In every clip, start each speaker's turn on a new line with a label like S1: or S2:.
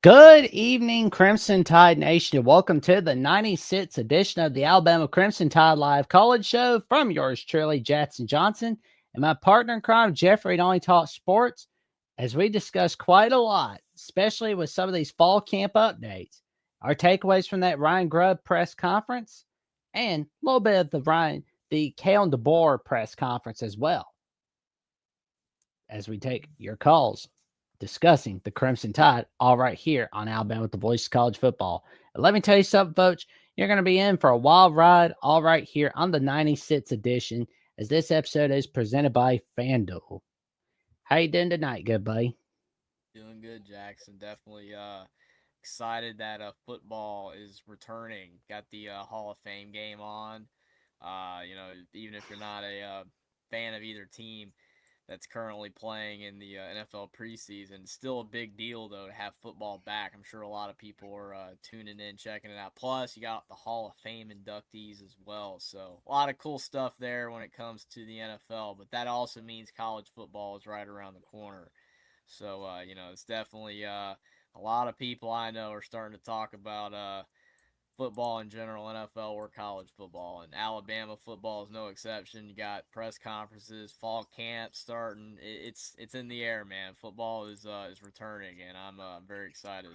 S1: Good evening, Crimson Tide Nation, and welcome to the 96th edition of the Alabama Crimson Tide Live College Show from yours truly, Jackson Johnson, and my partner in crime, Jeffrey at Only Talk Sports, as we discuss quite a lot, especially with some of these fall camp updates, our takeaways from that Ryan Grubb press conference, and a little bit of the Kalen DeBoer press conference as well, as we take your calls discussing the Crimson Tide, all right here on Alabama with the Voice of College Football. And let me tell you something, folks. You're going to be in for a wild ride, all right here on the 96th edition, as this episode is presented by FanDuel. How you doing tonight, good buddy?
S2: Doing good, Jackson. Definitely excited that football is returning. Got the Hall of Fame game on. Even if you're not a fan of either team that's currently playing in the NFL preseason, it's still a big deal though to have football back. I'm sure a lot of people are tuning in, checking it out. Plus, you got the Hall of Fame inductees as well. So a lot of cool stuff there when it comes to the NFL. But that also means college football is right around the corner. So, it's definitely a lot of people I know are starting to talk about football in general, NFL or college football, and Alabama football is no exception. You got press conferences, fall camp starting. It's in the air, man. Football is returning, and I'm very excited.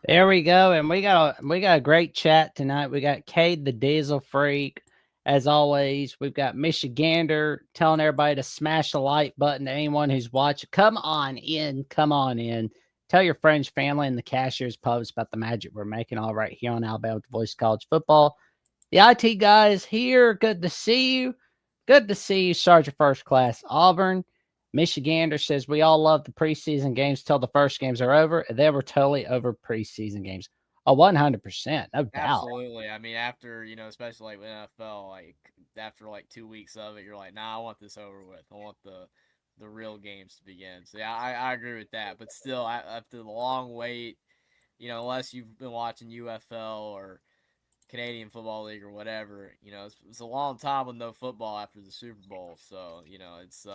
S1: There we go, and we got a great chat tonight. We got Cade the Diesel Freak, as always. We've got Michigander telling everybody to smash the like button to anyone who's watching. Come on in, come on in. Tell your friends, family, and the cashiers pubs about the magic we're making all right here on Alabama with the Voice of College Football. The IT guy is here. Good to see you. Good to see you, Sergeant First Class Auburn. Michigander says we all love the preseason games till the first games are over. And then we're totally over preseason games. Oh, 100%, no doubt.
S2: Absolutely. I mean, after especially like with NFL, like after like 2 weeks of it, you're like, nah, I want this over with. I want the real games to begin. So yeah, I agree with that. But still, after the long wait, unless you've been watching UFL or Canadian Football League or whatever, it's a long time with no football after the Super Bowl. So it's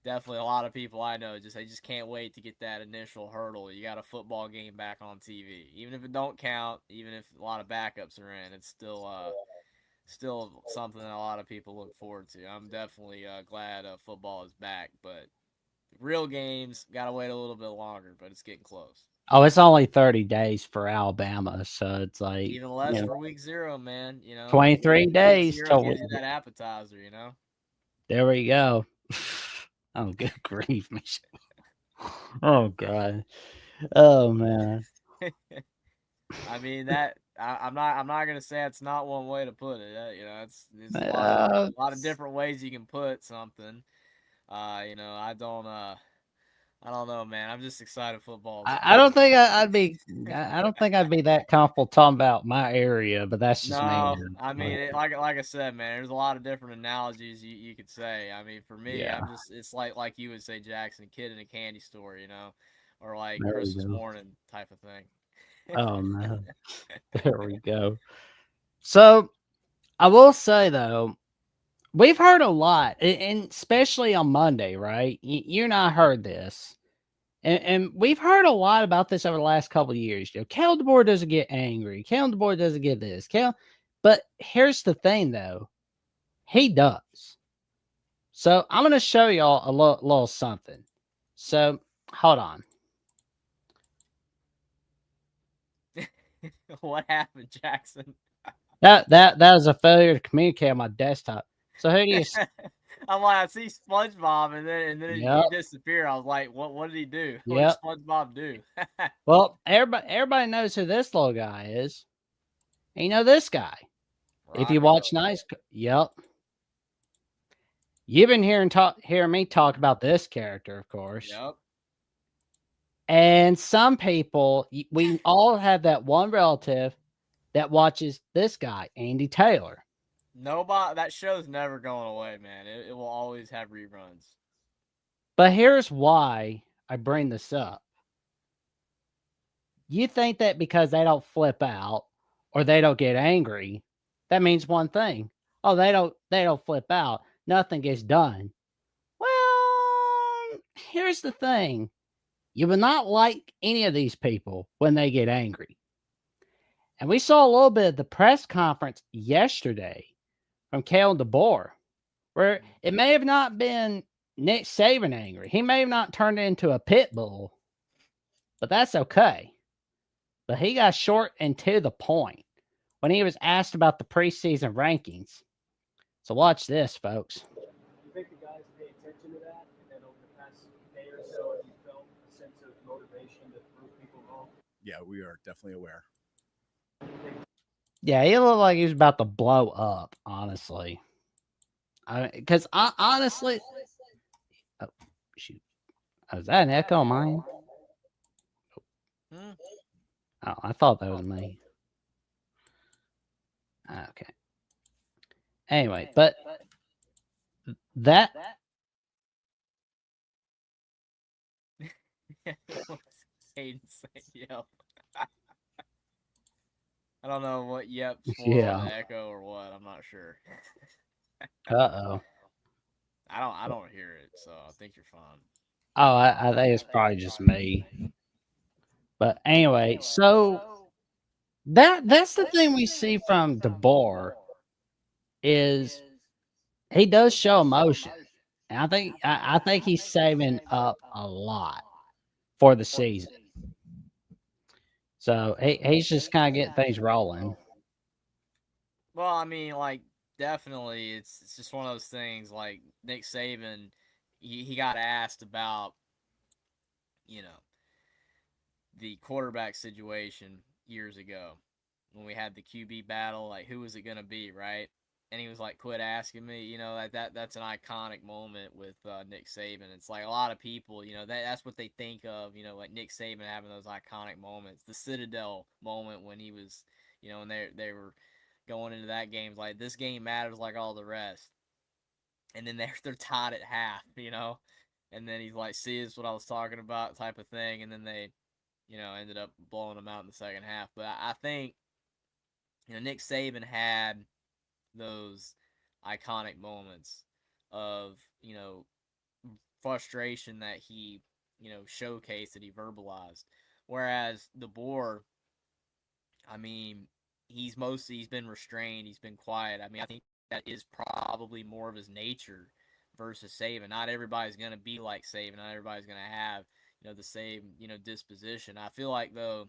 S2: definitely a lot of people I know they just can't wait to get that initial hurdle. You got a football game back on TV, even if it don't count, even if a lot of backups are in, it's still something that a lot of people look forward to. I'm definitely glad football is back, but real games gotta wait a little bit longer, but it's getting close.
S1: Oh, it's only 30 days for Alabama. So it's like,
S2: Even less for week zero, man.
S1: 23
S2: Week
S1: days
S2: zero
S1: till
S2: gives you that appetizer.
S1: there we go. Oh, good grief, Michigan. Oh, God. Oh, man.
S2: I mean that I'm not gonna say it's not one way to put it. It's
S1: Uh,
S2: a lot of different ways you can put something. I don't know, man. I'm just excited football's
S1: I
S2: back.
S1: don't think I don't think I'd be that comfortable talking about my area, but that's just me.
S2: No, I mean like I said, man. There's a lot of different analogies you could say. I mean, for me,
S1: Yeah,
S2: it's like you would say Jackson, kid in a candy store, or like
S1: there we
S2: Christmas
S1: go.
S2: morning type of thing.
S1: Oh no, there we go. So I will say though, we've heard a lot, and especially on Monday, right? You and I heard this, and we've heard a lot about this over the last couple of years. Cal DeBoer doesn't get angry. Cal DeBoer doesn't get this. But here's the thing, though, he does. So I'm going to show y'all a little something. So hold on.
S2: What happened, Jackson?
S1: That was a failure to communicate on my desktop. So who do you?
S2: I'm like, I see SpongeBob, and then
S1: Yep,
S2: you disappear. I was like, what did he do? What did
S1: yep.
S2: SpongeBob do?
S1: Well, everybody knows who this little guy is. And you know this guy. If you watch
S2: Rocco.
S1: Nice, yep. You've been hearing me talk about this character, of course.
S2: Yep.
S1: And some people, we all have that one relative that watches this guy, Andy Taylor.
S2: Nobody. That show's never going away, man. It will always have reruns.
S1: But here's why I bring this up. You think that because they don't flip out or they don't get angry, that means one thing. Oh, they don't flip out. Nothing gets done. Well, here's the thing. You will not like any of these people when they get angry. And we saw a little bit of the press conference yesterday from Kalen DeBoer, where it may have not been Nick Saban angry. He may have not turned into a pit bull, but that's okay. But he got short and to the point when he was asked about the preseason rankings. So watch this, folks.
S3: You think the guys pay attention to that? And then over the past day or so, have you felt a sense of motivation to prove people wrong?
S4: Yeah, we are definitely aware.
S1: Yeah, he looked like he was about to blow up, honestly. Because honestly, oh, shoot. Oh, is that an echo on mine? Oh, I thought that was me. Okay. Anyway, but that
S2: Hayden said yep. I don't know what yep's for,
S1: Yeah.
S2: the echo or what. I'm not sure.
S1: uh-oh.
S2: I don't hear it, so I think you're fine.
S1: Oh, I think it's probably just me. But anyway, so that's the thing we see from DeBoer is he does show emotion. And I think he's saving up a lot for the season. So he's just kind of getting things rolling.
S2: Well, I mean, like, definitely, it's just one of those things. Like Nick Saban, he got asked about, you know, the quarterback situation years ago when we had the QB battle. Like, who was it gonna be, right? And he was like, "Quit asking me." You know, that's an iconic moment with Nick Saban. It's like a lot of people, you know, that's what they think of. You know, like Nick Saban having those iconic moments. The Citadel moment when he was, you know, and they were going into that game like this game matters like all the rest. And then they're tied at half, you know, and then he's like, "See, this is what I was talking about," type of thing. And then they, you know, ended up blowing them out in the second half. But I think, you know, Nick Saban had those iconic moments of, you know, frustration that he, you know, showcased, that he verbalized. Whereas DeBoer, I mean, he's been restrained, he's been quiet. I mean, I think that is probably more of his nature versus Saban. Not everybody's gonna be like Saban. Not everybody's gonna have, you know, the same, you know, disposition. I feel like though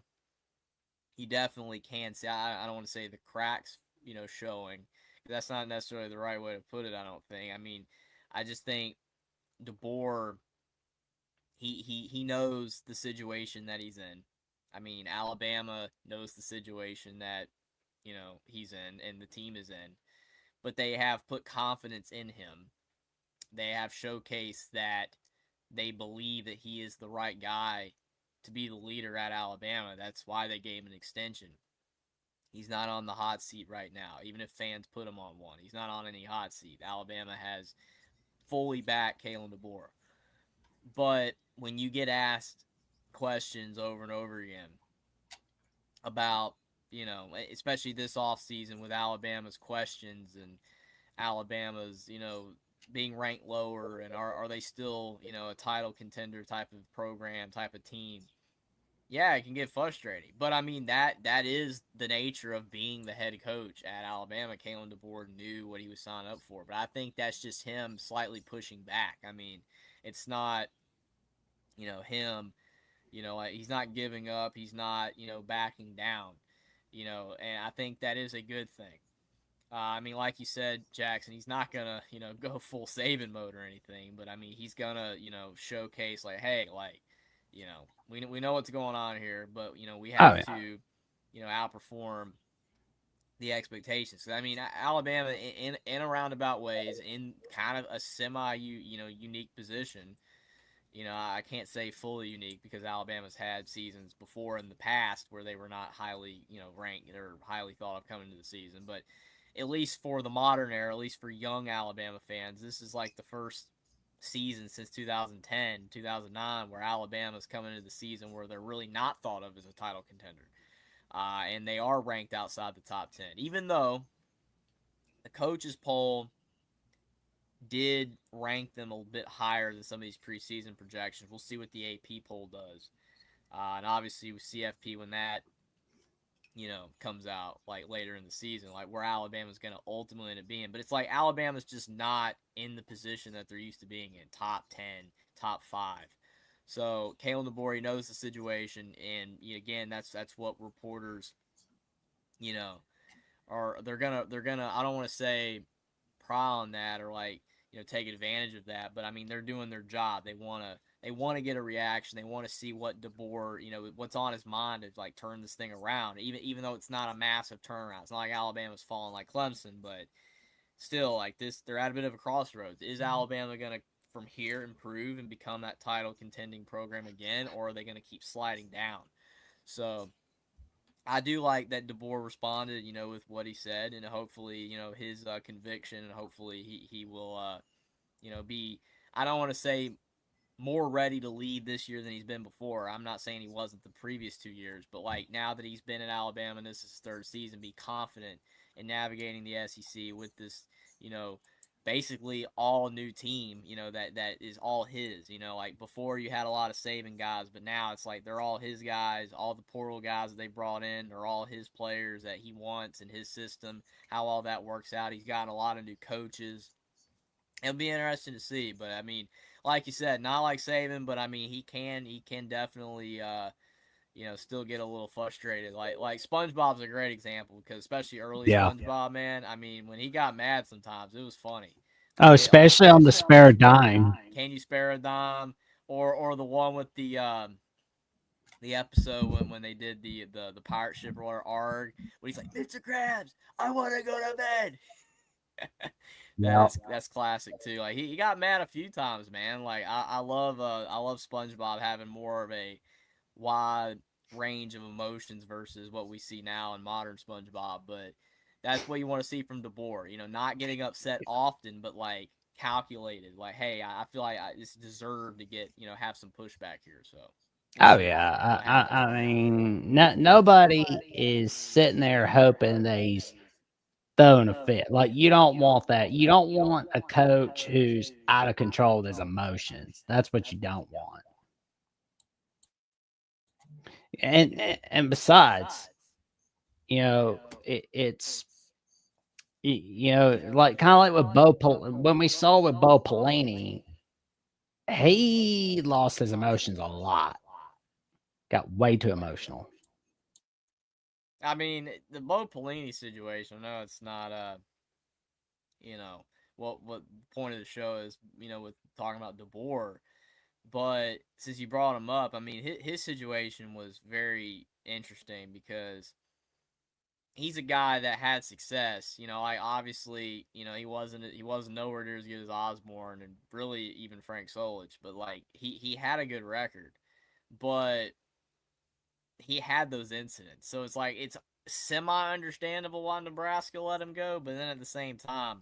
S2: he definitely can see. I don't want to say the cracks, you know, showing. That's not necessarily the right way to put it. I don't think. I mean, I just think DeBoer, he knows the situation that he's in. I mean, Alabama knows the situation that, you know, he's in and the team is in, but they have put confidence in him. They have showcased that they believe that he is the right guy to be the leader at Alabama. That's why they gave him an extension. He's not on the hot seat right now, even if fans put him on one. He's not on any hot seat. Alabama has fully backed Kalen DeBoer. But when you get asked questions over and over again about, you know, especially this offseason with Alabama's questions and Alabama's, you know, being ranked lower and are they still, you know, a title contender type of program, type of team? Yeah, it can get frustrating. But I mean that is the nature of being the head coach at Alabama. Kalen DeBoer knew what he was signing up for. But I think that's just him slightly pushing back. I mean, it's not, you know, him, you know, like he's not giving up, he's not, you know, backing down. You know, and I think that is a good thing. I mean, like you said, Jackson, he's not gonna, you know, go full Saban mode or anything, but I mean, he's gonna, you know, showcase like, hey, like, you know, we know what's going on here, but you know, we
S1: Oh,
S2: have
S1: yeah.
S2: to, you know, outperform the expectations. I mean, Alabama in a roundabout ways, in kind of a semi, you know, unique position. You know, I can't say fully unique because Alabama's had seasons before in the past where they were not highly, you know, ranked or highly thought of coming into the season. But at least for the modern era, at least for young Alabama fans, this is like the first season since 2010, 2009, where Alabama's coming into the season where they're really not thought of as a title contender. And they are ranked outside the top 10. Even though the coaches poll did rank them a bit higher than some of these preseason projections. We'll see what the AP poll does. And obviously with CFP, when that comes out like later in the season, like where Alabama's going to ultimately end up being. But it's like Alabama's just not in the position that they're used to being in, top 10, top 5. So Kalen DeBoer knows the situation, and again, that's what reporters, are they're gonna I don't want to say pry on that or like take advantage of that, but I mean they're doing their job. They want to get a reaction. They want to see what DeBoer, what's on his mind to like turn this thing around. Even though it's not a massive turnaround, it's not like Alabama's falling like Clemson, but still like this, they're at a bit of a crossroads. Is Alabama gonna from here improve and become that title contending program again, or are they gonna keep sliding down? So I do like that DeBoer responded, with what he said, and hopefully, his conviction, and hopefully he will, be. I don't want to say more ready to lead this year than he's been before. I'm not saying he wasn't the previous 2 years, but like now that he's been at Alabama and this is his third season, be confident in navigating the SEC with this, basically all new team, that is all his. Like before you had a lot of Saban guys, but now it's like they're all his guys. All the portal guys that they brought in, they're all his players that he wants in his system. How all that works out. He's gotten a lot of new coaches. It'll be interesting to see, but I mean, like you said, not like Saban, but I mean, he can definitely, still get a little frustrated. Like SpongeBob's a great example because especially early
S1: Yeah.
S2: SpongeBob, man. I mean, when he got mad, sometimes it was funny.
S1: Oh,
S2: Like,
S1: especially on the spare dime.
S2: can you spare a dime? Or the one with the episode when they did the pirate ship or ARG, when he's like, Mr. Krabs, I want to go to bed.
S1: Yeah.
S2: That's classic too. Like he got mad a few times, man. Like I love SpongeBob having more of a wide range of emotions versus what we see now in modern SpongeBob. But that's what you want to see from DeBoer. Not getting upset often, but like calculated. Like, hey, I feel like it's deserved to get have some pushback here. So. We'll
S1: Oh
S2: see
S1: yeah.
S2: what happens.
S1: I mean, nobody is sitting there hoping that he's throwing a fit. Like you don't want that. You don't want a coach who's out of control with his emotions. That's what you don't want. And besides, it's like kind of like with when we saw with Bo Pelini, he lost his emotions a lot. Got way too emotional.
S2: I mean, the Bo Pelini situation. I know it's not what the point of the show is. With talking about DeBoer, but since you brought him up, I mean, his situation was very interesting because he's a guy that had success. Like obviously, he wasn't nowhere near as good as Osborne and really even Frank Solich, but like he had a good record, but he had those incidents. So it's like it's semi understandable why Nebraska let him go, but then at the same time,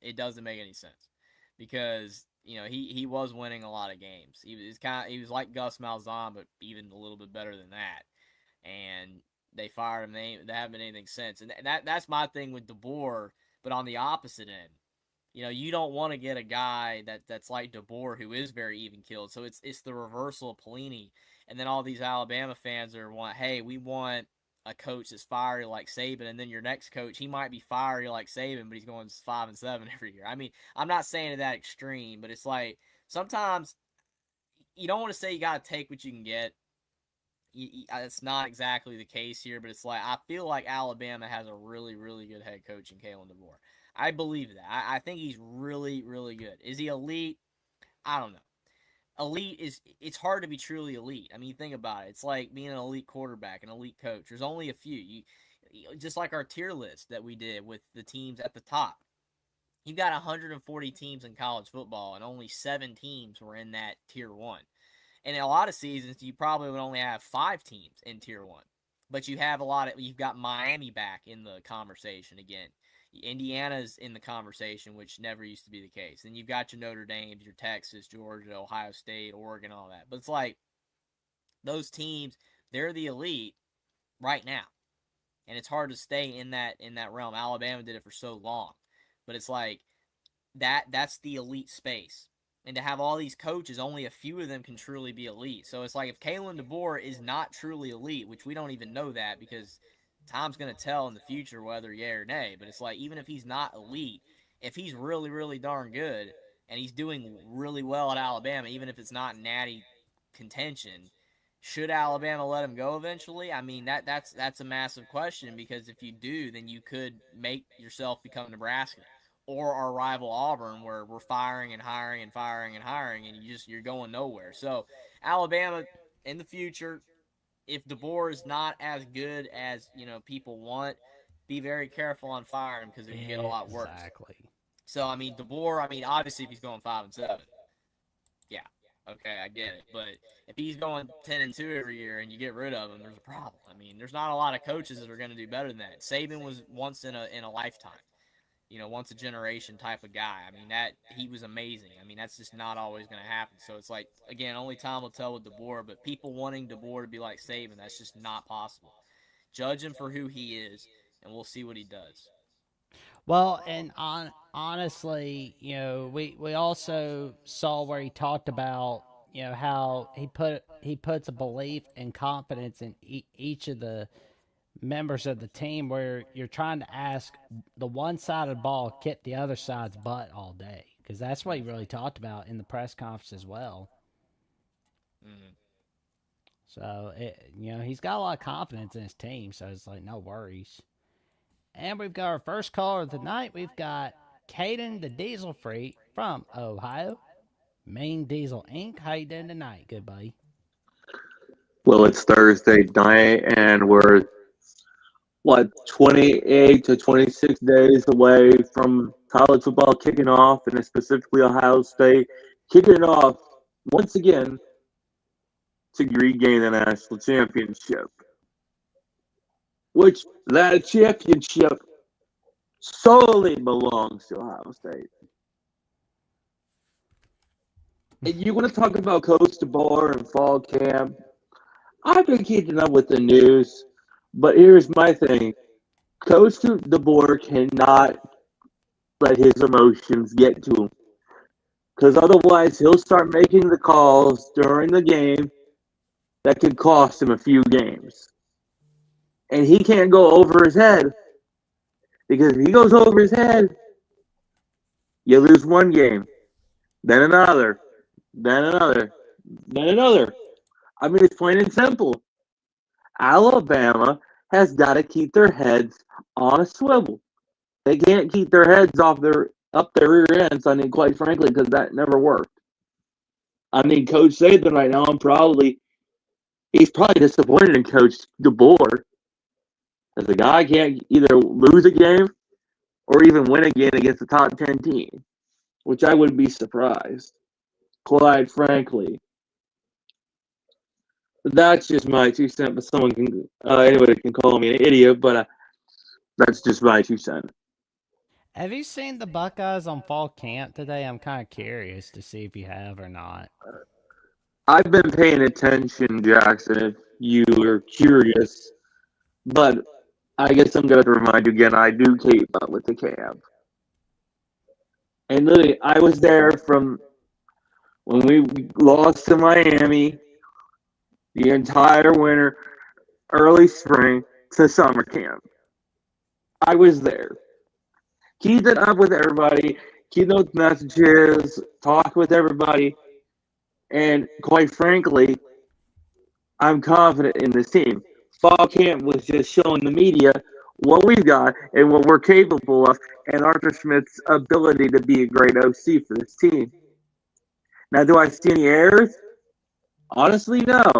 S2: it doesn't make any sense because he was winning a lot of games. He was like Gus Malzahn, but even a little bit better than that. And they fired him. They haven't been anything since. And that's my thing with DeBoer. But on the opposite end, you don't want to get a guy that's like DeBoer who is very even keeled. So it's the reversal of Pelini. And then all these Alabama fans hey, we want a coach that's fiery like Saban, and then your next coach, he might be fiery like Saban, but he's going 5-7 every year. I mean, I'm not saying to that extreme, but it's like sometimes you don't want to say you got to take what you can get. It's not exactly the case here, but it's like I feel like Alabama has a really, really good head coach in Kalen DeBoer. I believe that. I think he's really, really good. Is he elite? I don't know. It's hard to be truly elite. I mean, think about it. It's like being an elite quarterback, an elite coach. There's only a few. Just like our tier list that we did with the teams at the top. You've got 140 teams in college football, and only 7 teams were in that tier 1. And in a lot of seasons, you probably would only have 5 teams in tier 1. But you've got Miami back in the conversation again. Indiana's in the conversation, which never used to be the case. And you've got your Notre Dames, your Texas, Georgia, Ohio State, Oregon, all that. But it's like those teams, they're the elite right now. And it's hard to stay in that realm. Alabama did it for so long. But it's like that's the elite space. And to have all these coaches, only a few of them can truly be elite. So it's like if Kalen DeBoer is not truly elite, which we don't even know that because time's going to tell in the future whether yay or nay. But it's like even if he's not elite, if he's really, really darn good and he's doing really well at Alabama, even if it's not natty contention, should Alabama let him go eventually? I mean, that's a massive question because if you do, then you could make yourself become Nebraska or our rival Auburn, where we're firing and hiring and firing and hiring, and you're going nowhere. So Alabama in the future, if DeBoer is not as good as people want, be very careful on firing him because it can get a lot worse.
S1: Exactly.
S2: So I mean, DeBoer. I mean, obviously, if he's going 5-7, yeah, okay, I get it. But if he's going 10-2 every year and you get rid of him, there's a problem. I mean, there's not a lot of coaches that are going to do better than that. Saban was once in a lifetime. Once a generation type of guy. I mean, that he was amazing. I mean, that's just not always going to happen. So it's like, again, only time will tell with DeBoer, but people wanting DeBoer to be like Saban, that's just not possible. Judge him for who he is, and we'll see what he does.
S1: Well, and honestly, we also saw where he talked about, how he puts a belief and confidence in each of the members of the team where you're trying to ask the one side of the ball kick the other side's butt all day, because that's what he really talked about in the press conference as well.
S2: Mm-hmm.
S1: So he's got a lot of confidence in his team, so it's like no worries. And we've got our first caller of the night. We've got Caden the Diesel Freak from Ohio, Main Diesel Inc. How you doing tonight, good buddy?
S5: Well, it's Thursday night, and we're 28 to 26 days away from college football kicking off, and specifically Ohio State kicking it off once again to regain the national championship. Which that championship solely belongs to Ohio State. And you want to talk about Coach DeBoer and fall camp? I've been keeping up with the news, but here's my thing. Coach DeBoer cannot let his emotions get to him, because otherwise he'll start making the calls during the game that could cost him a few games. And he can't go over his head, because if he goes over his head, you lose one game, then another, then another, then another. I mean, it's plain and simple. Alabama has got to keep their heads on a swivel. They can't keep their heads up their rear ends. I mean, quite frankly, because that never worked. I mean, Coach Saban right now, he's probably disappointed in Coach DeBoer, because the guy can't either lose a game or even win a game against the top 10 team, which I wouldn't be surprised, quite frankly. That's just my 2 cents. But anybody can call me an idiot, but that's just my 2 cents.
S1: Have you seen the Buckeyes on fall camp today? I'm kind of curious to see if you have or not.
S5: I've been paying attention, Jackson, if you are curious. But I guess I'm going to remind you again, I do keep up with the camp. And literally, I was there from when we lost to Miami, the entire winter, early spring, to summer camp. I was there. Keeping up with everybody, keeping up with messages, talk with everybody. And quite frankly, I'm confident in this team. Fall camp was just showing the media what we've got and what we're capable of, and Arthur Smith's ability to be a great OC for this team. Now, do I see any errors? Honestly, no.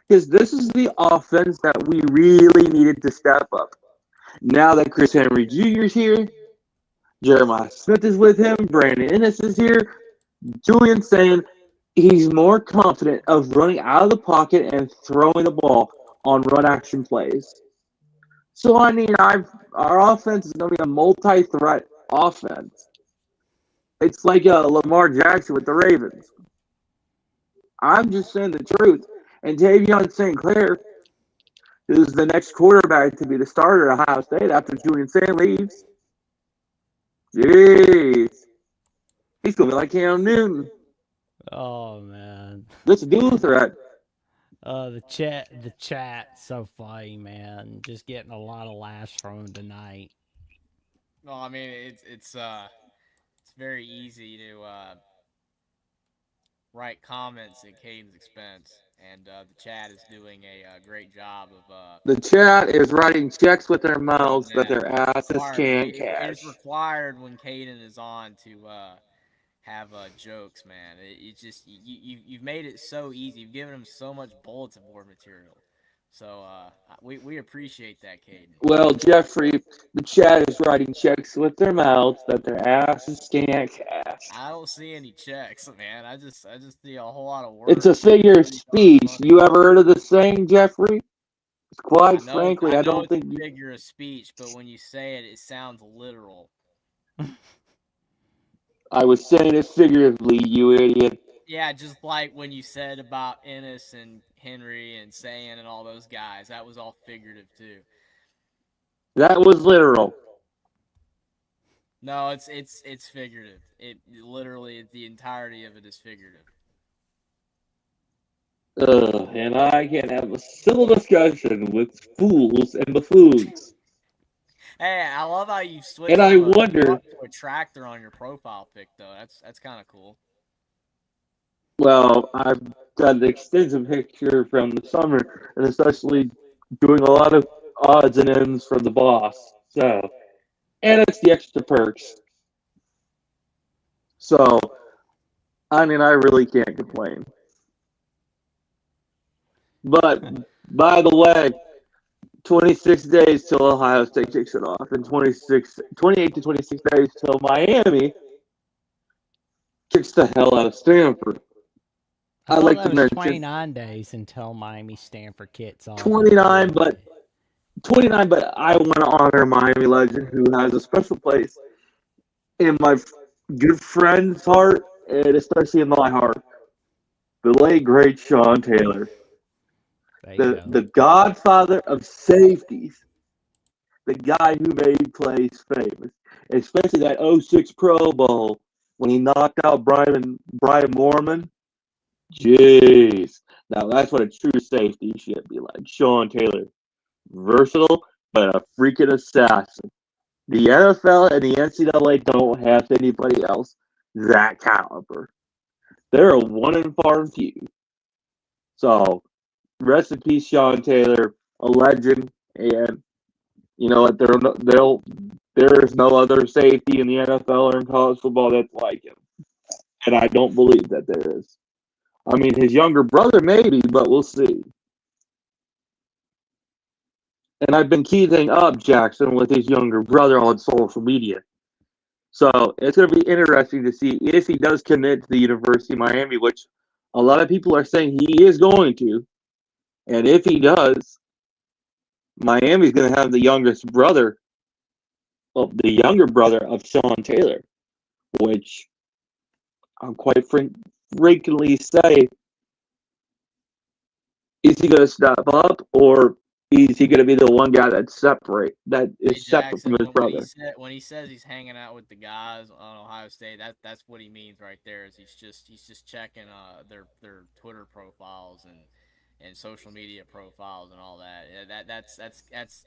S5: Because this is the offense that we really needed to step up. Now that Chris Henry Jr. is here, Jeremiah Smith is with him, Brandon Ennis is here, Julian's saying he's more confident of running out of the pocket and throwing the ball on run action plays. So, I mean, our offense is going to be a multi-threat offense. It's like Lamar Jackson with the Ravens. I'm just saying the truth. And Tavion St. Clair is the next quarterback to be the starter at Ohio State after Julian Saint leaves. Jeez. He's gonna be like Cam Newton.
S1: Oh man.
S5: This dual threat.
S1: The chat, so funny, man. Just getting a lot of laughs from him tonight.
S2: Well, I mean, it's very easy to write comments at Caden's expense, and the chat is doing a great job of
S5: The chat is writing checks with their
S2: doing
S5: mouths that
S2: that.
S5: their asses
S2: Required.
S5: can't
S2: It is
S5: cash.
S2: required when Caden is on to have jokes, man. It just you've made it so easy. You've given him so much bulletin board material. So we appreciate that, Caden.
S5: Well, Jeffrey, the chat is writing checks with their mouths that their asses can't cash.
S2: I don't see any checks, man. I just see a whole lot of
S5: It's a
S2: words.
S5: figure of
S2: Pretty darn
S5: speech.
S2: funny.
S5: You ever heard of the saying, Jeffrey? Quite
S2: I
S5: frankly, I
S2: know
S5: don't
S2: it's
S5: think
S2: a
S5: you.
S2: figure of speech, but when you say it, it sounds literal.
S5: I was saying it figuratively, you idiot.
S2: Yeah, just like when you said about Ennis and Henry and Sayan and all those guys, that was all figurative too.
S5: That was literal.
S2: No, it's figurative. It literally the entirety of it is figurative.
S5: And I can have a civil discussion with fools and buffoons.
S2: Hey, I love how you
S5: And
S2: switched
S5: I
S2: from a
S5: wonder,
S2: truck to a tractor on your profile pic, though. That's kind of cool.
S5: well, I've got an extensive picture from the summer, and especially doing a lot of odds and ends for the boss. So, and it's the extra perks. So, I mean, I really can't complain. But, by the way, 26 days till Ohio State kicks it off, and 28 to 26 days till Miami kicks the hell out of Stanford.
S1: I
S5: I'd
S1: thought
S5: like
S1: that
S5: to
S1: was
S5: mention
S1: 29 days until Miami Stanford kicks off in
S5: 29, but
S1: February.
S5: 29, but I want to honor Miami legend who has a special place in my good friend's heart, and especially in my heart. The late great Sean Taylor,
S1: There you
S5: the
S1: go.
S5: godfather of safeties, the guy who made plays famous, especially that '06 Pro Bowl when he knocked out Brian Mormon. Jeez, now that's what a true safety should be like. Sean Taylor, versatile but a freaking assassin. The NFL and the NCAA don't have anybody else that caliber. They're a one and far and few. So rest in peace, Sean Taylor, a legend, and you know what? There is no other safety in the NFL or in college football that's like him, and I don't believe that there is. I mean, his younger brother maybe, but we'll see. And I've been keeping up Jackson with his younger brother on social media. So it's going to be interesting to see if he does commit to the University of Miami, which a lot of people are saying he is going to. And if he does, Miami's going to have the youngest brother, well, the younger brother of Sean Taylor, which I'm quite frankly say, is he going to step up or is he going to be the one guy that
S2: Hey
S5: is separate from
S2: Jackson,
S5: his brother?
S2: when he says he's hanging out with the guys on Ohio State, that's what he means right there. Is he's just checking their Twitter profiles and social media profiles and all that. Yeah,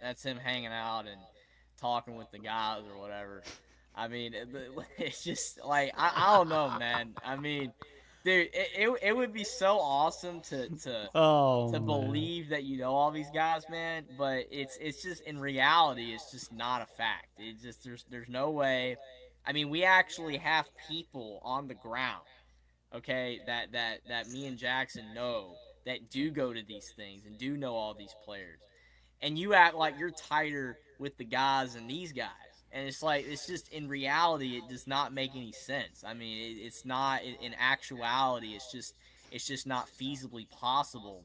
S2: that's him hanging out and talking with the guys or whatever. I mean, it's just like I don't know, man. I mean, dude, it would be so awesome to
S1: Oh man.
S2: believe that you know all these guys, man, but it's just in reality, it's just not a fact. It just there's no way. I mean, we actually have people on the ground, okay, that me and Jackson know that do go to these things and do know all these players, and you act like you're tighter with the guys than these guys. And it's like it's just in reality, it does not make any sense. I mean, it's not in actuality. It's just not feasibly possible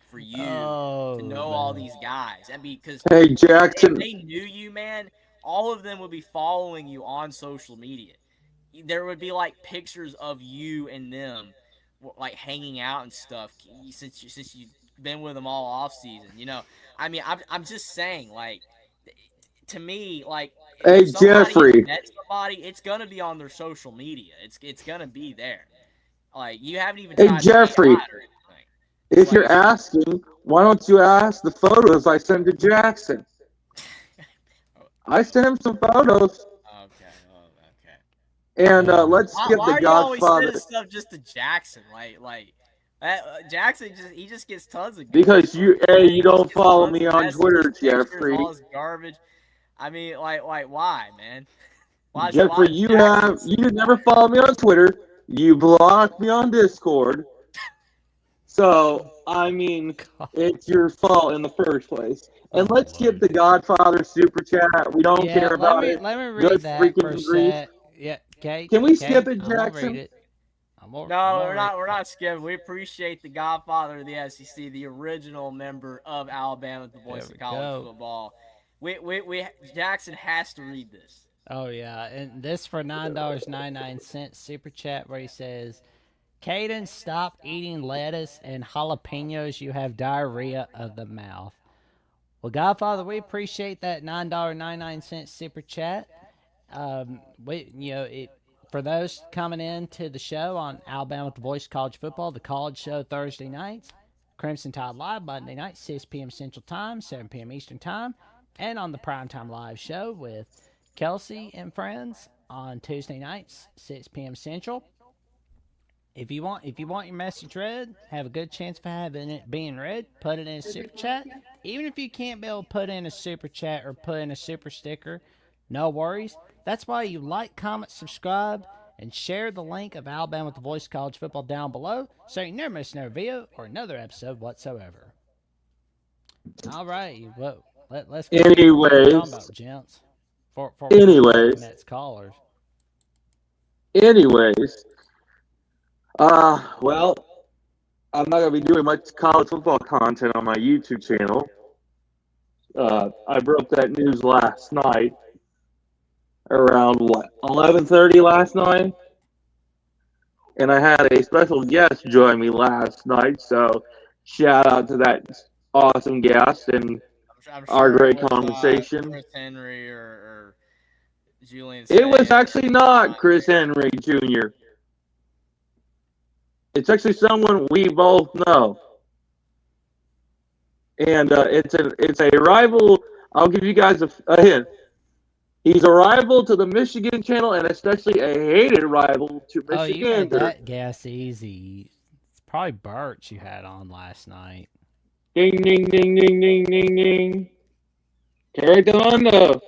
S2: for you to
S1: Oh
S2: know all
S1: man.
S2: these guys. I mean, because
S5: Hey,
S2: if
S5: Jackson.
S2: they knew you, man, all of them would be following you on social media. There would be like pictures of you and them, like hanging out and stuff. Since you've been with them all off season, I mean, I'm just saying, like, to me, like
S5: Hey,
S2: if somebody
S5: Jeffrey.
S2: met somebody, it's gonna be on their social media. It's gonna be there. Like you haven't even
S5: Hey,
S2: tried to
S5: Jeffrey.
S2: AI or anything. It's
S5: If
S2: like
S5: you're asking, why don't you ask the photos I sent to Jackson? I sent him some photos.
S2: Okay, oh, okay.
S5: And let's skip
S2: Why
S5: the
S2: are you always
S5: Godfather.
S2: sending stuff just to Jackson? Jackson he just gets tons of good
S5: Because
S2: stuff.
S5: you
S2: He just
S5: don't
S2: gets
S5: follow
S2: tons
S5: me
S2: of
S5: on
S2: messages,
S5: Twitter,
S2: pictures,
S5: Jeffrey.
S2: all this garbage. I mean, why, man? Why
S5: Jeffrey,
S2: is Jackson
S5: you never follow me on Twitter. You block me on Discord. So I mean, it's your fault in the first place. And let's skip the Godfather super chat. We don't
S1: Yeah,
S5: care about it.
S1: let me
S5: Good
S1: read that for a
S5: freaking grief.
S1: sec. Yeah, Kate.
S5: Can we skip
S1: Kate,
S5: it,
S1: I'm gonna read
S5: Jackson?
S1: it. I'm
S2: No,
S1: gonna read.
S2: we're not skipping. We appreciate the Godfather of the SEC, the original member of Alabama, the voice
S1: There
S2: of
S1: we
S2: college
S1: go.
S2: football. We Jackson has to read this.
S1: Oh yeah, and this for $9.99 super chat where he says, "Caden, stop eating lettuce and jalapenos. You have diarrhea of the mouth." Well, Godfather, we appreciate that $9.99 super chat. For those coming in to the show on Alabama with the Voice of College Football, the college show Thursday nights, Crimson Tide Live Monday night, 6 p.m. Central Time, 7 p.m. Eastern Time, and on the Primetime Live show with Kelsey and friends on Tuesday nights, 6 p.m. Central. If you want your message read, have a good chance of having it being read, put it in a super chat. Even if you can't be able to put in a super chat or put in a super sticker, no worries. That's why you like, comment, subscribe, and share the link of Alabama with the Voice of College Football down below so you never miss another video or another episode whatsoever. All right, well, let's go get what we're talking about, gents. For next callers.
S5: Anyways, well, I'm not gonna be doing much college football content on my YouTube channel. I broke that news last night, around 11:30 last night, and I had a special guest join me last night. So, shout out to that awesome guest and
S2: I'm
S5: our
S2: sure
S5: great
S2: it was
S5: conversation.
S2: Chris Henry or Julian.
S5: It was
S2: Sayin.
S5: actually not Chris Henry Jr. It's actually someone we both know, and it's a rival. I'll give you guys a hint. He's a rival to the Michigan channel, and especially a hated rival to
S1: Oh, you made
S5: Michigander.
S1: that guess easy. It's probably Birch you had on last night.
S5: Ding, ding, ding, ding, ding, ding, ding. Carry on.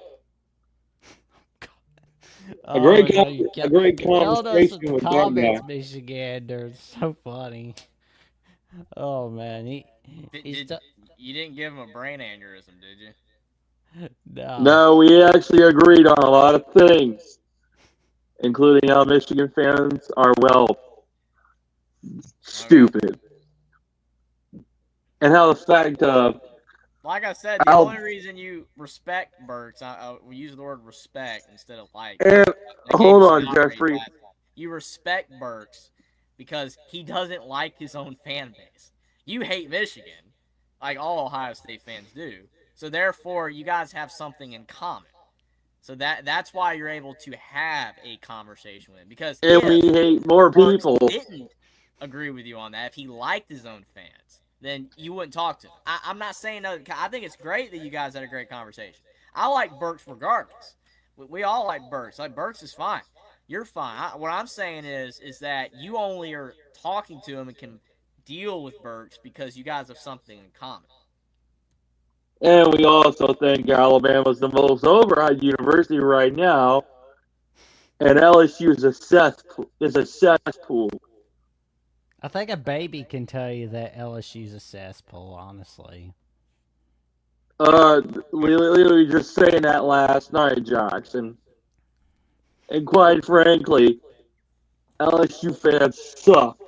S5: A great,
S1: No, you
S5: a great
S1: killed us with
S5: conversation
S1: the
S5: with that
S1: comments,
S5: guy.
S1: Michigander. It's so funny. Oh man,
S2: You didn't give him a brain aneurysm, did you?
S1: no.
S5: No, we actually agreed on a lot of things, including how Michigan fans are, well, stupid. And how the fact of,
S2: like I said, the only reason you respect Burks, we use the word respect instead of like.
S5: and hold on, Jeffrey.
S2: You respect Burks because he doesn't like his own fan base. You hate Michigan, like all Ohio State fans do. So therefore, you guys have something in common. So that's why you're able to have a conversation with him. Because
S5: And we hate more
S2: Burks
S5: people.
S2: didn't agree with you on that, if he liked his own fans, then you wouldn't talk to him. I'm not saying no. I think it's great that you guys had a great conversation. I like Burks regardless. We all like Burks. Like Burks is fine. You're fine. What I'm saying is that you only are talking to him and can deal with Burks because you guys have something in common.
S5: And we also think Alabama's the most overhyped university right now, and LSU is a cesspool.
S1: I think a baby can tell you that LSU's a cesspool, honestly.
S5: Literally just saying that last night, Jackson. And quite frankly, LSU fans suck.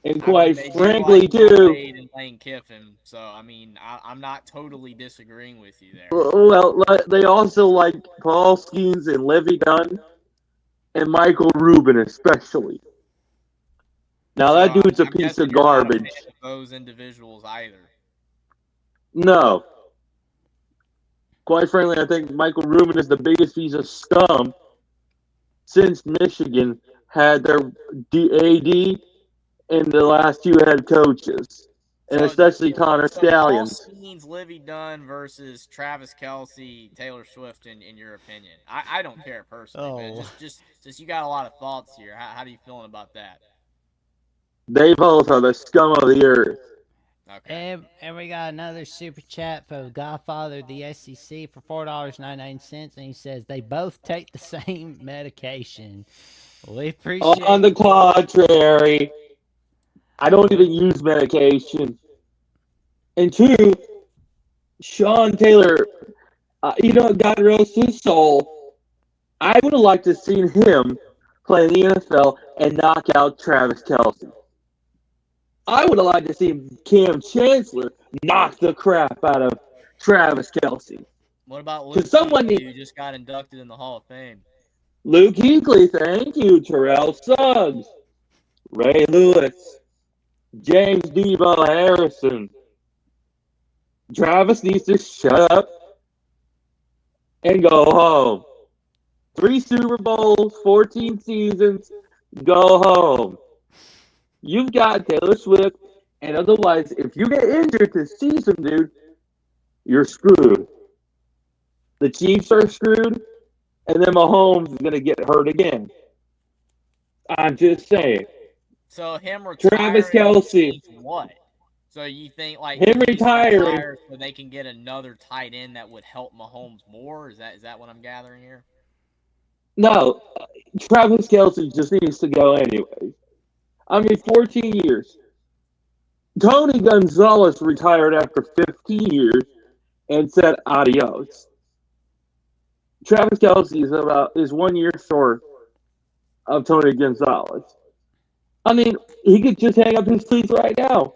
S5: And quite frankly, too.
S2: And Lane Kiffin, so I mean, I'm not totally disagreeing with you there.
S5: Well, they also like Paul Skeens and Levy Dunn and Michael Rubin, especially. Now, that dude's a piece of garbage.
S2: Not a fan of those individuals either.
S5: No. Quite frankly, I think Michael Rubin is the biggest piece of scum since Michigan had their AD and the last two head coaches, and
S2: So,
S5: especially Connor
S2: so Paul
S5: Stallions.
S2: Skeens, Livy Dunn versus Travis Kelsey, Taylor Swift, in your opinion. I don't care personally, but
S1: Oh.
S2: just you got a lot of thoughts here. How do you feeling about that?
S5: They both are the scum of the earth.
S2: Okay.
S1: And we got another super chat for Godfather of the SEC for $4.99, and he says they both take the same medication. We appreciate.
S5: On the contrary, I don't
S1: we,
S5: even use medication. And two, Sean Taylor, God rest his soul. I would have liked to seen him play in the NFL and knock out Travis Kelsey. I would have liked to see Cam Chancellor knock the crap out of Travis Kelsey.
S2: What about Luke
S5: someone
S2: Kuechly, who just got inducted in the Hall of Fame?
S5: Luke Kuechly, thank you. Terrell Suggs, Ray Lewis, James Debo Harrison. Travis needs to shut up and go home. 3 Super Bowls, 14 seasons, go home. You've got Taylor Swift, and otherwise, if you get injured this season, dude, you're screwed. The Chiefs are screwed, and then Mahomes is going to get hurt again. I'm just saying.
S2: So him retiring
S5: Travis Kelsey.
S2: means what? So you think like
S5: him
S2: he needs to
S5: retiring
S2: retire so they can get another tight end that would help Mahomes more? Is that what I'm gathering here?
S5: No, Travis Kelsey just needs to go anyway. I mean, 14 years. Tony Gonzalez retired after 15 years and said adios. Travis Kelsey is 1 year short of Tony Gonzalez. I mean, he could just hang up his cleats right now.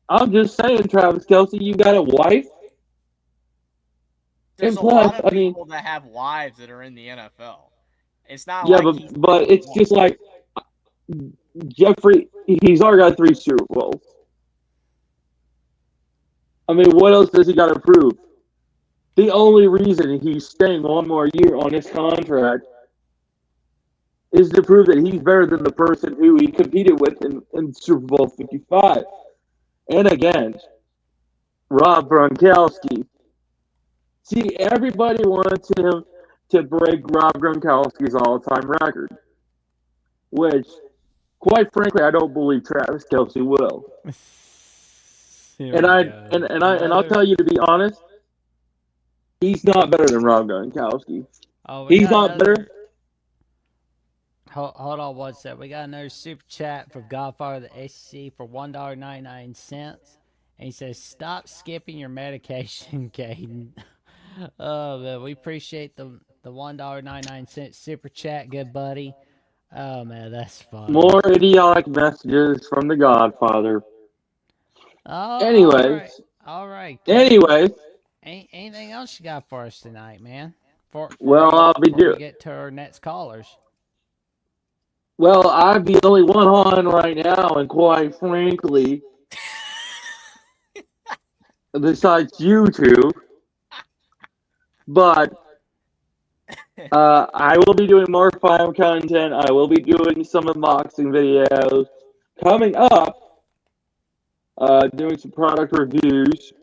S5: I'm just saying, Travis Kelsey, you got a wife?
S2: There's
S5: and
S2: a
S5: plus,
S2: lot of people that have wives that are in the NFL. It's not
S5: yeah,
S2: like
S5: but it's just like Jeffrey, he's already got 3 Super Bowls. I mean, what else does he got to prove? The only reason he's staying 1 more year on his contract is to prove that he's better than the person who he competed with in Super Bowl 55. And again, Rob Gronkowski. See, everybody wants him to break Rob Gronkowski's all-time record, which, quite frankly, I don't believe Travis Kelsey will. I'll tell you, to be honest, he's not better than Rob Gronkowski. He's not better.
S1: Hold on one sec. We got another super chat from Godfather of the SEC for $1.99. And he says, stop skipping your medication, Caden. Oh, man, we appreciate the $1.99 super chat, good buddy. Oh, man, that's fun.
S5: More idiotic messages from the Godfather.
S1: Oh,
S5: Anyways.
S1: All right.
S5: Anyways.
S1: Anything else you got for us tonight, man? Before we get to our next callers.
S5: Well, I'm the only one on right now, and quite frankly, besides you two, but I will be doing more farm content. I will be doing some unboxing videos coming up, doing some product reviews,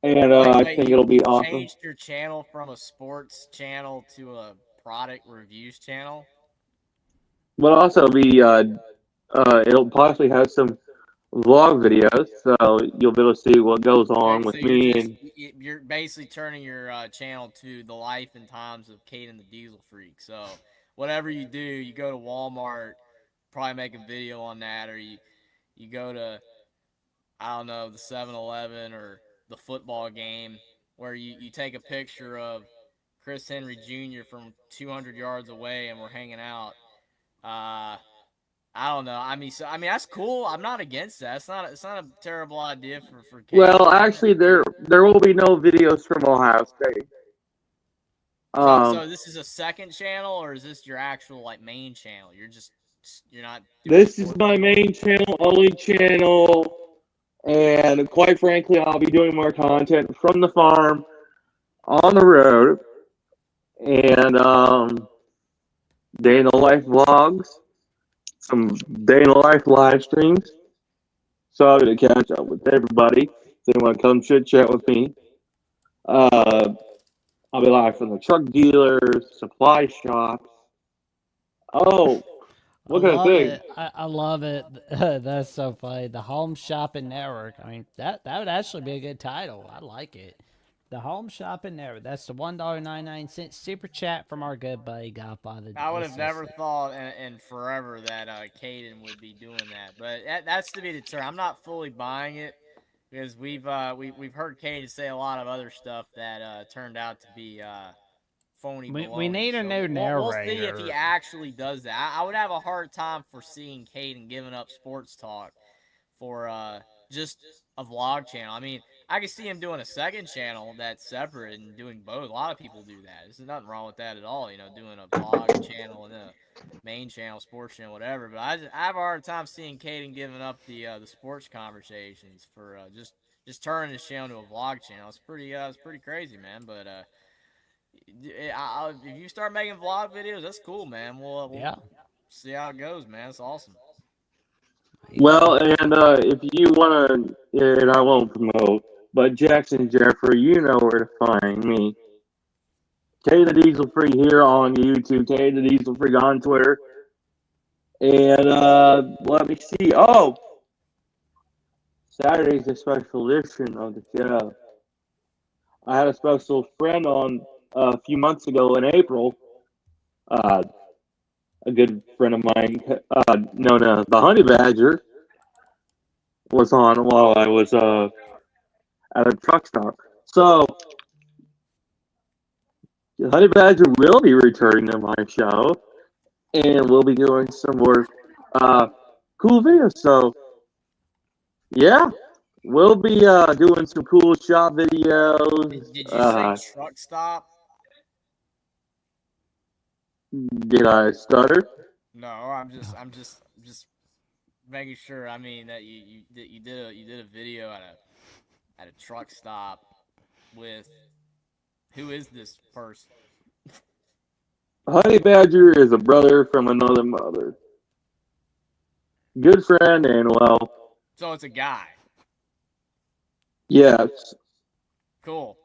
S5: and I think it'll be awesome.
S2: You changed your channel from a sports channel to a product reviews channel?
S5: But also be it'll possibly have some vlog videos, so you'll be able to see what goes on with me.
S2: You're basically turning your channel to the life and times of Caden the Diesel Freak. So whatever you do, you go to Walmart, probably make a video on that, or you go to, I don't know, the 7-Eleven or the football game, where you take a picture of Chris Henry Jr. from 200 yards away and we're hanging out. I don't know. I mean, that's cool. I'm not against that. It's not a terrible idea for kids.
S5: Well, actually, there will be no videos from Ohio State.
S2: So this is a second channel, or is this your actual main channel? You're not.
S5: This is my main channel, only channel. And quite frankly, I'll be doing more content from the farm, on the road, and day in the life vlogs, some day in the life live streams. So I'm going to catch up with everybody. If they want to come chit chat with me, I'll be live from the truck dealers, supply shops. Oh,
S1: I
S5: what can I
S1: love
S5: think?
S1: it. I love it. That's so funny. The Home Shopping Network. I mean, that would actually be a good title. I like it. The Home Shopping Network. That's the $1.99 super chat from our good buddy Godfather.
S2: I would have never thought in forever that Caden would be doing that, but that's to be determined. I'm not fully buying it because we've heard Caden say a lot of other stuff that turned out to be phony baloney.
S1: We need a new
S2: We'll see if he
S1: narrator.
S2: actually does that. I would have a hard time for seeing Caden giving up sports talk for just a vlog channel. I mean, I can see him doing a second channel that's separate and doing both. A lot of people do that. There's nothing wrong with that at all. You know, doing a vlog channel and a main channel, sports channel, whatever. But I have a hard time seeing Caden giving up the sports conversations for just turning his channel to a vlog channel. It's pretty crazy, man. But if you start making vlog videos, that's cool, man. We'll see how it goes, man. It's awesome.
S5: Well, and if you want to, and I won't promote, but Jackson Jeffrey, you know where to find me. K the Diesel Free here on YouTube, K the Diesel Free on Twitter. And let me see. Oh, Saturday's a special edition of the show. I had a special friend on a few months ago in April. A good friend of mine, known as the Honey Badger, was on while I was at a truck stop. So, the Honey Badger will be returning to my show, and we'll be doing some more cool videos. So, yeah, we'll be doing some cool shop videos.
S2: Did you say truck stop?
S5: Did I stutter?
S2: No, I'm just making sure. I mean that you did a video at a truck stop with who is this person?
S5: Honey Badger is a brother from another mother. Good friend, and well.
S2: So it's a guy.
S5: Yes.
S2: Cool.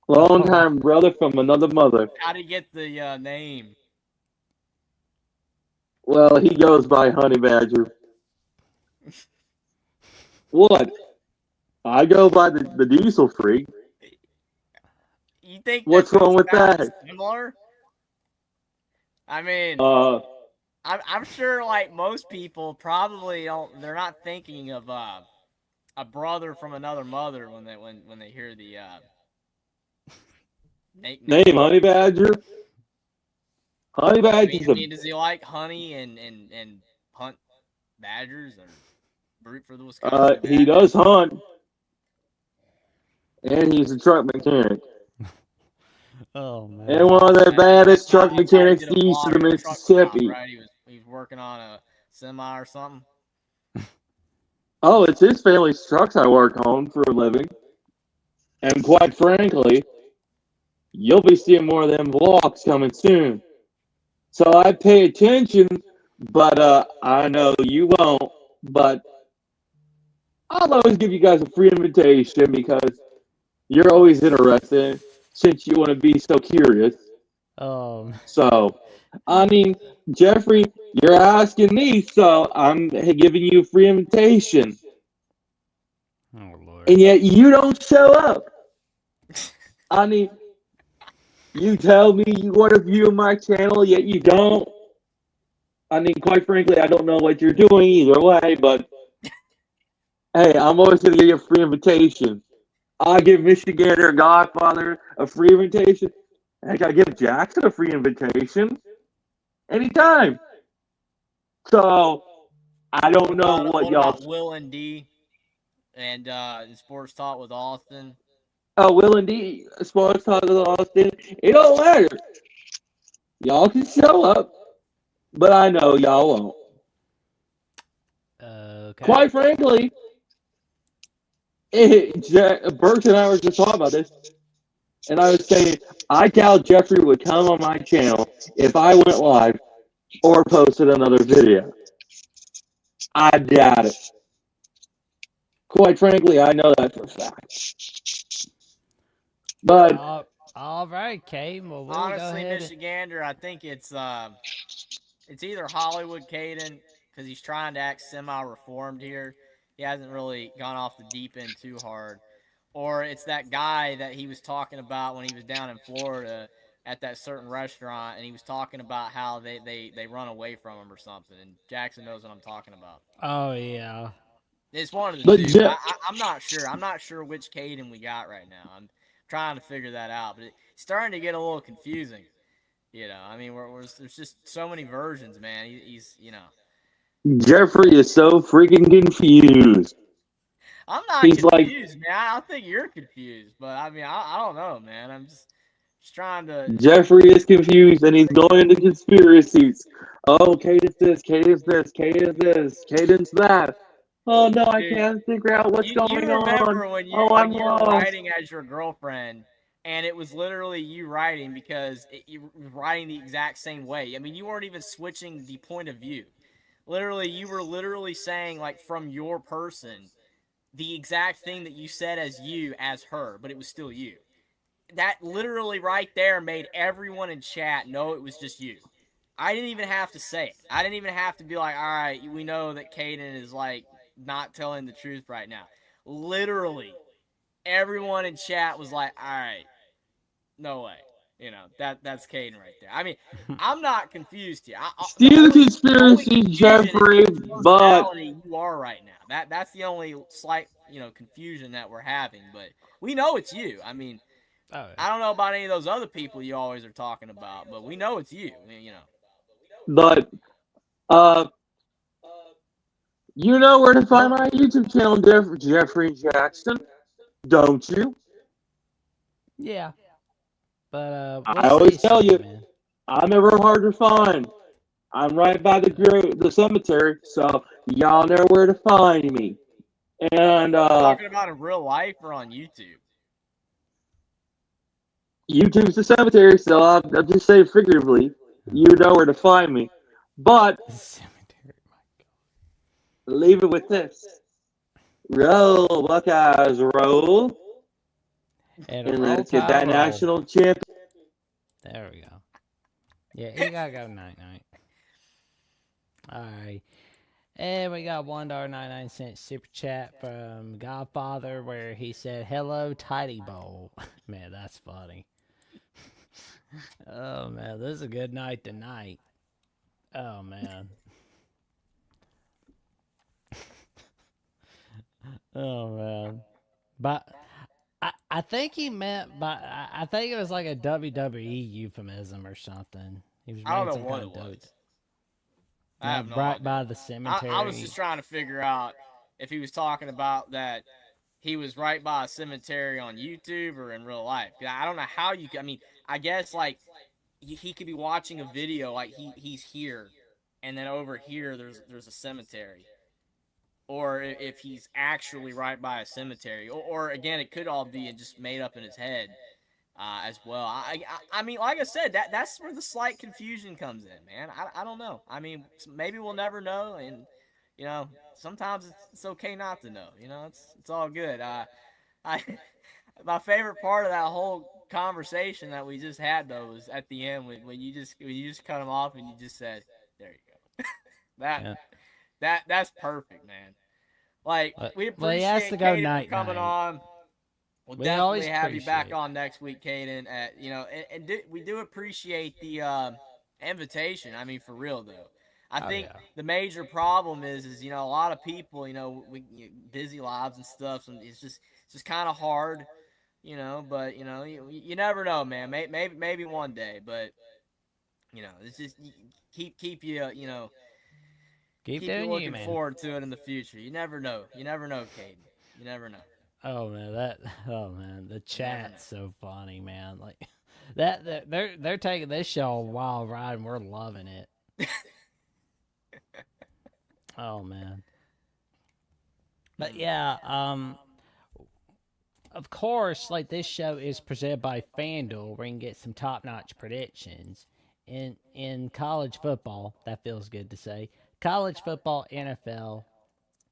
S5: Long time brother from another mother.
S2: How did he get the name?
S5: Well, he goes by Honey Badger. What? I go by the Diesel Freak.
S2: You think
S5: what's wrong with that?
S2: Similar? I mean, I'm sure like most people probably don't. They're not thinking of a brother from another mother when they hear the
S5: name Honey Badger. Honey Badger.
S2: I mean, does he like honey and hunt badgers or root for the Wisconsin?
S5: He does hunt, and he's a truck mechanic.
S1: Oh man!
S5: And one of the baddest truck mechanics east of the Mississippi.
S2: Right, he was working on a semi or something.
S5: Oh, it's his family's trucks I work on for a living, and quite frankly, you'll be seeing more of them vlogs coming soon. So I pay attention, but I know you won't. But I'll always give you guys a free invitation because you're always interested since you want to be so curious. So, I mean, Jeffrey, you're asking me, so I'm giving you a free invitation.
S1: Oh, Lord.
S5: And yet you don't show up. I mean, you tell me you want to view my channel, yet you don't. I mean, quite frankly, I don't know what you're doing either way, but hey, I'm always going to give you a free invitation. I give Michigander Godfather a free invitation. Heck, I give Jackson a free invitation. Anytime. So, I don't know what y'all...
S2: about Will and D and Sports Talk with Austin?
S5: Will and D, Sports Talk with Austin. It don't matter. Y'all can show up, but I know y'all won't.
S1: Okay.
S5: Quite frankly, Bert and I were just talking about this, and I was saying, I doubt Jeffrey would come on my channel if I went live or posted another video. I doubt it. Quite frankly, I know that for a fact. But
S1: all right, Kate. Well, we'll go
S2: Honestly,
S1: ahead.
S2: Michigander, I think it's either Hollywood Caden because he's trying to act semi-reformed here. He hasn't really gone off the deep end too hard, or it's that guy that he was talking about when he was down in Florida at that certain restaurant, and he was talking about how they run away from him or something. And Jackson knows what I'm talking about.
S1: Oh yeah.
S2: It's one of the
S5: But
S2: two. I'm not sure. I'm not sure which Caden we got right now. I'm trying to figure that out, but it's starting to get a little confusing. You know, I mean, there's just so many versions, man. He's
S5: Jeffrey is so freaking confused.
S2: I'm not
S5: He's like,
S2: confused, man. I think you're confused, but I mean, I don't know, man. I'm just trying to.
S5: Jeffrey is confused and he's going into conspiracies. Oh, Cadence this, Cadence this, Cadence this, Cadence that. Oh no, I
S2: Dude,
S5: can't figure out what's
S2: you
S5: going on.
S2: remember when
S5: Oh, I'm
S2: you were
S5: lost.
S2: writing as your girlfriend, and it was literally you writing because you were writing the exact same way. I mean, you weren't even switching the point of view. Literally, you were literally saying like from your person the exact thing that you said as you as her, but it was still you. That literally right there made everyone in chat know it was just you. I didn't even have to say it. I didn't even have to be like, all right, we know that Caden is like not telling the truth right now. Literally, everyone in chat was like, all right, no way. You know, that's Caden right there. I mean, I'm not confused here. The
S5: Still
S2: only
S5: conspiracy,
S2: confusion is
S5: Jeffrey,
S2: which
S5: but
S2: personality you are right now. That's the only slight, confusion that we're having. But we know it's you. I mean,
S1: Oh,
S2: I don't know about any of those other people you always are talking about, but we know it's you. I mean,
S5: but uh, you know where to find my YouTube channel, Jeffrey Jackson, don't you?
S1: yeah. But we'll
S5: I always
S1: see
S5: tell
S1: soon,
S5: you,
S1: man.
S5: I'm never hard to find. I'm right by the cemetery, so y'all know where to find me. And
S2: talking about in real life or on YouTube.
S5: YouTube's the cemetery, so I'll just say figuratively, you know where to find me. But
S1: The cemetery, my
S5: leave it with this. Roll, Buckeyes, roll.
S1: God. And a
S5: And
S1: roll
S5: let's get that
S1: tide roll.
S5: national champion.
S1: There we go. Yeah, he gotta go night night. All right. And we got $1.99 super chat from Godfather where he said, "Hello, Tidy Bowl." Man, that's funny. Oh man, this is a good night tonight. Oh man. Oh man. But I think he meant by I think it was like a WWE euphemism or something. He was
S2: I don't
S1: making
S2: know
S1: some
S2: what
S1: kind
S2: it
S1: of
S2: was.
S1: W.
S2: I have no
S1: Right
S2: idea.
S1: by the cemetery.
S2: I was just trying to figure out if he was talking about that he was right by a cemetery on YouTube or in real life. I don't know how you could. I mean, I guess like he could be watching a video like he's here, and then over here there's a cemetery, or if he's actually right by a cemetery, or again it could all be just made up in his head. As well. I mean, like I said, that's where the slight confusion comes in, man. I don't know. I mean, maybe we'll never know, and sometimes it's okay not to know. It's all good. I my favorite part of that whole conversation that we just had though was at the end when you just cut him off and you just said, "There you go." that
S1: Yeah.
S2: that's perfect, man. Like we
S1: Well, he has to
S2: appreciate
S1: go
S2: Kaden for
S1: night
S2: coming
S1: night.
S2: on. We'll
S1: We
S2: definitely
S1: always
S2: have you back
S1: appreciate.
S2: on next week, Caden. We do appreciate the invitation. I mean, for real though. I
S1: Oh
S2: think
S1: yeah.
S2: the major problem is a lot of people, busy lives and stuff, and it's just kind of hard, But you never know, man. Maybe one day, but it's just keep you
S1: Keep
S2: keep you
S1: doing you,
S2: looking
S1: man.
S2: forward to it in the future. You never know. You never know, Caden. You never know.
S1: Oh man, oh man, the
S2: You never know.
S1: chat's so funny, man. Like they're taking this show a wild ride and we're loving it. Oh man. But yeah, of course, like this show is presented by FanDuel, where you can get some top-notch predictions. In college football, that feels good to say. College football, NFL,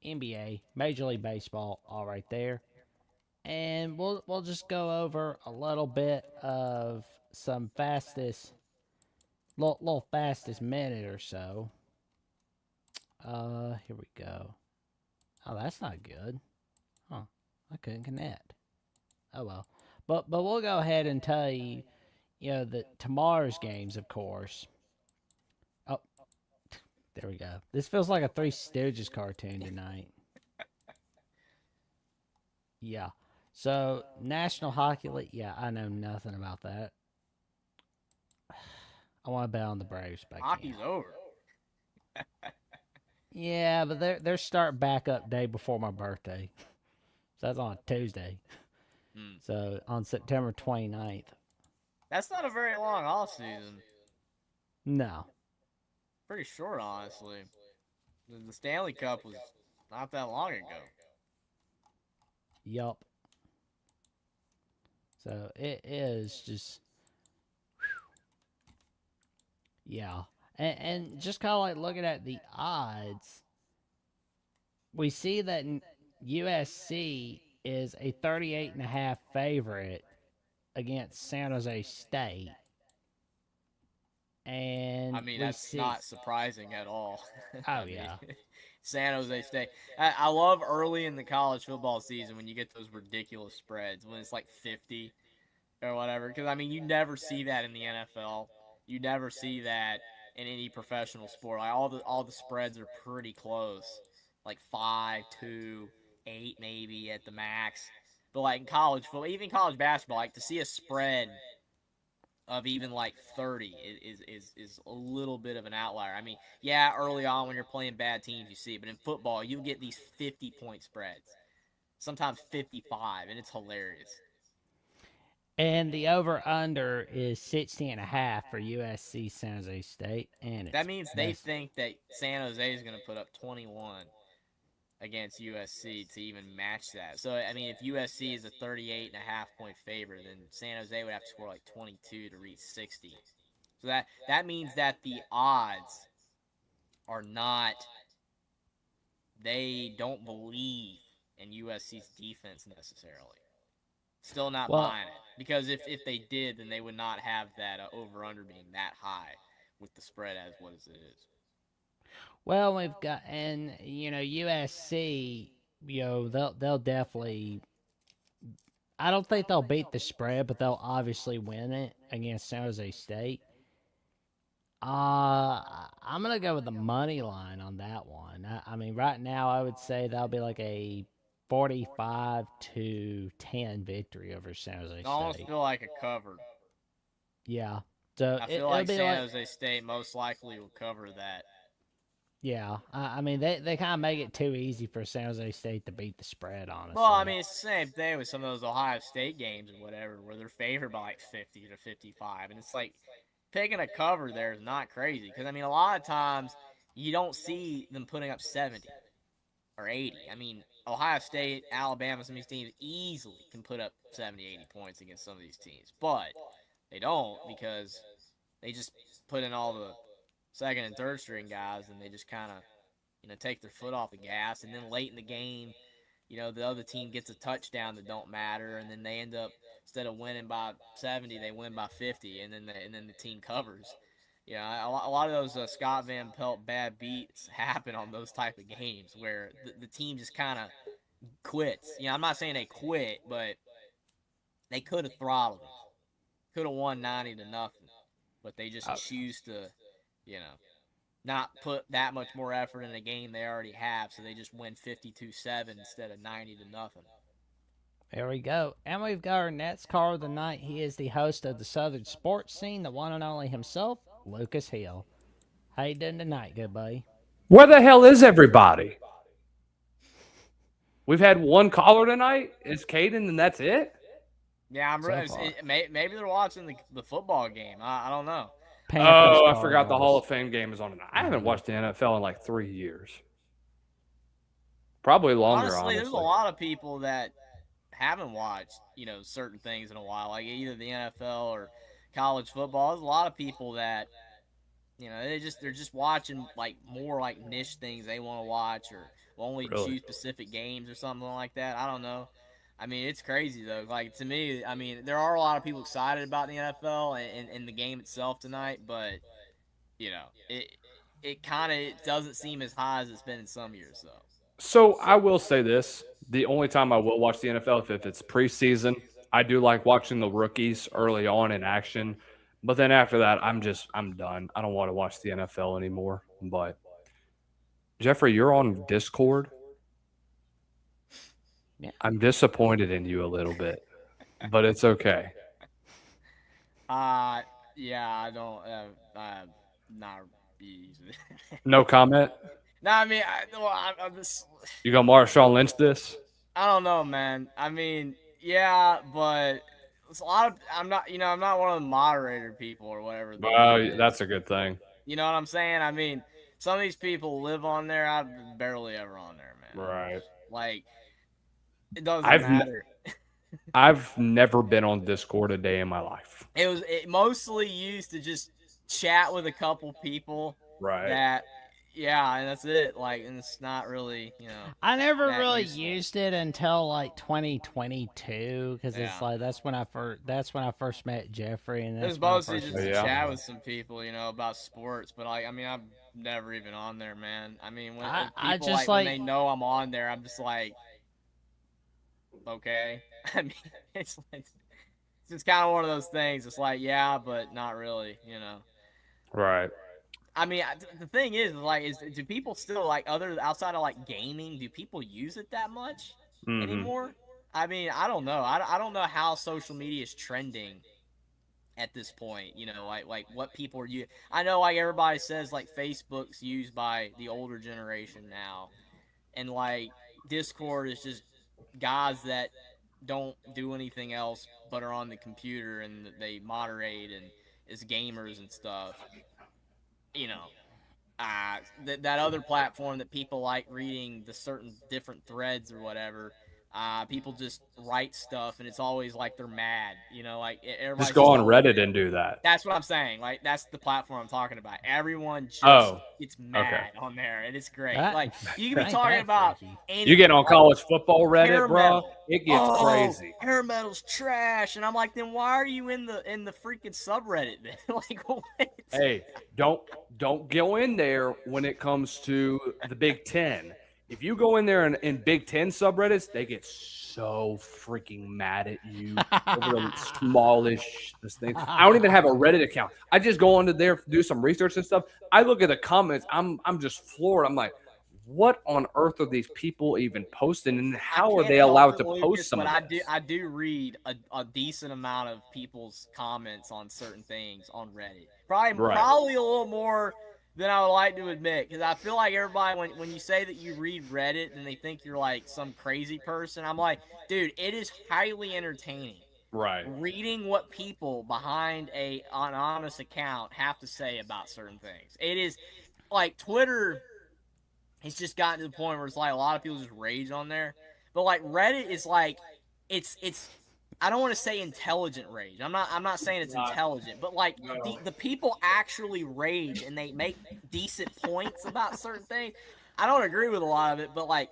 S1: NBA, Major League Baseball, all right there. And we'll just go over a little bit of some little fastest minute or so. Here we go. Oh, that's not good. Huh? I couldn't connect. Oh well. But we'll go ahead and tell you, that tomorrow's games, of course. Oh, there we go. This feels like a Three Stooges cartoon tonight. Yeah. So National Hockey League. Yeah, I know nothing about that. I want to bet on the Braves, but I
S2: Hockey's
S1: can't.
S2: over.
S1: Yeah, but they're starting back up day before my birthday. So that's on a Tuesday. So on September 29th.
S2: That's not a very long off season.
S1: No.
S2: Pretty short, honestly. The Stanley Cup was not that long ago.
S1: Yup. So it is just, yeah. And just kind of like looking at the odds, we see that USC is a 38.5 favorite against San Jose State. And
S2: I mean, that's not surprising at all.
S1: Oh, yeah.
S2: San Jose State. I love early in the college football season when you get those ridiculous spreads, when it's like 50 or whatever. Because, I mean, you never see that in the NFL. You never see that in any professional sport. Like, all the spreads are pretty close. Like 5, 2, 8 maybe at the max. But, like, in college football, even college basketball, like, to see a spread of even like 30 is a little bit of an outlier. I mean, yeah, early on when you're playing bad teams, you see it, but in football, you get these 50-point spreads, sometimes 55, and it's hilarious.
S1: And the over-under is 60.5 for USC San Jose State. And
S2: that means they think that San Jose is going to put up 21 against USC to even match that. So, I mean, if USC is a 38.5-point favorite, then San Jose would have to score like 22 to reach 60. So that means that the odds are not – they don't believe in USC's defense necessarily. Still not buying it. Because if they did, then they would not have that over-under being that high with the spread as what it is.
S1: Well, we've got, and USC, they'll definitely. I don't think they'll beat the spread, but they'll obviously win it against San Jose State. I'm gonna go with the money line on that one. I mean, right now I would say that'll be like a 45-10 victory over San Jose State.
S2: I almost feel like a cover.
S1: Yeah. So
S2: I feel like San Jose State most likely will cover that.
S1: Yeah, I mean, they kind of make it too easy for San Jose State to beat the spread, honestly.
S2: Well, I mean, it's the same thing with some of those Ohio State games or whatever, where they're favored by like 50 to 55. And it's like, picking a cover there is not crazy. Because, I mean, a lot of times you don't see them putting up 70 or 80. I mean, Ohio State, Alabama, some of these teams easily can put up 70, 80 points against some of these teams. But they don't because they just put in all the second and third string guys, and they just kind of, take their foot off the gas. And then late in the game, the other team gets a touchdown that don't matter, and then they end up, instead of winning by 70, they win by 50, and then the team covers. A lot of those Scott Van Pelt bad beats happen on those type of games where the team just kind of quits. I'm not saying they quit, but they could have throttled them. Could have won 90-0, but they just choose to not put that much more effort in a game they already have, so they just win 52-7 instead of 90-0.
S1: There we go. And we've got our next caller of the night. He is the host of the Southern Sports Scene, the one and only himself, Lucas Hill. How you doing tonight, good buddy?
S6: Where the hell is everybody? We've had one caller tonight. It's Caden, and that's it?
S2: Yeah, maybe they're watching the football game. I don't know.
S6: I forgot the Hall of Fame game is on tonight. I haven't watched the NFL in like 3 years. Probably longer, honestly.
S2: There's a lot of people that haven't watched, certain things in a while, like either the NFL or college football. There's a lot of people that, they're just watching like more like niche things they want to watch, or will only
S6: Really?
S2: choose specific games or something like that. I don't know. I mean, it's crazy though. Like to me, I mean, there are a lot of people excited about the NFL and the game itself tonight, but it kind of doesn't seem as high as it's been in some years though.
S6: So I will say this: the only time I will watch the NFL if it's preseason. I do like watching the rookies early on in action, but then after that, I'm done. I don't want to watch the NFL anymore. But Jeffrey, you're on Discord.
S1: Yeah.
S6: I'm disappointed in you a little bit, but it's okay.
S2: Yeah, I don't, not easy.
S6: No comment.
S2: No, I mean, I'm just,
S6: You gonna Marshawn Lynch this?
S2: I don't know, man. I mean, yeah, but it's a lot of, I'm not one of the moderator people or whatever.
S6: Well, that's a good thing.
S2: You know what I'm saying? I mean, some of these people live on there. I'm barely ever on there, man.
S6: Right.
S2: Like, it doesn't
S6: I've
S2: matter.
S6: I've never been on Discord a day in my life.
S2: It mostly used to just chat with a couple people.
S6: Right.
S2: That, yeah, and that's it. Like, and it's not really,
S1: I never
S2: that
S1: really
S2: useful.
S1: used it until like 2022 because it's
S2: Yeah.
S1: like that's when I first met Jeffrey, and
S2: It
S1: that's
S2: was
S1: when I
S2: mostly
S1: first
S2: just to
S6: Yeah.
S2: chat with some people, about sports. But I mean, I'm never even on there, man. I mean, when
S1: I
S2: people
S1: just
S2: when they know I'm on there, I'm just like, okay. I mean, it's just kind of one of those things. It's like, yeah, but not really,
S6: Right.
S2: I mean, the thing is, like, do people still like outside of like gaming? Do people use it that much anymore? I mean, I don't know. I don't know how social media is trending at this point. Like what people are using. I know like everybody says like Facebook's used by the older generation now, and like Discord is just guys that don't do anything else but are on the computer and they moderate and is gamers and stuff. That other platform that people like reading the certain different threads or whatever. People just write stuff and it's always like they're mad. Like everybody's
S6: Just go on Reddit and do that.
S2: That's what I'm saying. Like that's the platform I'm talking about. Everyone just gets mad on there, and it's great. Like you can be talking about anything.
S6: You get on college football Reddit, bro.
S2: metal.
S6: It gets crazy.
S2: Hair metal's trash, and I'm like, then why are you in the freaking subreddit then? Like, what?
S6: Hey, don't go in there when it comes to the Big Ten. If you go in there in Big Ten subreddits, they get so freaking mad at you over the smallest thing. I don't even have a Reddit account. I just go onto there, do some research and stuff. I look at the comments. I'm just floored. I'm like, what on earth are these people even posting, and how are they allowed to post some of this?
S2: I do read a decent amount of people's comments on certain things on Reddit. Probably a little more than I would like to admit, because I feel like everybody, when you say that you read Reddit and they think you're like some crazy person, I'm like, dude, it is highly entertaining.
S6: Right.
S2: Reading what people behind an anonymous account have to say about certain things. It is like Twitter. It's just gotten to the point where it's like a lot of people just rage on there. But like Reddit is like, it's I don't want to say intelligent rage. I'm not saying it's intelligent, but like the people actually rage and they make decent points about certain things. I don't agree with a lot of it, but like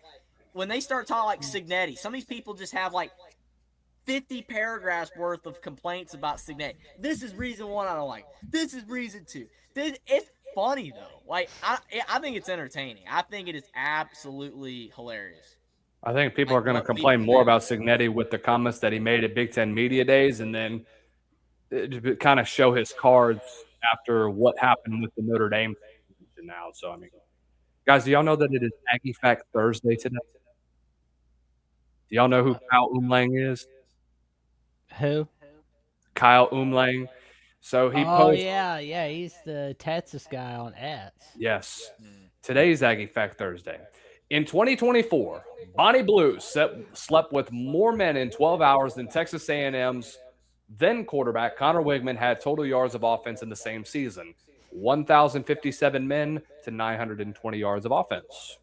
S2: when they start talking like Signetti, some of these people just have like 50 paragraphs worth of complaints about Signetti. This is reason one I don't like. This is reason two. It's funny though. Like I think it's entertaining. I think it is absolutely hilarious.
S6: I think people are going to complain more about Signetti with the comments that he made at Big Ten Media Days, and then kind of show his cards after what happened with the Notre Dame thing now. So I mean, guys, do y'all know that it is Aggie Fact Thursday today? Do y'all know who Kyle Umlang is?
S1: Who?
S6: Kyle Umlang. So he
S1: Oh yeah, he's the Texas guy on X.
S6: Yes. Today's Aggie Fact Thursday. In 2024, Bonnie Blues slept with more men in 12 hours than Texas A&M's then quarterback Connor Wigman had total yards of offense in the same season. 1,057 men to 920 yards of offense.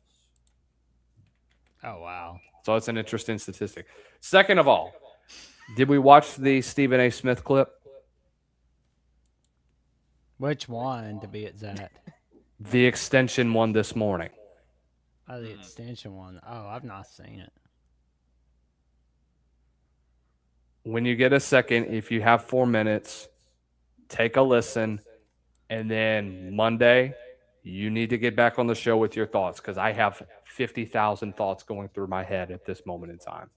S1: Oh wow.
S6: So it's an interesting statistic. Second of all, did we watch the Stephen A. Smith clip?
S1: Which one, to be exact?
S6: The extension one this morning.
S1: Oh, the extension one. Oh, I've not seen it.
S6: When you get a second, if you have 4 minutes, take a listen. And then Monday, you need to get back on the show with your thoughts because I have 50,000 thoughts going through my head at this moment in time.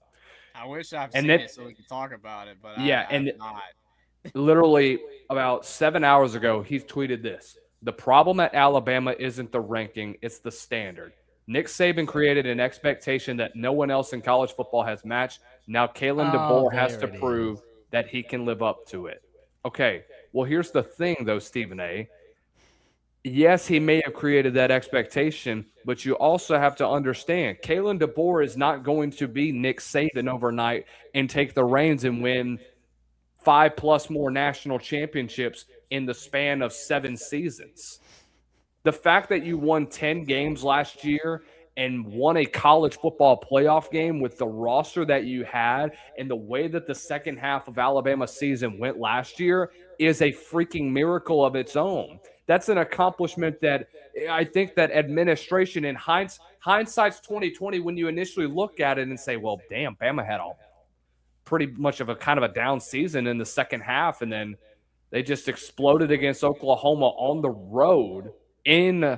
S2: I wish I've
S6: And
S2: seen
S6: then-
S2: it so we could talk about it, but
S6: Yeah,
S2: I'm
S6: and-
S2: not.
S6: Literally about 7 hours ago, he tweeted this. The problem at Alabama isn't the ranking, it's the standard. Nick Saban created an expectation that no one else in college football has matched. Now Kalen DeBoer has to
S1: there it
S6: prove
S1: is.
S6: that he can live up to it. Okay, well, here's the thing, though, Stephen A. Yes, he may have created that expectation, but you also have to understand Kalen DeBoer is not going to be Nick Saban overnight and take the reins and win 5+ more national championships in the span of 7 seasons. The fact that you won 10 games last year and won a college football playoff game with the roster that you had and the way that the second half of Alabama's season went last year is a freaking miracle of its own. That's an accomplishment that I think that administration in hindsight's 2020 when you initially look at it and say, well, damn, Bama had a pretty much of a kind of a down season in the second half, and then they just exploded against Oklahoma on the road in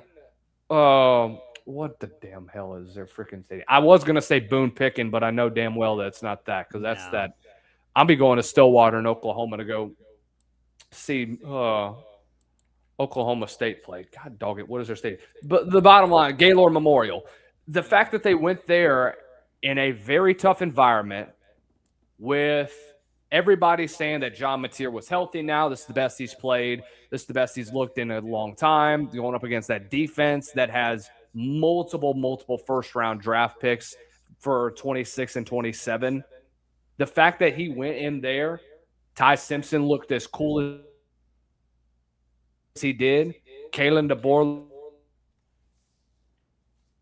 S6: what the damn hell is their freaking stadium? I was gonna say Boone Pickens, but I know damn well that it's not that because that's
S1: No.
S6: that. I'll be going to Stillwater in Oklahoma to go see Oklahoma State play. God dog it, what is their stadium? But the bottom line, Gaylord Memorial. The fact that they went there in a very tough environment with everybody saying that John Mateer was healthy now. This is the best he's played. This is the best he's looked in a long time. Going up against that defense that has multiple first-round draft picks for 26 and 27. The fact that he went in there, Ty Simpson looked as cool as he did. Kalen DeBoer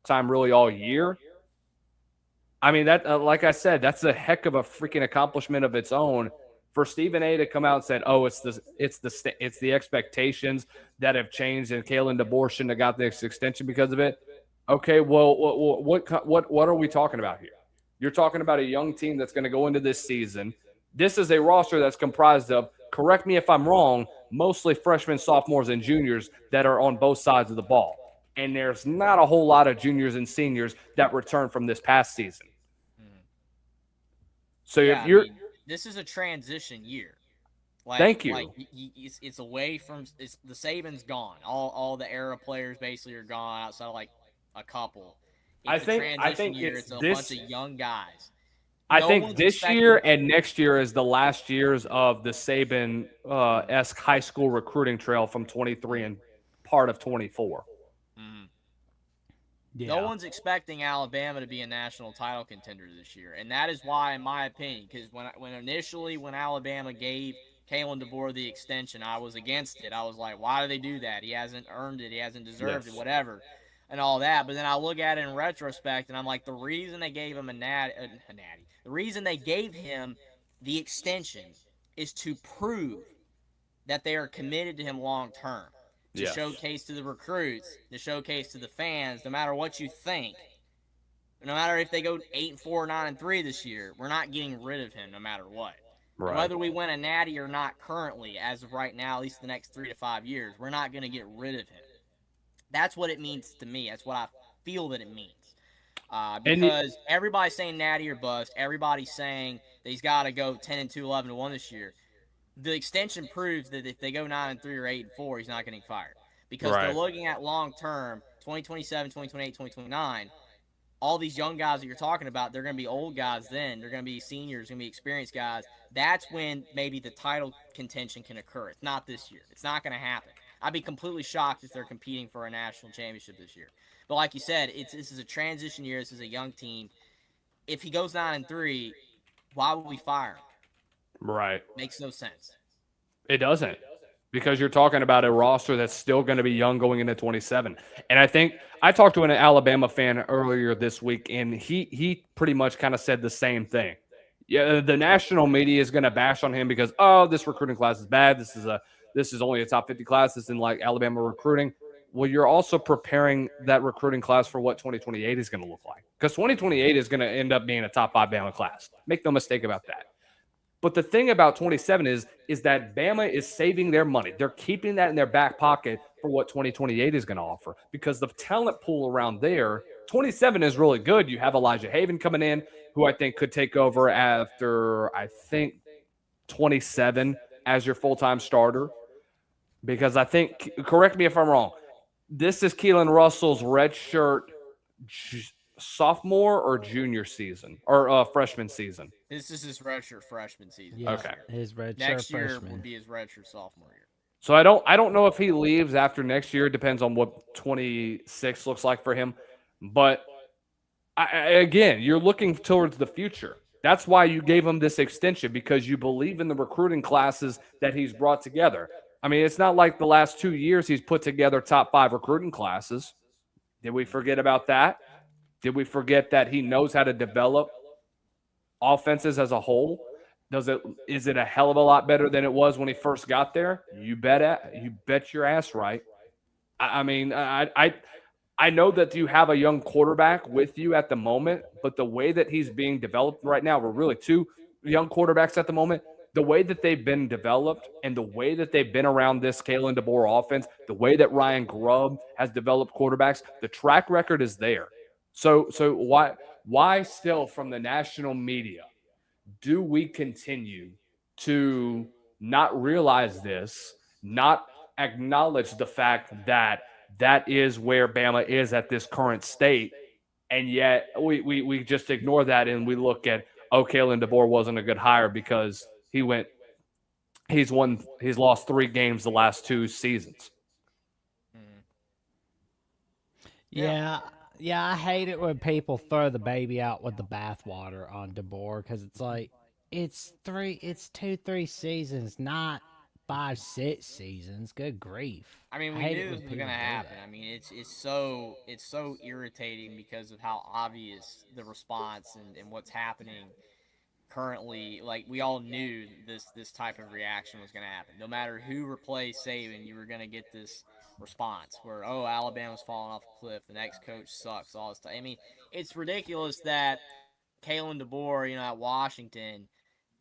S6: time really all year. I mean, that like I said, that's a heck of a freaking accomplishment of its own for Stephen A. to come out and say, "Oh, it's the expectations that have changed, and Kalen DeBoer shouldn't have got this extension because of it." Okay, well, what are we talking about here? You're talking about a young team that's going to go into this season. This is a roster that's comprised of, correct me if I'm wrong, mostly freshmen, sophomores, and juniors that are on both sides of the ball. And there's not a whole lot of juniors and seniors that return from this past season. So
S2: Yeah,
S6: if you're,
S2: I mean, this is a transition year. Like,
S6: Thank you.
S2: Like it's away from the Saban's gone. All the era players basically are gone outside of like a couple.
S6: I
S2: It's a
S6: think
S2: transition year.
S6: it's
S2: a
S6: this-
S2: bunch of young guys.
S6: I
S2: No
S6: think
S2: one's
S6: this
S2: expecting-
S6: year and next year is the last years of the Saban-esque high school recruiting trail from 23 and part of 24.
S1: Yeah.
S2: No one's expecting Alabama to be a national title contender this year, and that is why, in my opinion, because when Alabama gave Kalen DeBoer the extension, I was against it. I was like, why do they do that? He hasn't earned it. He hasn't deserved
S6: Yes.
S2: it, whatever, and all that. But then I look at it in retrospect, and I'm like, the reason they gave him the reason they gave him the extension is to prove that they are committed to him long term. To
S6: Yes.
S2: showcase to the recruits, to showcase to the fans, no matter what you think, no matter if they go 8-4, 9-3 this year, we're not getting rid of him no matter what.
S6: Right.
S2: Whether we win a natty or not currently, as of right now, at least the next 3 to 5 years, we're not going to get rid of him. That's what it means to me. That's what I feel that it means. Because everybody's saying natty or bust. Everybody's saying that he's got to go 10-2, 11-1 this year. The extension proves that if they go 9-3 or 8-4, he's not getting fired. Because they're
S6: Right.
S2: looking at long term, 2027, 2028, 2029. All these young guys that you're talking about, they're going to be old guys then. They're going to be seniors, going to be experienced guys. That's when maybe the title contention can occur. It's not this year. It's not going to happen. I'd be completely shocked if they're competing for a national championship this year. But like you said, this is a transition year. This is a young team. If he goes 9-3, why would we fire him?
S6: Right.
S2: Makes no sense.
S6: It doesn't. because you're talking about a roster that's still going to be young going into 27. And I think I talked to an Alabama fan earlier this week, and he pretty much kind of said the same thing. Yeah, the national media is going to bash on him because, oh, this recruiting class is bad. This is only a top 50 class. This isn't like Alabama recruiting. Well, you're also preparing that recruiting class for what 2028 is going to look like, because 2028 is going to end up being a top 5 Bama class. Make no mistake about that. But the thing about 27 is that Bama is saving their money. They're keeping that in their back pocket for what 2028 is going to offer, because the talent pool around there, 27 is really good. You have Elijah Haven coming in, who I think could take over after, I think, 27 as your full-time starter. Because I think, correct me if I'm wrong, this is Keelan Russell's redshirt sophomore or junior season, or freshman season.
S2: This is his redshirt freshman season.
S1: Yeah,
S6: Okay.
S1: his redshirt
S2: Next year
S1: freshman.
S2: would be his redshirt sophomore year.
S6: So I don't know if he leaves after next year. It depends on what 26 looks like for him. But again, you're looking towards the future. That's why you gave him this extension, because you believe in the recruiting classes that he's brought together. I mean, it's not like the last 2 years he's put together top 5 recruiting classes. Did we forget about that? Did we forget that he knows how to develop offenses as a whole? Is it a hell of a lot better than it was when he first got there? You bet your ass right. I mean, I know that you have a young quarterback with you at the moment, but the way that he's being developed right now, we're really 2 young quarterbacks at the moment. The way that they've been developed and the way that they've been around this Kalen DeBoer offense, the way that Ryan Grubb has developed quarterbacks, the track record is there. So why still from the national media do we continue to not realize this, not acknowledge the fact that that is where Bama is at this current state, and yet we just ignore that and we look at, oh, Kalen DeBoer wasn't a good hire because he's lost 3 games the last 2 seasons.
S1: Yeah, I hate it when people throw the baby out with the bathwater on DeBoer, because it's like it's 2-3 seasons, not 5-6 seasons. Good grief!
S2: I mean, we
S1: hate
S2: knew
S1: it when
S2: this was
S1: people
S2: gonna
S1: do
S2: happen.
S1: that.
S2: I mean, it's so irritating because of how obvious the response and what's happening currently. Like, we all knew this type of reaction was gonna happen. No matter who replaced Saban, you were gonna get this response where, oh, Alabama's falling off a cliff, the next coach sucks, all this stuff. I mean, it's ridiculous that Kalen DeBoer, at Washington,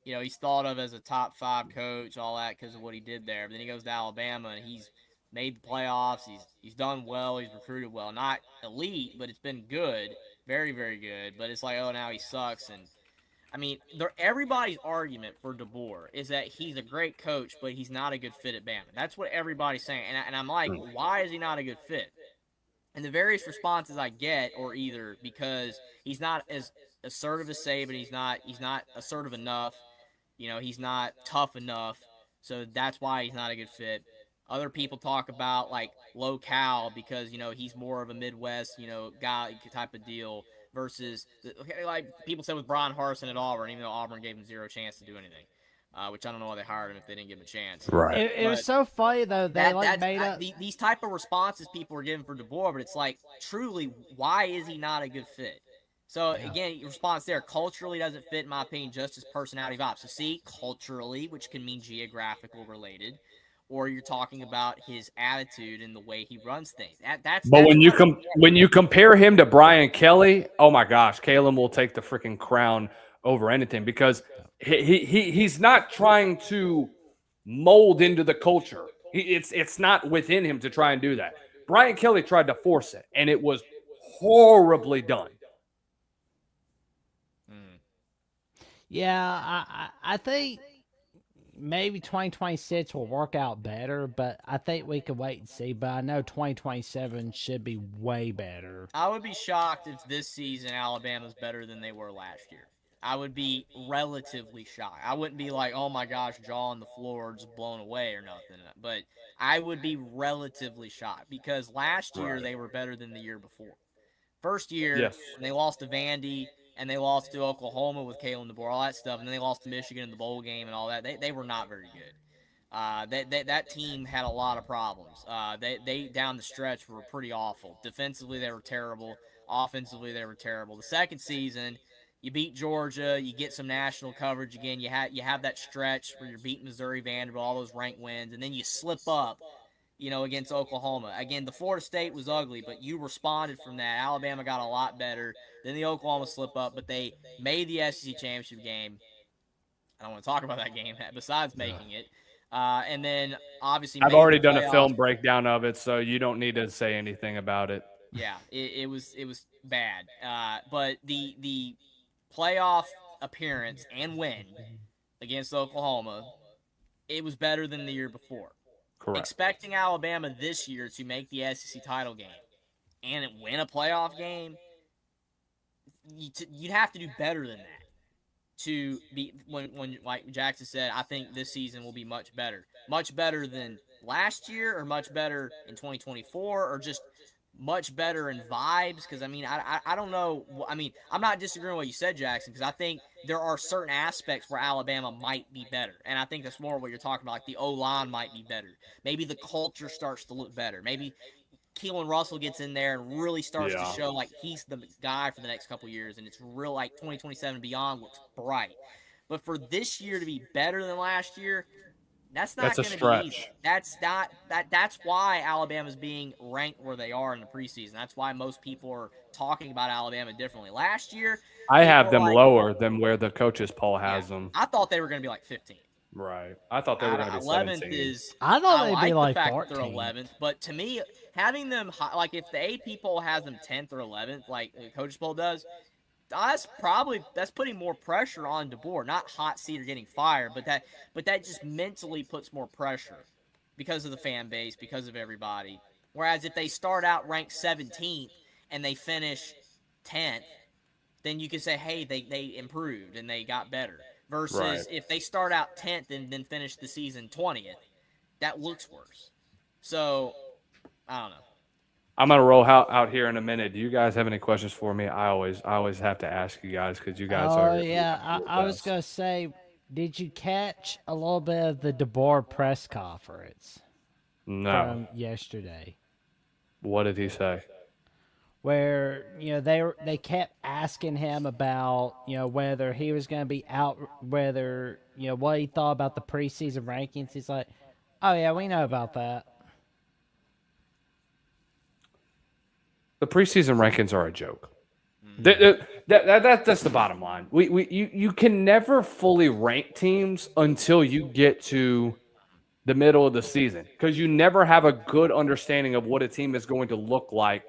S2: he's thought of as a top 5 coach, all that because of what he did there. But then he goes to Alabama and he's made the playoffs. He's done well. He's recruited well. Not elite, but it's been good, very, very good. But it's like, oh, now he sucks. And I mean, everybody's argument for DeBoer is that he's a great coach, but he's not a good fit at Bama. That's what everybody's saying. And I'm like, why is he not a good fit? And the various responses I get are either because he's not as assertive as Saban, he's not assertive enough, he's not tough enough, so that's why he's not a good fit. Other people talk about like locale because he's more of a Midwest guy type of deal versus like people said with Brian Harsin at Auburn, even though Auburn gave him 0 chance to do anything. Which I don't know why they hired him if they didn't give him a chance.
S6: Right.
S1: It was so funny though. They made up
S2: these type of responses people were giving for DeBoer, but it's like, truly, why is he not a good fit? So again, your response there, culturally doesn't fit, in my opinion, just as personality vibes. So see, culturally, which can mean geographical related, or you're talking about his attitude and the way he runs things.
S6: But when you compare him to Brian Kelly, oh my gosh, Kalen will take the freaking crown over anything, because he's not trying to mold into the culture. It's not within him to try and do that. Brian Kelly tried to force it, and it was horribly done.
S1: Yeah, I think maybe 2026 will work out better, but I think we can wait and see. But I know 2027 should be way better.
S2: I would be shocked if this season Alabama's better than they were last year. I would be relatively shocked. I wouldn't be like, oh my gosh, jaw on the floor, just blown away or nothing. But I would be relatively shocked because last year they were better than the year before. First year, when they lost to Vandy and they lost to Oklahoma with Kalen DeBoer, all that stuff, and then they lost to Michigan in the bowl game and all that, they were not very good. That team had a lot of problems. They down the stretch were pretty awful. Defensively, they were terrible. Offensively, they were terrible. The second season, you beat Georgia. You get some national coverage again. You have that stretch where you're beating Missouri, Vanderbilt, all those ranked wins, and then you slip up, against Oklahoma. Again, the Florida State was ugly, but you responded from that. Alabama got a lot better. Then the Oklahoma slip up, but they made the SEC championship game. I don't want to talk about that game besides making it. And then obviously
S6: I've
S2: made
S6: already
S2: the
S6: done a
S2: playoffs.
S6: film breakdown of it, so you don't need to say anything about it.
S2: Yeah, it was bad. But the playoff appearance and win against Oklahoma, it was better than the year before.
S6: Correct.
S2: Expecting Alabama this year to make the SEC title game and win a playoff game, you'd have to do better than that to be when like Jackson said. I think this season will be much better than last year, or much better in 2024, or just much better in vibes. Because I don't know. I'm not disagreeing with what you said, Jackson, because I think there are certain aspects where Alabama might be better, and I think that's more what you're talking about. Like the O-line might be better. Maybe the culture starts to look better. Maybe Keelan Russell gets in there and really starts to show like he's the guy for the next couple years, and it's real like 2027 beyond looks bright. But for this year to be better than last year, that's not going to be easy. That's why Alabama's being ranked where they are in the preseason. That's why most people are talking about Alabama differently. Last year,
S6: I have them lower than where the coaches poll has them.
S2: I thought they were going to be like 15.
S6: Right. I thought they were going to be
S2: 11th
S6: 17.
S1: I thought they'd be
S2: like
S1: like
S2: the fact
S1: 14.
S2: that they're 11th, but to me, having them like if the AP poll has them 10th or 11th, like the coaches poll does, that's putting more pressure on DeBoer. Not hot seat or getting fired, but that just mentally puts more pressure because of the fan base, because of everybody. Whereas if they start out ranked 17th and they finish 10th, then you can say, hey, they improved and they got better. Versus if they start out 10th and then finish the season 20th, that looks worse. So, I don't know.
S6: I'm gonna roll out here in a minute. Do you guys have any questions for me? I always have to ask you guys because you guys are.
S1: Oh yeah, I was gonna say, did you catch a little bit of the DeBoer press conference
S6: No.
S1: from yesterday?
S6: What did he say?
S1: Where they kept asking him about whether he was going to be out, whether what he thought about the preseason rankings. He's like, oh yeah, we know about that.
S6: The preseason rankings are a joke. That's the bottom line. You can never fully rank teams until you get to the middle of the season, because you never have a good understanding of what a team is going to look like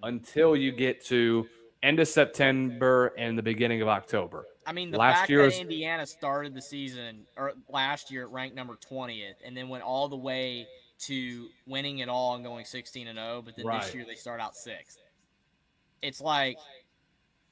S6: until you get to end of September and the beginning of October.
S2: The fact that Indiana started the season or last year at ranked number 20th and then went all the way to winning it all and going 16-0, but then this year they start out 6th. It's like,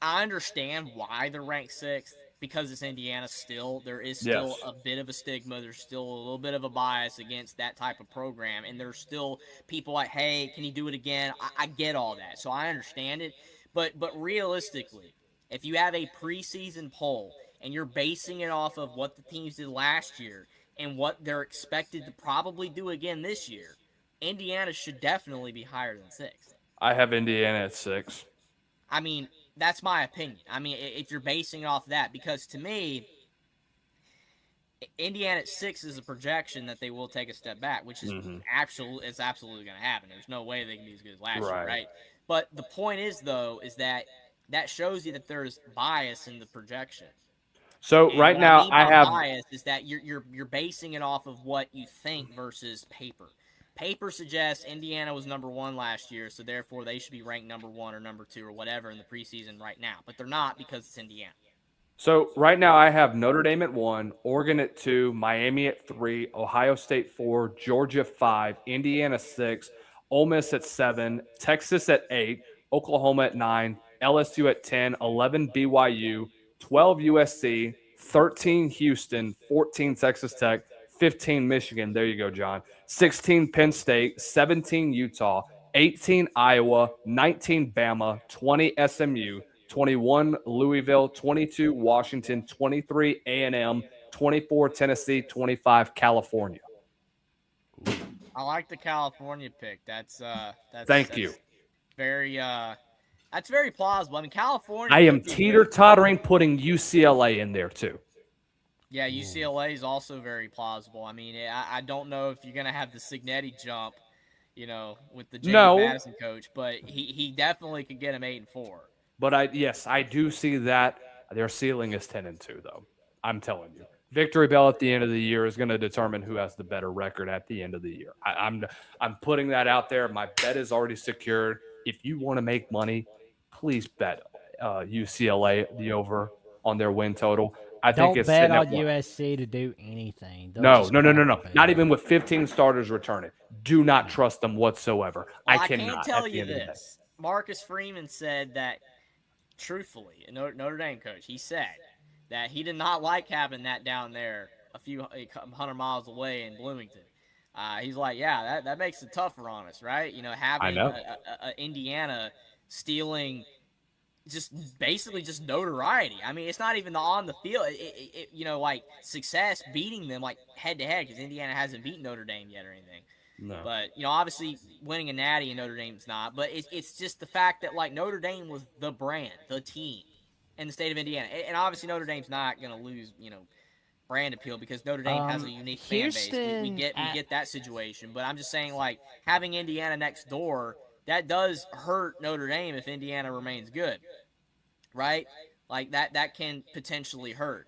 S2: I understand why they're ranked 6th, because it's Indiana still. There is still a bit of a stigma. There's still a little bit of a bias against that type of program. And there's still people like, hey, can you do it again? I get all that. So I understand it. But realistically, if you have a preseason poll and you're basing it off of what the teams did last year and what they're expected to probably do again this year, Indiana should definitely be higher than 6th.
S6: I have Indiana at 6.
S2: That's my opinion. If you're basing it off that, because to me, Indiana at 6 is a projection that they will take a step back, which is absolutely going to happen. There's no way they can be as good as last year, right? But the point is, though, is that shows you that there's bias in the projection.
S6: So
S2: and
S6: right now, I have
S2: bias is that you're basing it off of what you think versus paper. Paper suggests Indiana was number 1 last year, so therefore they should be ranked number 1 or number 2 or whatever in the preseason right now. But they're not, because it's Indiana.
S6: So right now I have Notre Dame at 1, Oregon at 2, Miami at 3, Ohio State 4, Georgia 5, Indiana 6, Ole Miss at 7, Texas at 8, Oklahoma at 9, LSU at 10, 11 BYU, 12 USC, 13 Houston, 14 Texas Tech, 15 Michigan. There you go, John. 16 Penn State, 17 Utah, 18 Iowa, 19 Bama, 20 SMU, 21 Louisville, 22 Washington, 23 A&M, 24 Tennessee, 25 California.
S2: I like the California pick.
S6: Thank you.
S2: Very that's very plausible. I mean, California
S6: I am
S2: could be
S6: teeter
S2: good.
S6: tottering putting UCLA in there too.
S2: Yeah, UCLA is also very plausible. I mean, I don't know if you're gonna have the Signetti jump, with the James
S6: No,
S2: Madison coach, but he definitely could get him 8-4.
S6: but I do see that their ceiling is 10-2 though. I'm telling you, victory bell at the end of the year is going to determine who has the better record at the end of the year. I'm putting that out there. My bet is already secured. If you want to make money, please bet UCLA the over on their win total. I think
S1: Don't
S6: it's
S1: bet
S6: sitting at
S1: on
S6: what?
S1: USC to do anything. They'll
S6: No,
S1: just
S6: no, no, no,
S1: crap the
S6: no.
S1: bed.
S6: Not even with 15 starters returning. Do not trust them whatsoever.
S2: Well,
S6: I
S2: I can
S6: cannot
S2: tell
S6: at the
S2: you
S6: end of the day.
S2: this: Marcus Freeman said that truthfully, a Notre Dame coach, he said that he did not like having that down there a few 100 miles away in Bloomington. He's like, yeah, that makes it tougher on us, right?
S6: I
S2: Having
S6: know.
S2: Indiana stealing just basically just notoriety. I mean, it's not even on the field. Like success beating them like head to head because Indiana hasn't beaten Notre Dame yet or anything.
S6: No.
S2: But obviously winning a natty in Notre Dame's not. But it's just the fact that like Notre Dame was the brand, the team in the state of Indiana, and obviously Notre Dame's not going to lose, brand appeal because Notre Dame has a unique fan base. We
S1: Houston
S2: get we
S1: at
S2: get that situation, but I'm just saying like having Indiana next door that does hurt Notre Dame if Indiana remains good, right? Like that can potentially hurt.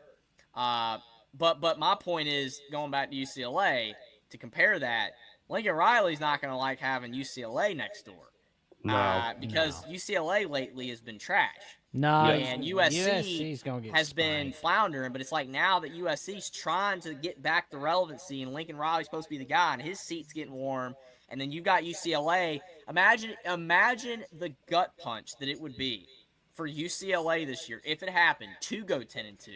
S2: Uh, but my point is going back to UCLA to compare that. Lincoln Riley's not going to like having UCLA next door
S6: No.
S2: because UCLA lately has been trash.
S1: no,
S6: Yes.
S2: And USC
S1: USC's gonna get
S2: has been
S1: spanked.
S2: floundering, but it's like now that USC's trying to get back the relevancy, and Lincoln Riley's supposed to be the guy, and his seat's getting warm, and then you've got UCLA. Imagine the gut punch that it would be for UCLA this year if it happened to go 10-2,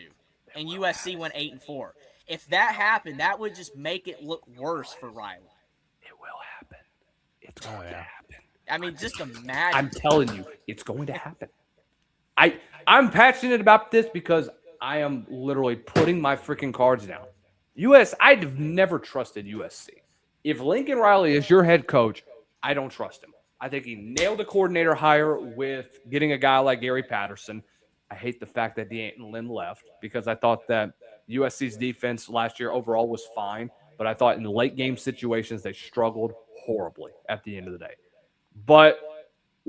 S2: and USC went 8-4. If that happened, that would just make it look worse for Riley.
S6: It will happen. It's going to happen.
S2: I mean, just imagine.
S6: I'm telling you, it's going to happen. I'm passionate about this because I am literally putting my freaking cards down. I've never trusted USC. If Lincoln Riley is your head coach, I don't trust him. I think he nailed the coordinator hire with getting a guy like Gary Patterson. I hate the fact that D'Anton Lynn left because I thought that USC's defense last year overall was fine, but I thought in late game situations they struggled horribly at the end of the day. But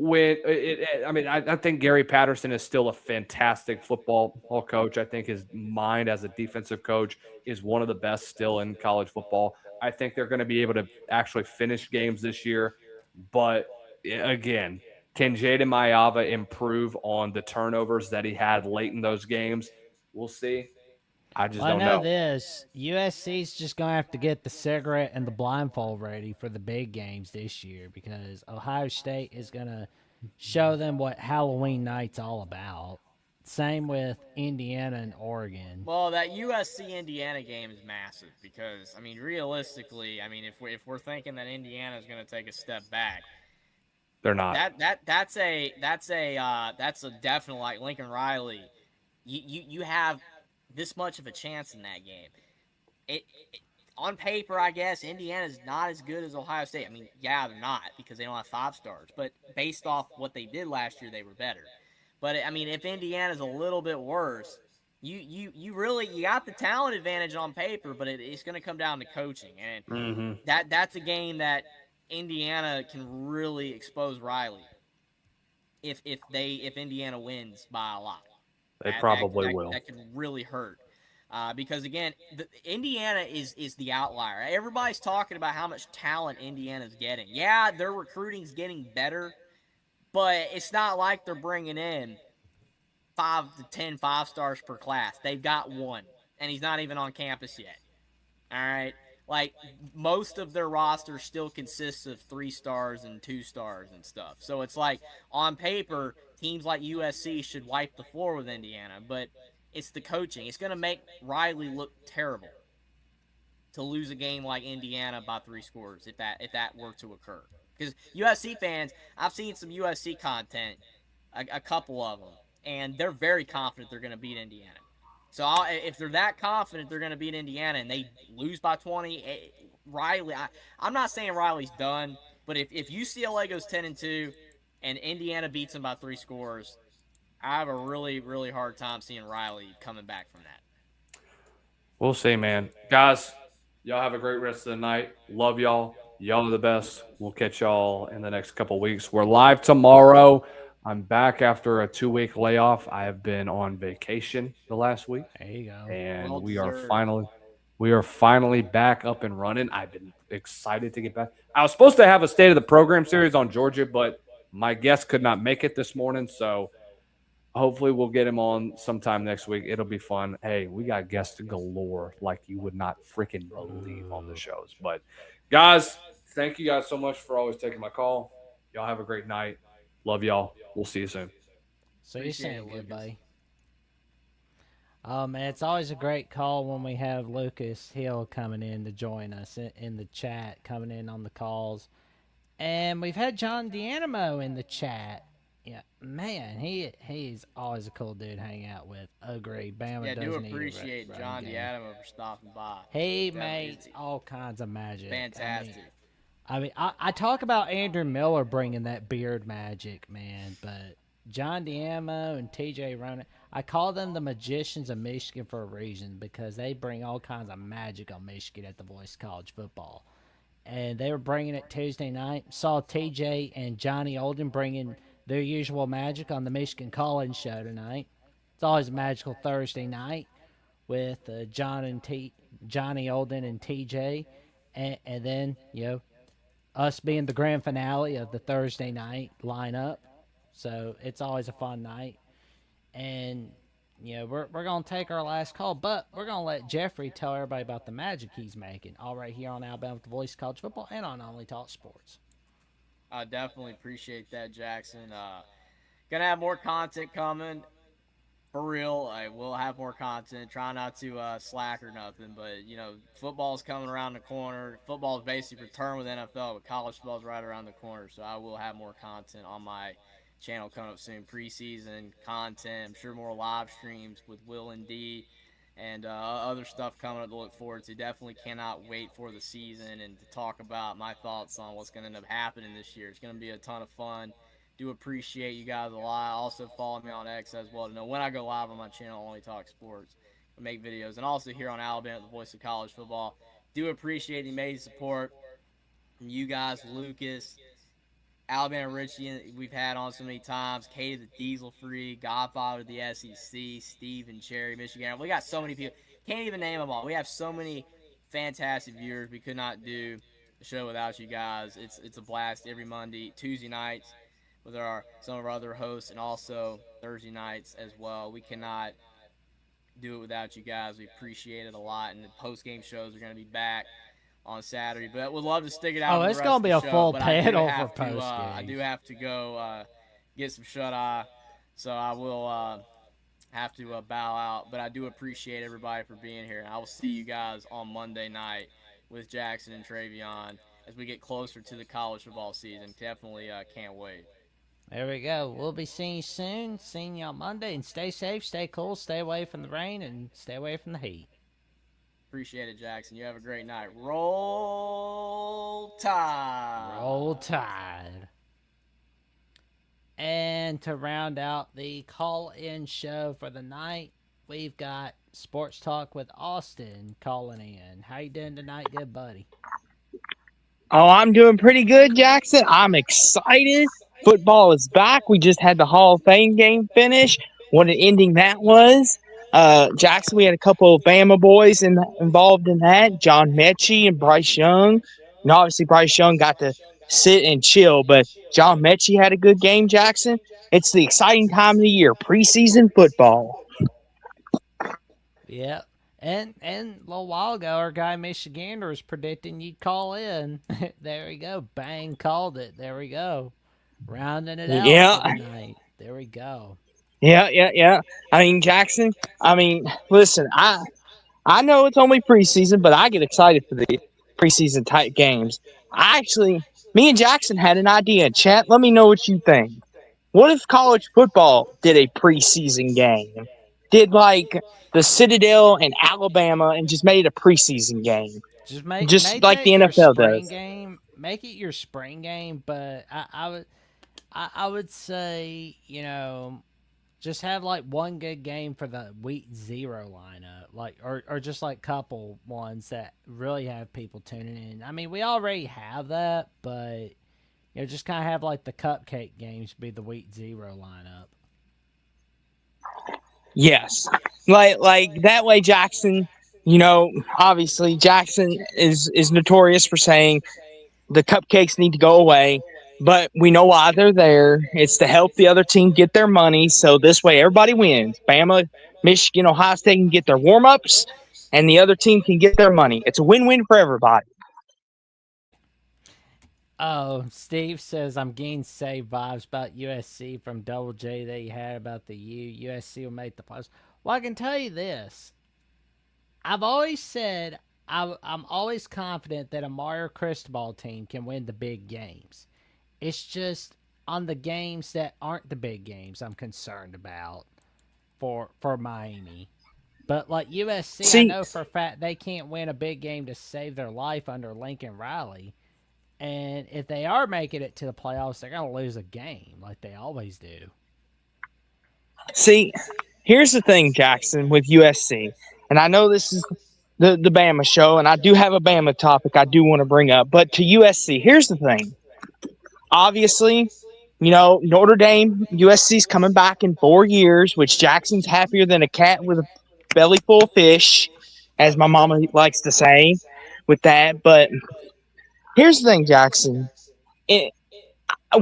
S6: I think Gary Patterson is still a fantastic football coach. I think his mind as a defensive coach is one of the best still in college football. I think they're going to be able to actually finish games this year. But again, can Jaden Mayava improve on the turnovers that he had late in those games? We'll see. I just
S1: Well, I
S6: don't
S1: know
S6: know.
S1: this. USC's just gonna have to get the cigarette and the blindfold ready for the big games this year because Ohio State is gonna show them what Halloween night's all about. Same with Indiana and Oregon.
S2: Well, that USC Indiana game is massive because I mean, realistically, I mean, if we're thinking that Indiana is going to take a step back,
S6: They're not.
S2: that's a definite like Lincoln Riley. You have this much of a chance in that game. It on paper, I guess Indiana's not as good as Ohio State. I mean, yeah, they're not because they don't have 5 stars, but based off what they did last year, they were better. But I mean, if Indiana's a little bit worse, you really you got the talent advantage on paper, but it's going to come down to coaching, and that's a game that Indiana can really expose Riley if Indiana wins by a lot.
S6: They probably will.
S2: That could really hurt. Because again, Indiana is the outlier. Everybody's talking about how much talent Indiana's getting. Yeah, their recruiting's getting better, but it's not like they're bringing in 5 to 10 5-stars per class. They've got one, and he's not even on campus yet. All right, like most of their roster still consists of 3 stars and 2 stars and stuff. So it's like on paper, teams like USC should wipe the floor with Indiana, but it's the coaching. It's going to make Riley look terrible to lose a game like Indiana by 3 scores if that were to occur. Because USC fans, I've seen some USC content, a couple of them, and they're very confident they're going to beat Indiana. So if they're that confident they're going to beat Indiana and they lose by 20, Riley. I'm not saying Riley's done, but if UCLA goes 10-2 and Indiana beats them by 3 scores, I have a really really hard time seeing Riley coming back from that.
S6: We'll see, man. Guys, y'all have a great rest of the night. Love y'all. Y'all are the best. We'll catch y'all in the next couple weeks. We're live tomorrow. I'm back after a 2-week layoff. I have been on vacation the last week,
S1: There you go.
S6: and
S2: Well
S6: we are
S2: deserved.
S6: finally back up and running. I've been excited to get back. I was supposed to have a state of the program series on Georgia, but my guest could not make it this morning, so hopefully we'll get him on sometime next week. It'll be fun. Hey, we got guests galore like you would not freaking believe on the shows. But guys, thank you guys so much for always taking my call. Y'all have a great night. Love y'all. We'll see you soon.
S1: So you're
S2: Appreciate
S1: saying
S2: it,
S1: good,
S2: Lucas.
S1: buddy. Oh man, it's always a great call when we have Lucas Hill coming in to join us in the chat, coming in on the calls. And we've had John D'Animo in the chat. Yeah, man, he's always a cool dude to hang out with. Agreed. Bama
S2: Yeah, do
S1: doesn't need a
S2: appreciate
S1: running
S2: John
S1: game.
S2: D'Adamo for stopping by.
S1: He
S2: Definitely
S1: makes all kinds of magic.
S2: fantastic.
S1: I talk about Andrew Miller bringing that beard magic, man, but John D'Amo and TJ Ronan, I call them the magicians of Michigan for a reason because they bring all kinds of magic on Michigan at the Voice of College Football. And they were bringing it Tuesday night. Saw TJ and Johnny Olden bringing their usual magic on the Michigan Call-In show tonight. It's always a magical Thursday night with Johnny Olden and TJ, and then us being the grand finale of the Thursday night lineup. So it's always a fun night. And we're gonna take our last call, but we're gonna let Jeffrey tell everybody about the magic he's making, all right here on Alabama with the Voice of College Football and on Only Talk Sports.
S2: I definitely appreciate that, Jackson. Gonna have more content coming. For real, I will have more content. Try not to slack or nothing, but football's coming around the corner. Football's basically returned with NFL, but college football's right around the corner. So I will have more content on my channel coming up soon. Preseason content. I'm sure more live streams with Will and D, and other stuff coming up to look forward to. Definitely cannot wait for the season and to talk about my thoughts on what's going to end up happening this year. It's going to be a ton of fun. Do appreciate you guys a lot. Also follow me on X as well to know when I go live on my channel, Only Talk Sports. I make videos. And also here on Alabama, the Voice of College Football. Do appreciate the amazing support from you guys, Lucas, Alabama Richie, we've had on so many times. Katie the Diesel Free, Godfather of the SEC, Steve and Cherry, Michigan. We got so many people. Can't even name them all. We have so many fantastic viewers. We could not do the show without you guys. It's a blast every Monday, Tuesday nights with some of our other hosts, and also Thursday nights as well. We cannot do it without you guys. We appreciate it a lot, and the post-game shows are going to be back on Saturday, but would love to stick it out.
S1: Oh,
S2: For
S1: it's
S2: the rest
S1: gonna
S2: of
S1: be
S2: the
S1: a
S2: show,
S1: full
S2: but
S1: panel
S2: I
S1: for post
S2: I do have to go get some shut eye, so I will have to bow out. But I do appreciate everybody for being here, and I will see you guys on Monday night with Jackson and Travion as we get closer to the college football season. Definitely can't wait.
S1: There we go. We'll be seeing you soon. Seeing you on Monday. And stay safe, stay cool, stay away from the rain, and stay away from the heat.
S2: Appreciate it, Jackson. You have a great night. Roll Tide.
S1: Roll Tide. And to round out the call-in show for the night, we've got Sports Talk with Austin calling in. How you doing tonight, good buddy?
S7: Oh, I'm doing pretty good, Jackson. I'm excited. Football is back. We just had the Hall of Fame game finish. What an ending that was. Jackson, we had a couple of Bama boys involved in that. John Mechie and Bryce Young. And obviously, Bryce Young got to sit and chill, but John Mechie had a good game, Jackson. It's the exciting time of the year, preseason football.
S1: Yep. And a little while ago, our guy Michigander was predicting you'd call in. There we go. Bang, called it. There we go. Rounding it out
S7: Yeah.
S1: for the night. There we go.
S7: Yeah. I mean, Jackson, listen, I know it's only preseason, but I get excited for the preseason type games. Me and Jackson had an idea. Chat, let me know what you think. What if college football did a preseason game? Did like the Citadel and Alabama and just made it a preseason game?
S1: Just make
S7: just
S1: make
S7: like
S1: that
S7: the
S1: your
S7: NFL
S1: spring
S7: does.
S1: game. Make it your spring game, but I would say, just have like one good game for the week 0 lineup, like or just like couple ones that really have people tuning in. I mean, we already have that, but just kind of have like the cupcake games be the week 0 lineup.
S7: Yes, like that way, Jackson. Obviously Jackson is notorious for saying the cupcakes need to go away, but we know why they're there. It's to help the other team get their money, so this way everybody wins. Bama, Michigan, Ohio State can get their warm ups, and the other team can get their money. It's a win-win for everybody.
S1: Oh, Steve says I'm getting save vibes about USC from Double J that he had about the USC will make the playoffs. Well, I can tell you this. I've always said I'm always confident that a Mario Cristobal team can win the big games. It's just on the games that aren't the big games I'm concerned about for Miami. But like USC, I
S7: See,
S1: know for a fact they can't win a big game to save their life under Lincoln Riley. And if they are making it to the playoffs, they're going to lose a game like they always do.
S7: see, here's the thing, Jackson, with USC, and I know this is the Bama show, and I do have a Bama topic I do want to bring up, but to USC, here's the thing. Obviously, Notre Dame, USC's coming back in 4 years, which Jackson's happier than a cat with a belly full of fish, as my mama likes to say with that. But here's the thing, Jackson. It,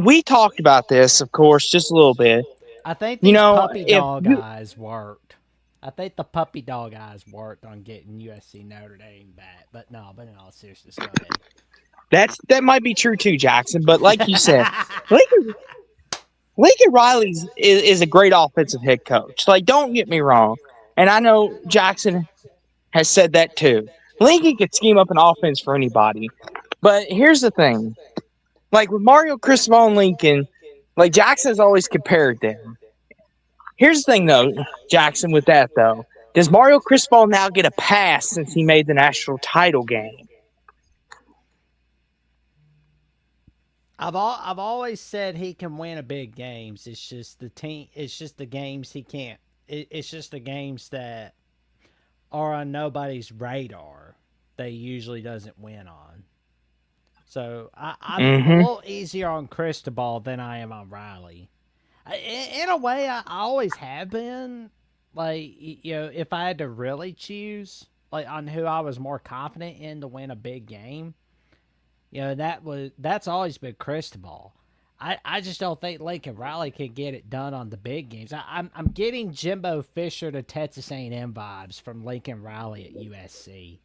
S7: we talked about this, of course, just a little bit.
S1: I think these puppy
S7: If
S1: dog
S7: you,
S1: eyes worked. I think the puppy dog eyes worked on getting USC Notre Dame back. But in all seriousness, go
S7: that might be true too, Jackson. But like you said,
S1: ahead.
S7: Lincoln Riley is a great offensive head coach. Like, don't get me wrong. And I know Jackson has said that too. Lincoln could scheme up an offense for anybody. But here's the thing. Like with Mario Cristobal and Lincoln, like Jackson's always compared them. Here's the thing though, Jackson, with that though. Does Mario Cristobal now get a pass since he made the national title game?
S1: I've always said he can win a big games. It's just the team. It's just the games he can't. It's just the games that are on nobody's radar. They usually doesn't win on. So I'm a
S7: Mm-hmm.
S1: little easier on Cristobal than I am on Riley. In a way, I always have been. Like if I had to really choose, like on who I was more confident in to win a big game, that's always been Cristobal. I just don't think Lincoln Riley can get it done on the big games. I'm getting Jimbo Fisher to Texas A&M vibes from Lincoln Riley at USC.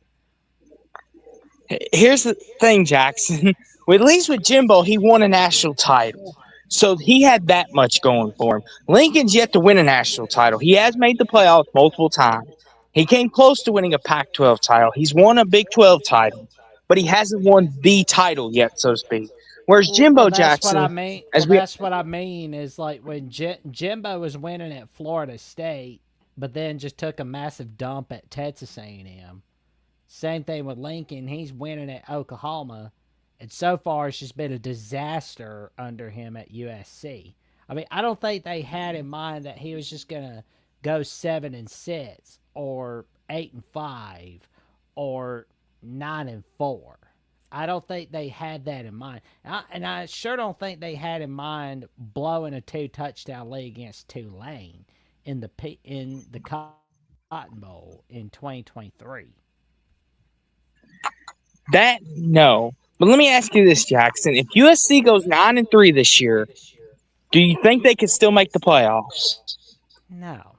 S7: Here's the thing, Jackson. At least with Jimbo, he won a national title. So he had that much going for him. Lincoln's yet to win a national title. He has made the playoffs multiple times. He came close to winning a Pac 12 title. He's won a Big 12 title, but he hasn't won the title yet, so to speak. Whereas
S1: Well,
S7: Jimbo
S1: that's what I
S7: Jackson,
S1: mean.
S7: as we
S1: Is like when Jimbo was winning at Florida State, but then just took a massive dump at Texas A&M. Same thing with Lincoln. He's winning at Oklahoma, and so far it's just been a disaster under him at USC. I mean, I don't think they had in mind that he was just gonna go 7-6 or 8-5 or 9-4. I don't think they had that in mind, and I sure don't think they had in mind blowing a 2-touchdown lead against Tulane in the Cotton Bowl in 2023.
S7: that no. But let me ask you this, Jackson. If USC goes 9-3 this year, do you think they could still make the playoffs?
S1: No,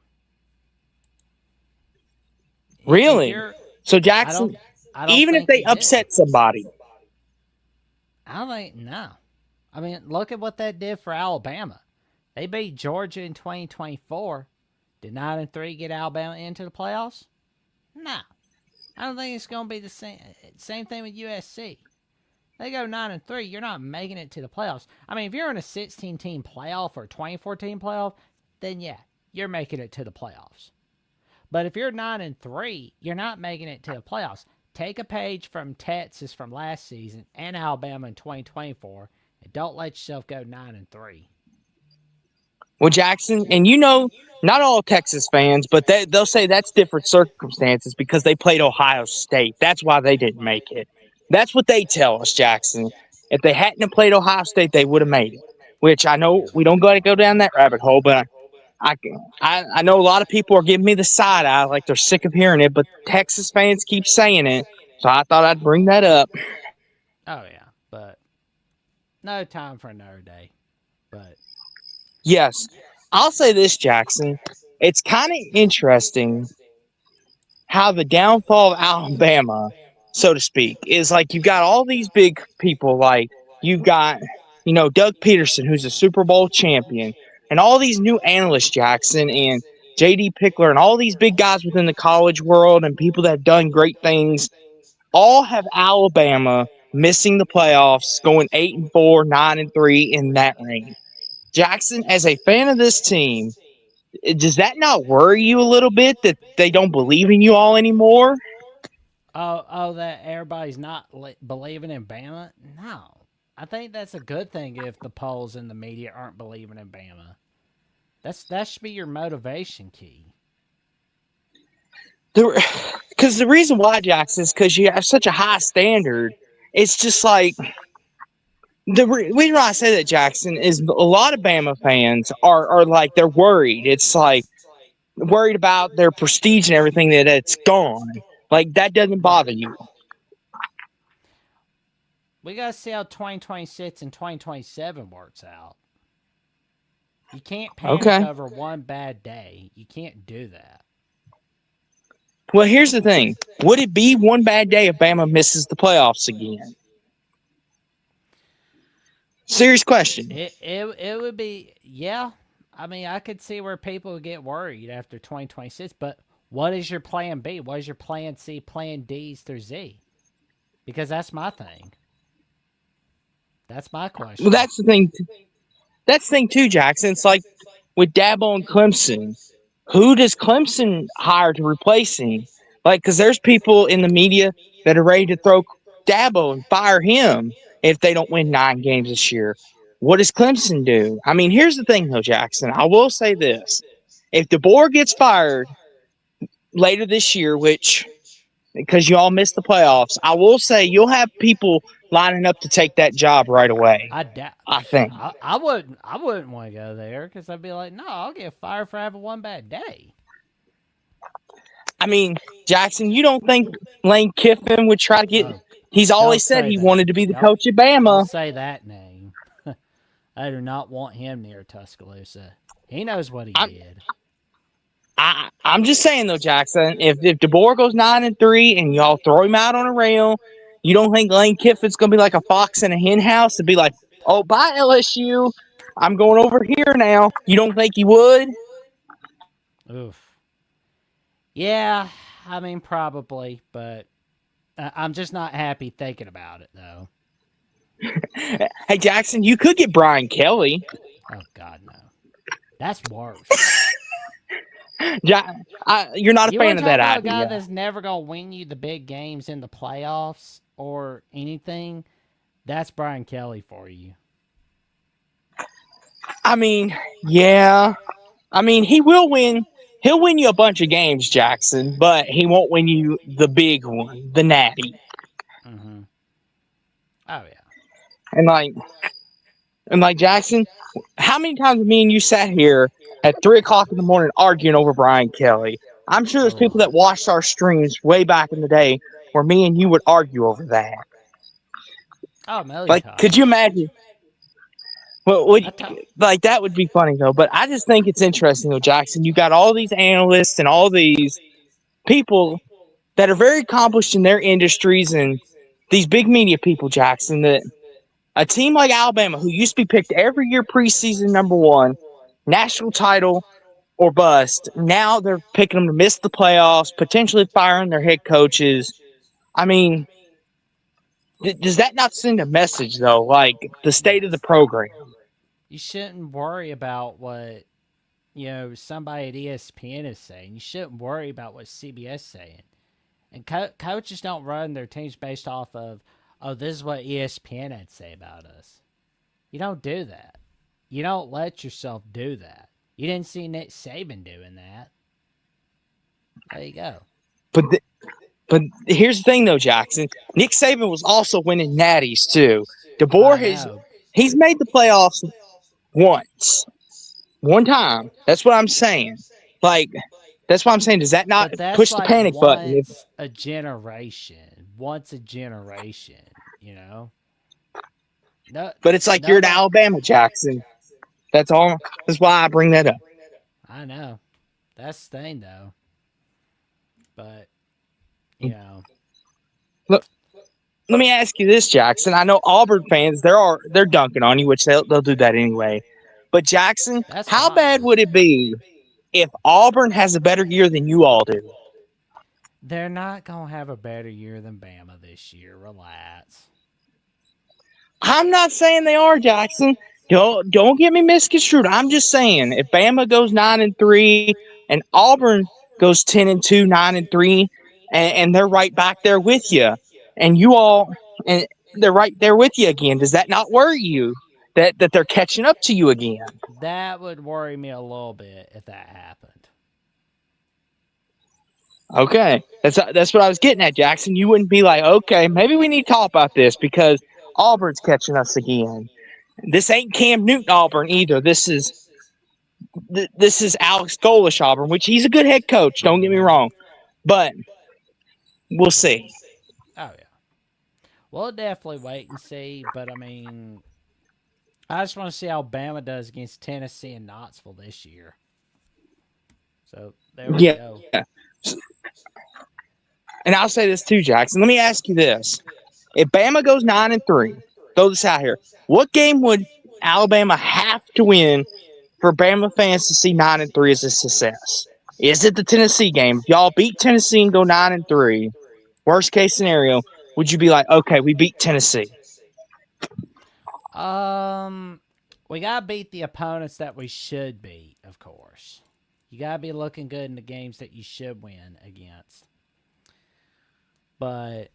S1: if
S7: Really?
S1: you're,
S7: So
S1: I don't,
S7: Jackson,
S1: I don't
S7: even if
S1: think
S7: they
S1: you do.
S7: upset somebody,
S1: I don't think no. I mean, look at what that did for Alabama. They beat Georgia in 2024. Did 9-3 get Alabama into the playoffs? No, I don't think it's going to be the same. Same thing with USC. They go 9-3. You're not making it to the playoffs. I mean, if you're in a 16-team playoff or 24-team playoff, then yeah, you're making it to the playoffs. But if you're 9-3, you're not making it to the playoffs. take a page from Texas from last season and Alabama in 2024, and don't let yourself go 9-3.
S7: Well, Jackson, and not all Texas fans, but they'll say that's different circumstances because they played Ohio State. That's why they didn't make it. That's what they tell us, Jackson. If they hadn't have played Ohio State, they would have made it. Which I know we don't got to go down that rabbit hole, but I know a lot of people are giving me the side eye, like they're sick of hearing it. But Texas fans keep saying it, so I thought I'd bring that up.
S1: Oh yeah, but no time for another day. But
S7: Yes, I'll say this, Jackson. It's kind of interesting how the downfall of Alabama, so to speak, is like you've got all these big people, like you've got, Doug Peterson, who's a Super Bowl champion, and all these new analysts, Jackson, and JD Pickler, and all these big guys within the college world, and people that have done great things, all have Alabama missing the playoffs, going 8-4, 9-3 in that range. Jackson, as a fan of this team, does that not worry you a little bit that they don't believe in you all anymore?
S1: that everybody's not believing in Bama. No, I think that's a good thing if the polls and the media aren't believing in Bama. That should be your motivation key.
S7: Because the reason why, Jackson, is because you have such a high standard. It's just like the reason why I say that, Jackson, is a lot of Bama fans are like they're worried. It's like worried about their prestige and everything that it's gone. Like that doesn't bother you.
S1: We gotta see how 2026 and 2027 works out. You can't panic
S7: Okay.
S1: over one bad day. You can't do that.
S7: Well, here's the thing. Would it be one bad day if Bama misses the playoffs again? Serious question.
S1: It would be, yeah. I mean, I could see where people would get worried after 2026, but what is your plan B? What is your plan C, plan D's through Z? Because that's my thing. That's my question.
S7: Well, that's the thing. That's the thing too, Jackson. It's like with Dabo and Clemson. Who does Clemson hire to replace him? Like, because there's people in the media that are ready to throw Dabo and fire him if they don't win 9 games this year. What does Clemson do? I mean, here's the thing, though, Jackson. I will say this. If DeBoer gets fired later this year, which, because you all missed the playoffs, I will say you'll have people lining up to take that job right away. I think.
S1: I wouldn't want to go there because I'd be like, no, I'll get fired for having one bad day.
S7: I mean, Jackson, you don't think Lane Kiffin would try to get? He's always said he wanted to be the coach at Bama.
S1: Don't say that name. I do not want him near Tuscaloosa. He knows what he did.
S7: I'm just saying though, Jackson, if DeBoer goes 9-3 and y'all throw him out on a rail, you don't think Lane Kiffin's gonna be like a fox in a hen house and be like, "Oh, bye LSU, I'm going over here now." You don't think he would?
S1: Oof. Yeah, I mean probably, but I'm just not happy thinking about it though.
S7: Hey Jackson, you could get Brian Kelly.
S1: Oh God, no. That's worse.
S7: You're not a fan of that idea.
S1: A guy that's never gonna win you the big games in the playoffs or anything. That's Brian Kelly for you.
S7: I mean, yeah. I mean, he will win. He'll win you a bunch of games, Jackson, but he won't win you the big one, the natty.
S1: Mm-hmm. Oh yeah.
S7: And like Jackson, how many times have me and you sat here at 3:00 in the morning arguing over Brian Kelly? I'm sure there's people that watched our streams way back in the day where me and you would argue over that.
S1: Oh, million
S7: like,
S1: times.
S7: Could you imagine? Well, like that would be funny though. But I just think it's interesting though, Jackson. You got all these analysts and all these people that are very accomplished in their industries and these big media people, Jackson, that a team like Alabama, who used to be picked every year preseason #1, national title or bust, now they're picking them to miss the playoffs, potentially firing their head coaches. I mean, does that not send a message, though, like the state of the program?
S1: You shouldn't worry about what, somebody at ESPN is saying. You shouldn't worry about what CBS is saying. And coaches don't run their teams based off of, oh, this is what ESPN had to say about us. You don't do that. You don't let yourself do that. You didn't see Nick Saban doing that. There you go.
S7: But here's the thing, though, Jackson. Nick Saban was also winning natties, too. DeBoer, he's made the playoffs once. One time. That's what I'm saying. Like, that's what I'm saying. Does that not
S1: But that's
S7: push the
S1: like
S7: panic button?
S1: once a generation. Once a generation, you know? No,
S7: But it's like you're at Alabama, Jackson. That's all. That's why I bring that up.
S1: I know. That's the thing, though. But, you know.
S7: Look, let me ask you this, Jackson. I know Auburn fans, they're dunking on you, which they'll do that anyway. But Jackson,
S1: That's
S7: how
S1: fine.
S7: bad would it be if Auburn has a better year than you all do?
S1: They're not going to have a better year than Bama this year. Relax.
S7: I'm not saying they are, Jackson. Don't get me misconstrued. I'm just saying if Bama goes 9-3 and Auburn goes 10-2, 9-3, and they're right back there with you, and you all and they're right there with you again, does that not worry you that they're catching up to you again?
S1: That would worry me a little bit if that happened.
S7: Okay, that's what I was getting at, Jackson. You wouldn't be like, okay, maybe we need to talk about this because Auburn's catching us again. This ain't Cam Newton Auburn either. This is Alex Golish Auburn, which he's a good head coach. Don't get me wrong, but we'll see.
S1: Oh yeah, we'll definitely wait and see. But I mean, I just want to see how Bama does against Tennessee and Knoxville this year. So there we go.
S7: And I'll say this too, Jackson. Let me ask you this: if Bama goes 9-3, throw this out here. What game would Alabama have to win for Bama fans to see 9-3 as a success? Is it the Tennessee game? If y'all beat Tennessee and go 9-3, worst case scenario, would you be like, okay, we beat Tennessee?
S1: We gotta beat the opponents that we should beat, of course. You gotta be looking good in the games that you should win against. But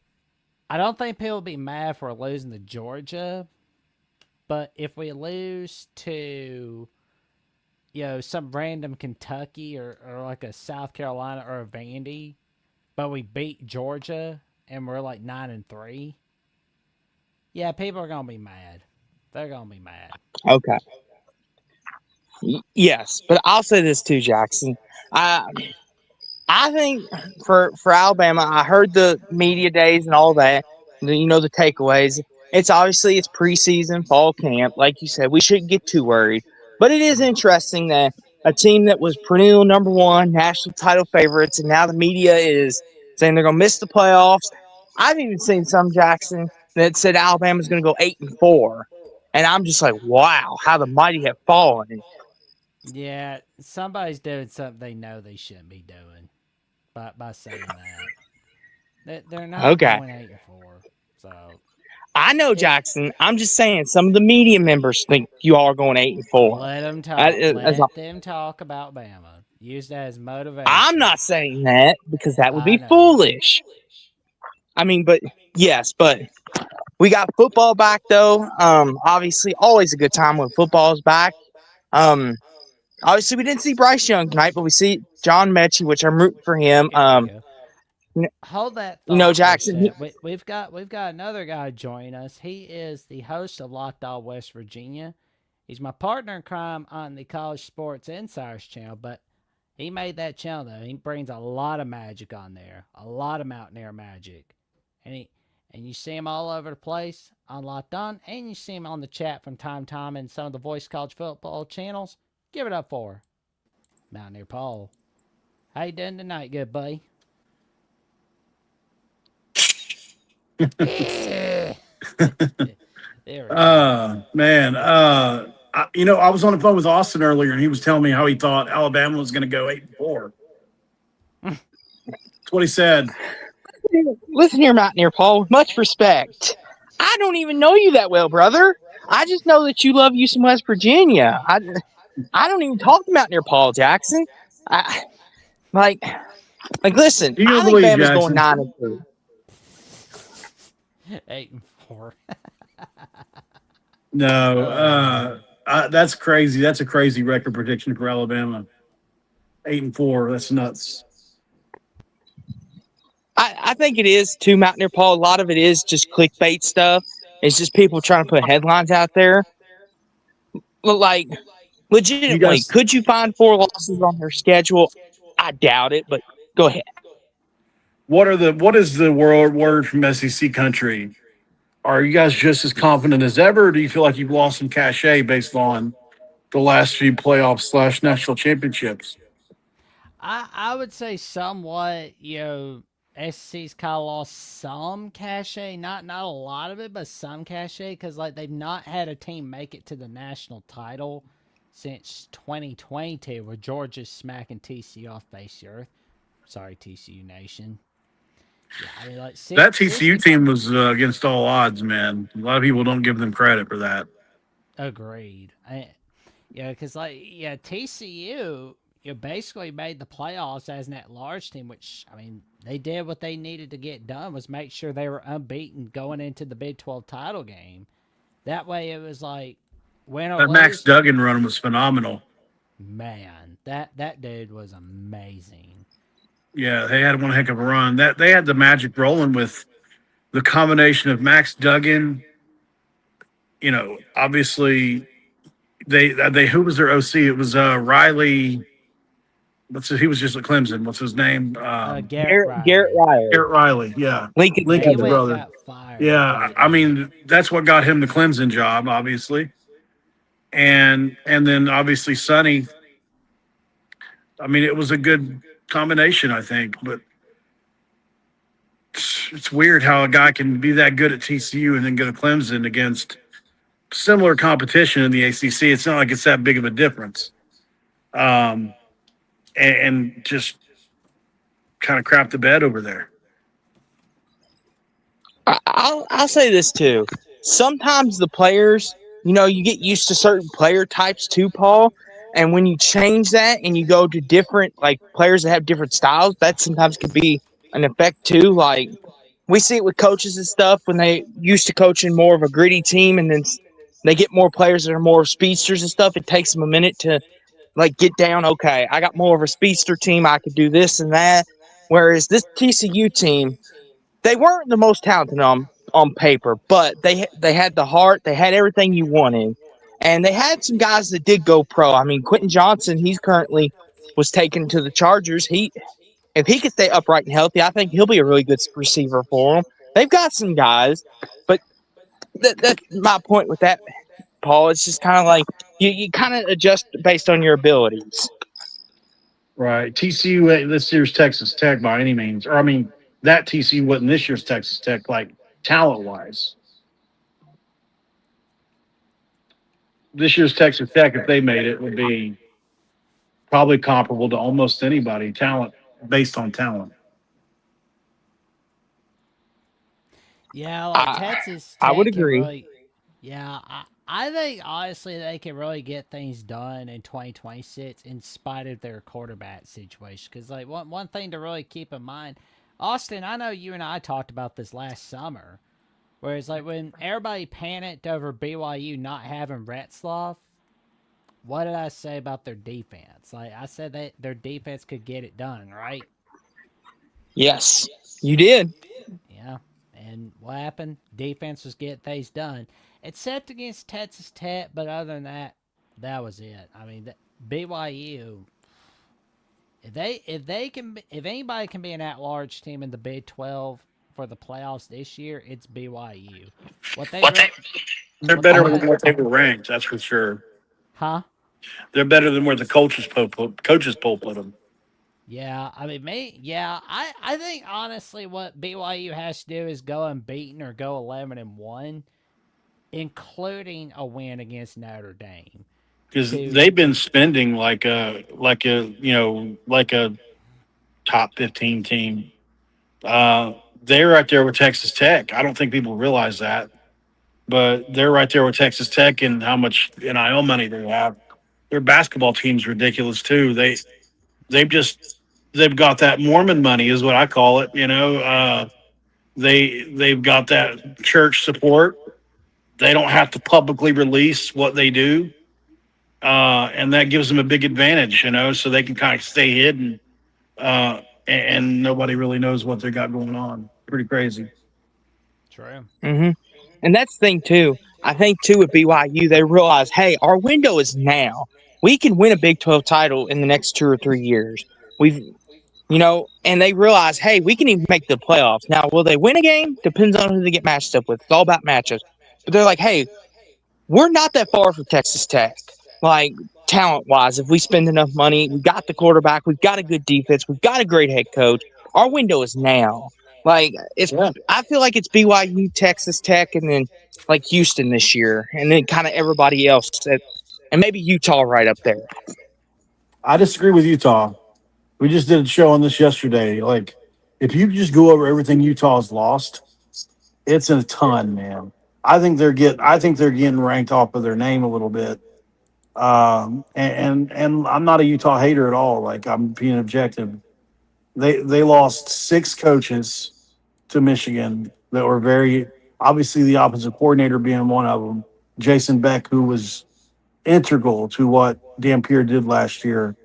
S1: I don't think people will be mad for losing to Georgia. But if we lose to, some random Kentucky or like a South Carolina or a Vandy, but we beat Georgia and we're like 9-3, yeah, people are gonna be mad. They're gonna be mad.
S7: Okay. Yes, but I'll say this too, Jackson. I think for Alabama, I heard the media days and all that. The takeaways. It's preseason, fall camp. Like you said, we shouldn't get too worried. But it is interesting that a team that was perennial number one, national title favorites, and now the media is saying they're going to miss the playoffs. I've even seen some, Jackson, that said Alabama's going to go 8-4. And I'm just like, wow, how the mighty have fallen.
S1: Yeah, somebody's doing something they know they shouldn't be doing by saying that. They're not going 8-4. So
S7: I know, Jackson. I'm just saying some of the media members think you all are going 8-4.
S1: Let them talk. Let them talk about Bama. Use that as motivation.
S7: I'm not saying that because that would be foolish. I mean, but we got football back though. Obviously, always a good time when football is back. Obviously, we didn't see Bryce Young tonight, but we see John Mechie, which I'm rooting for him.
S1: Hold that thought,
S7: Jackson.
S1: We've got another guy join us. He is the host of Locked On West Virginia. He's my partner in crime on the College Sports Insiders channel, but he made that channel though. He brings a lot of magic on there, a lot of Mountain Air magic, and you see him all over the place on Locked On, and you see him on the chat from time to time in some of the Voice College Football channels. Give it up for Mountaineer Paul. How you doing tonight, good buddy?
S4: Man, I was on the phone with Austin earlier, and he was telling me how he thought Alabama was going to go 8-4. That's what he said.
S7: Listen here, Mountaineer Paul. With much respect, I don't even know you that well, brother. I just know that you love you some West Virginia. I don't even talk to Mountaineer Paul Jackson. Like, listen,
S4: You
S7: I
S4: don't
S7: think
S4: believe,
S7: Bama's going
S4: Jackson?
S7: 9-3.
S1: 8-4.
S4: No, that's crazy. That's a crazy record prediction for Alabama. 8-4. That's nuts.
S7: I think it is too, Mountaineer Paul. A lot of it is just clickbait stuff. It's just people trying to put headlines out there. But, like,
S4: You
S7: legitimately,
S4: guys,
S7: could you find 4 losses on their schedule? I doubt it, but go ahead.
S4: what is the word from SEC country? Are you guys just as confident as ever? Or do you feel like you've lost some cachet based on the last few playoffs / national championships?
S1: I would say somewhat, SC's kind of lost some cachet, not a lot of it, but some cachet, because like they've not had a team make it to the national title since 2022, where Georgia's smacking TCU off face the earth. Sorry, TCU Nation. Yeah, I mean, like
S4: That
S1: since
S4: TCU team was against all odds, man. A lot of people don't give them credit for that.
S1: agreed. Because TCU, basically made the playoffs as an at-large team, which I mean they did what they needed to get done was make sure they were unbeaten going into the Big 12 title game. That way, it was like win or
S4: That Max
S1: lose.
S4: Duggan run was phenomenal.
S1: Man, that dude was amazing.
S4: Yeah, they had one heck of a run. That they had the magic rolling with the combination of Max Duggan. Obviously they who was their OC? It was Riley. He was just at Clemson. What's his name?
S1: Garrett
S7: Garrett
S1: Riley.
S7: Riley,
S4: Garrett Riley. Yeah,
S7: Lincoln's
S1: Yeah, he
S4: Lincoln's
S7: brother.
S1: went and
S4: brother.
S1: got fired.
S4: Yeah, I mean that's what got him the Clemson job, obviously, and then obviously Sonny. I mean, it was a good combination, I think, but it's weird how a guy can be that good at TCU and then go to Clemson against similar competition in the ACC. It's not like it's that big of a difference, and just kind of crap the bed over there.
S7: I'll say this too. Sometimes the players, you get used to certain player types too, Paul. And when you change that and you go to different like players that have different styles, that sometimes could be an effect too. Like we see it with coaches and stuff when they used to coaching more of a gritty team, and then they get more players that are more speedsters and stuff. It takes them a minute to like get down. Okay, I got more of a speedster team. I could do this and that. Whereas this TCU team, they weren't the most talented on paper, but they had the heart, they had everything you wanted, and they had some guys that did go pro. I mean, Quentin Johnson, he's currently was taken to the Chargers. If he could stay upright and healthy, I think he'll be a really good receiver for them. They've got some guys, but that's my point with that, Paul. It's just kind of like you kind of adjust based on your abilities.
S4: Right. TCU ain't this year's Texas Tech by any means. Or I mean, that TCU wasn't this year's Texas Tech, like talent wise. This year's Texas Tech, if they made it, would be probably comparable to almost anybody, talent based on talent.
S1: Yeah, like Texas
S7: I would
S1: Tech can
S7: agree.
S1: really. Yeah, I think honestly they can really get things done in 2026 in spite of their quarterback situation. Because like one thing to really keep in mind, Austin, I know you and I talked about this last summer, where it's like when everybody panicked over BYU not having Retzloff. What did I say about their defense? Like I said that their defense could get it done, right?
S7: Yes, you did.
S1: Yeah. And what happened? Defense was getting things done, except against Texas Tech. But other than that, that was it. I mean, BYU. If anybody can be an at-large team in the Big 12 for the playoffs this year, it's BYU.
S4: They're better than what they were ranked, that's for sure.
S1: Huh?
S4: They're better than where the coaches poll put them.
S1: Yeah, I mean, I think honestly, what BYU has to do is go unbeaten or go 11-1, including a win against Notre Dame.
S4: Because they've been spending like a top 15 team. They're right there with Texas Tech. I don't think people realize that, but they're right there with Texas Tech and how much NIL money they have. Their basketball team's ridiculous too. They've they've got that Mormon money, is what I call it. They've got that church support. They don't have to publicly release what they do, and that gives them a big advantage. So they can kind of stay hidden, and nobody really knows what they got going on. Pretty crazy.
S1: True.
S7: Hmm. And that's the thing too. I think too with BYU, they realize, hey, our window is now. We can win a Big 12 title in the next 2 or 3 years. We've, and they realize, hey, we can even make the playoffs. Now, will they win a game? Depends on who they get matched up with. It's all about matchups. But they're like, hey, we're not that far from Texas Tech. Like, talent wise, if we spend enough money, we got the quarterback, we've got a good defense, we've got a great head coach. Our window is now. Like,
S4: Yeah.
S7: I feel like it's BYU, Texas Tech, and then like Houston this year, and then kind of everybody else, and maybe Utah right up there.
S4: I disagree with Utah. We just did a show on this yesterday. Like, if you just go over everything Utah's lost, it's a ton, man. I think they're getting ranked off of their name a little bit. And I'm not a Utah hater at all. Like, I'm being objective. They lost 6 coaches to Michigan that were very obviously, the offensive coordinator being one of them, Jason Beck, who was integral to what Dampier did last year.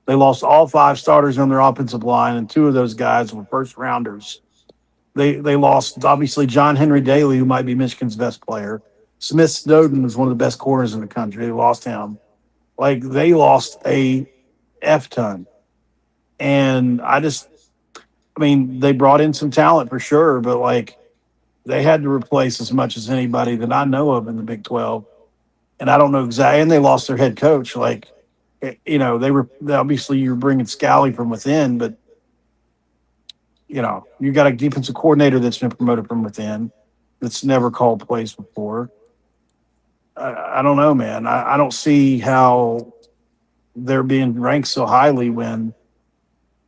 S4: They lost all 5 starters on their offensive line, and 2 of those guys were first rounders. They lost obviously John Henry Daly, who might be Michigan's best player. Smith Snowden was one of the best corners in the country. They lost him. Like, they lost a F ton. And I mean, they brought in some talent for sure, but like, they had to replace as much as anybody that I know of in the Big 12. And I don't know exactly. And they lost their head coach. Like, they were obviously, you're bringing Scally from within, but you got a defensive coordinator that's been promoted from within that's never called plays before. I don't know, man. I don't see how they're being ranked so highly when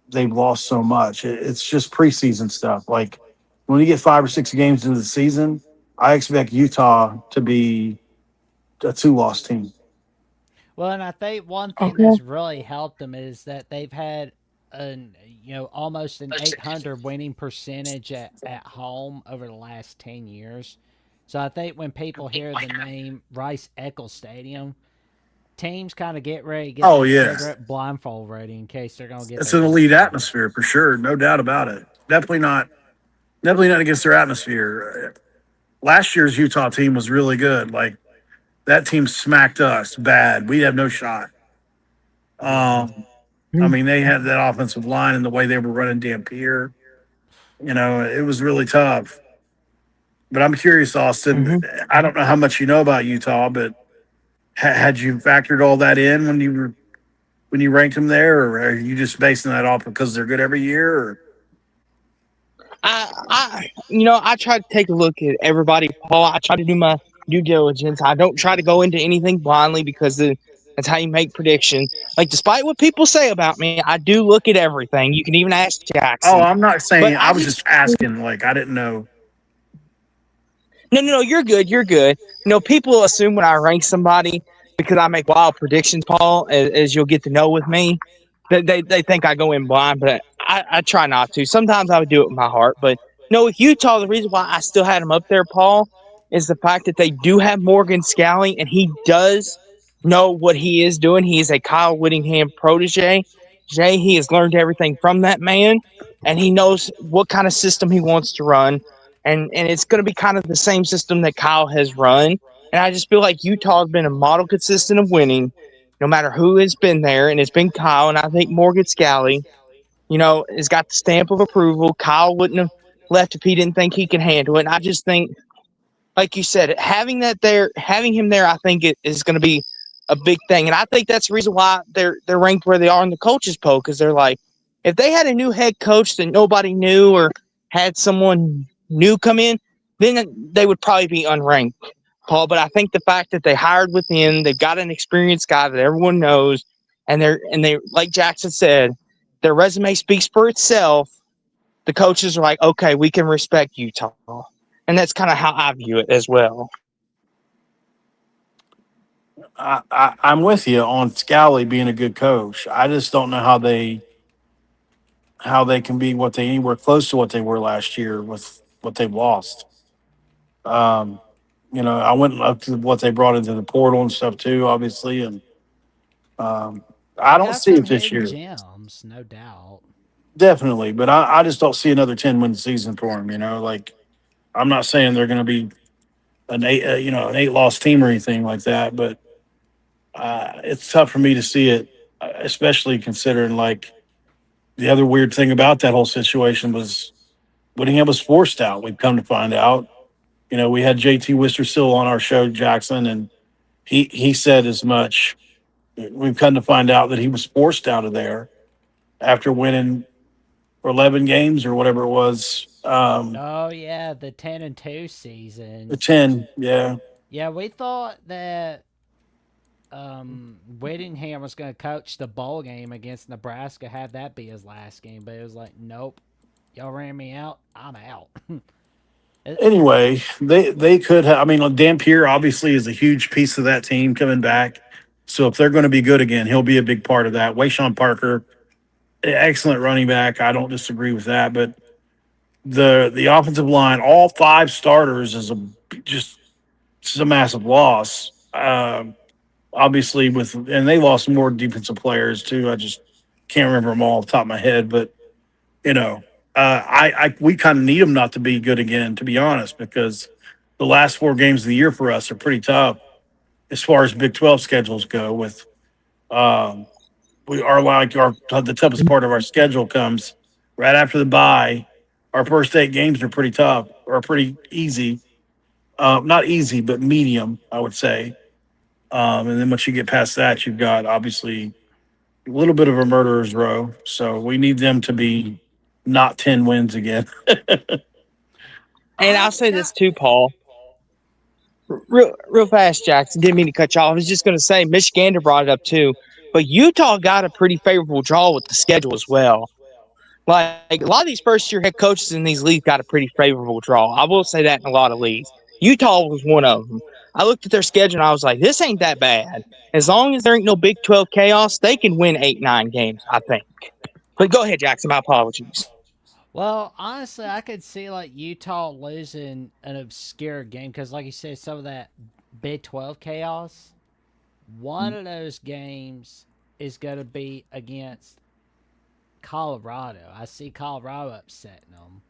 S4: they've lost so much. It's just preseason stuff. Like, when you get 5 or 6 games into the season, I expect Utah to be a 2-loss team.
S1: Well, and I think one thing
S7: Okay.
S1: that's really helped them is that they've had almost an 800 winning percentage at home over the last 10 years. So I think when people hear the name Rice Eccles Stadium, teams kind of get ready to get
S4: Oh
S1: that
S4: yeah,
S1: cigarette blindfold ready in case they're going to get
S4: it's
S1: their
S4: an
S1: hopes
S4: elite
S1: up.
S4: atmosphere for sure, no doubt about it. Definitely not against their atmosphere. Last year's Utah team was really good. Like, that team smacked us bad. We have no shot.
S1: Yeah.
S4: I mean, they had that offensive line and the way they were running Dampier. It was really tough. But I'm curious, Austin.
S7: Hmm.
S4: I don't know how much you know about Utah, but had you factored all that in when you ranked them there, or are you just basing that off because they're good every year? Or?
S7: I try to take a look at everybody, Paul. I try to do my due diligence. I don't try to go into anything blindly because that's how you make predictions. Like, despite what people say about me, I do look at everything. You can even ask
S4: Oh,
S7: Jackson.
S4: I'm not
S7: But
S4: saying. I
S7: I
S4: was
S7: just
S4: just asking. Like, I didn't know.
S7: No, you're good. You're good. People assume when I rank somebody because I make wild predictions, Paul, as you'll get to know with me, that they think I go in blind, but I try not to. Sometimes I would do it with my heart. But no, with Utah, the reason why I still had him up there, Paul, is the fact that they do have Morgan Scalley, and he does know what he is doing. He is a Kyle Whittingham protege. He has learned everything from that man, and he knows what kind of system he wants to run, and it's going to be kind of the same system that Kyle has run. And I just feel like Utah has been a model consistent of winning, no matter who has been there, and it's been Kyle. And I think Morgan Scalley, has got the stamp of approval. Kyle wouldn't have left if he didn't think he could handle it. And I just think, like you said, having him there, I think it is going to be a big thing. And I think that's the reason why they're ranked where they are in the coaches poll, because they're like, if they had a new head coach that nobody knew or had someone new come in, then they would probably be unranked, Paul. But I think the fact that they hired within, they've got an experienced guy that everyone knows, and they like Jackson said, their resume speaks for itself. The coaches are like, okay, we can respect Utah. And that's kind of how I view it as well.
S4: I'm with you on Scally being a good coach. I just don't know how they how they can be what they anywhere close to what they were last year with what they've lost. Um, I went and looked at what they brought into the portal and stuff too, obviously, and um, I
S1: They
S4: don't
S1: got
S4: see
S1: some
S4: it this
S1: hidden
S4: year,
S1: gems, no doubt.
S4: definitely. But I just don't see another 10-win season for them. Like I'm not saying they're going to be an 8-loss team or anything like that, but it's tough for me to see it, especially considering like the other weird thing about that whole situation was Whittingham was forced out. We've come to find out. We had JT Wistersill on our show, Jackson, and he said as much. We've come to find out that he was forced out of there after winning 11 games or whatever it was.
S1: Oh yeah, the 10-2
S4: The
S1: season.
S4: 10, yeah.
S1: Yeah, we thought that Whittingham was going to coach the bowl game against Nebraska, have that be his last game, but it was like, nope, y'all ran me out, I'm out.
S4: Anyway, they could have. I mean, Dampier obviously is a huge piece of that team coming back. So if they're going to be good again, he'll be a big part of that. Wayshawn Parker, excellent running back. I don't disagree with that, but the offensive line, all 5 starters, is just it's a massive loss. Obviously, and they lost more defensive players too. I just can't remember them all off the top of my head, but you know, we kind of need them not to be good again, to be honest, because the last 4 games of the year for us are pretty tough as far as Big 12 schedules go. With um, we are like our the toughest part of our schedule comes right after the bye. Our first 8 games are pretty tough or pretty easy. Not easy, but medium, I would say. And then once you get past that, you've got obviously a little bit of a murderer's row. So we need them to be not 10 wins again.
S7: And I'll say this too, Paul. Real fast, Jackson. Didn't mean to cut you off. I was just going to say, Michigander brought it up too, but Utah got a pretty favorable draw with the schedule as well. Like a lot of these first-year head coaches in these leagues got a pretty favorable draw. I will say that in a lot of leagues. Utah was one of them. I looked at their schedule and I was like, this ain't that bad. As long as there ain't no Big 12 chaos, they can win 8-9 games, I think. But go ahead, Jackson. My apologies.
S1: Well, honestly, I could see like Utah losing an obscure game because, like you said, some of that Big 12 chaos. One of those games is going to be against Colorado. I see Colorado upsetting them.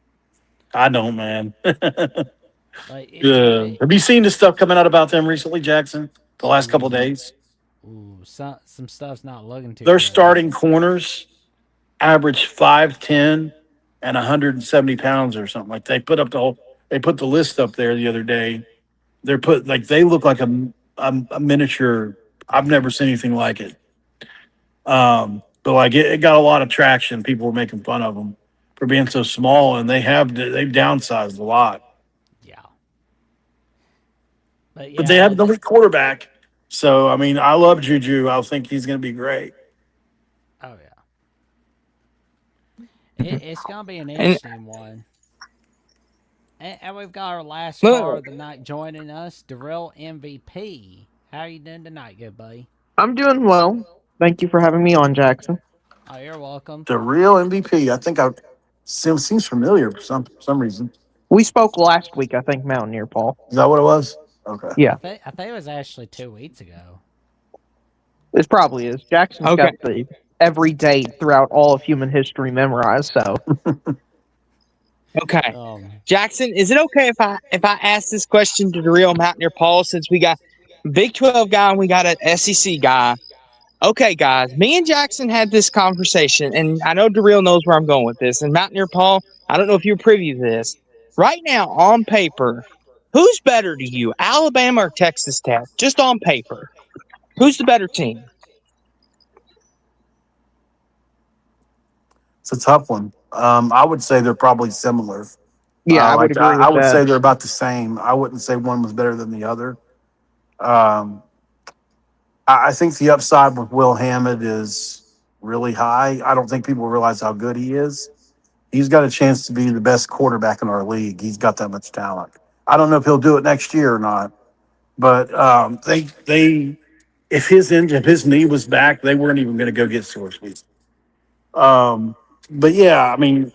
S4: I don't, man.
S1: Like it's going to be
S4: Have you seen the stuff coming out about them recently, Jackson? The last couple of days?
S1: some stuff's not looking too
S4: Their
S1: good.
S4: starting corners average 5'10" and 170 pounds or something. Like they put the list up there the other day. They look like a miniature. I've never seen anything like it. But like it got a lot of traction. People were making fun of them for being so small, and they've downsized a lot.
S1: Yeah. But
S4: But they
S1: yeah,
S4: have the lead quarterback. So I mean, I love Juju. I think he's going to be great.
S1: oh yeah. It's going to be an interesting one. And we've got our last caller of the night joining us, Darrell MVP. How are you doing tonight, good buddy?
S8: I'm doing well. Thank you for having me on, Jackson.
S1: Oh, you're welcome.
S4: The real MVP. I think seems familiar for some reason.
S8: We spoke last week, I think, Mountaineer Paul.
S4: Is that what it was? Okay.
S8: Yeah,
S1: I think it was actually 2 weeks ago.
S8: this probably is. Jackson's got every date throughout all of human history memorized, so.
S7: Okay. Jackson, is it okay if I ask this question to the real Mountaineer Paul, since we got Big 12 guy and we got an SEC guy? Okay, guys, me and Jackson had this conversation, and I know Darrell knows where I'm going with this. And Mountaineer Paul, I don't know if you're privy to this. Right now, on paper, who's better to you, Alabama or Texas Tech? Just on paper. Who's the better team?
S4: It's a tough one. I would say they're probably similar.
S8: Yeah, I would agree with
S4: I would
S8: that.
S4: say they're about the same. I wouldn't say one was better than the other. I think the upside with Will Hammond is really high. I don't think people realize how good he is. He's got a chance to be the best quarterback in our league. He's got that much talent. I don't know if he'll do it next year or not, but if his knee was back, they weren't even going to go get Sorsby. but yeah, I mean,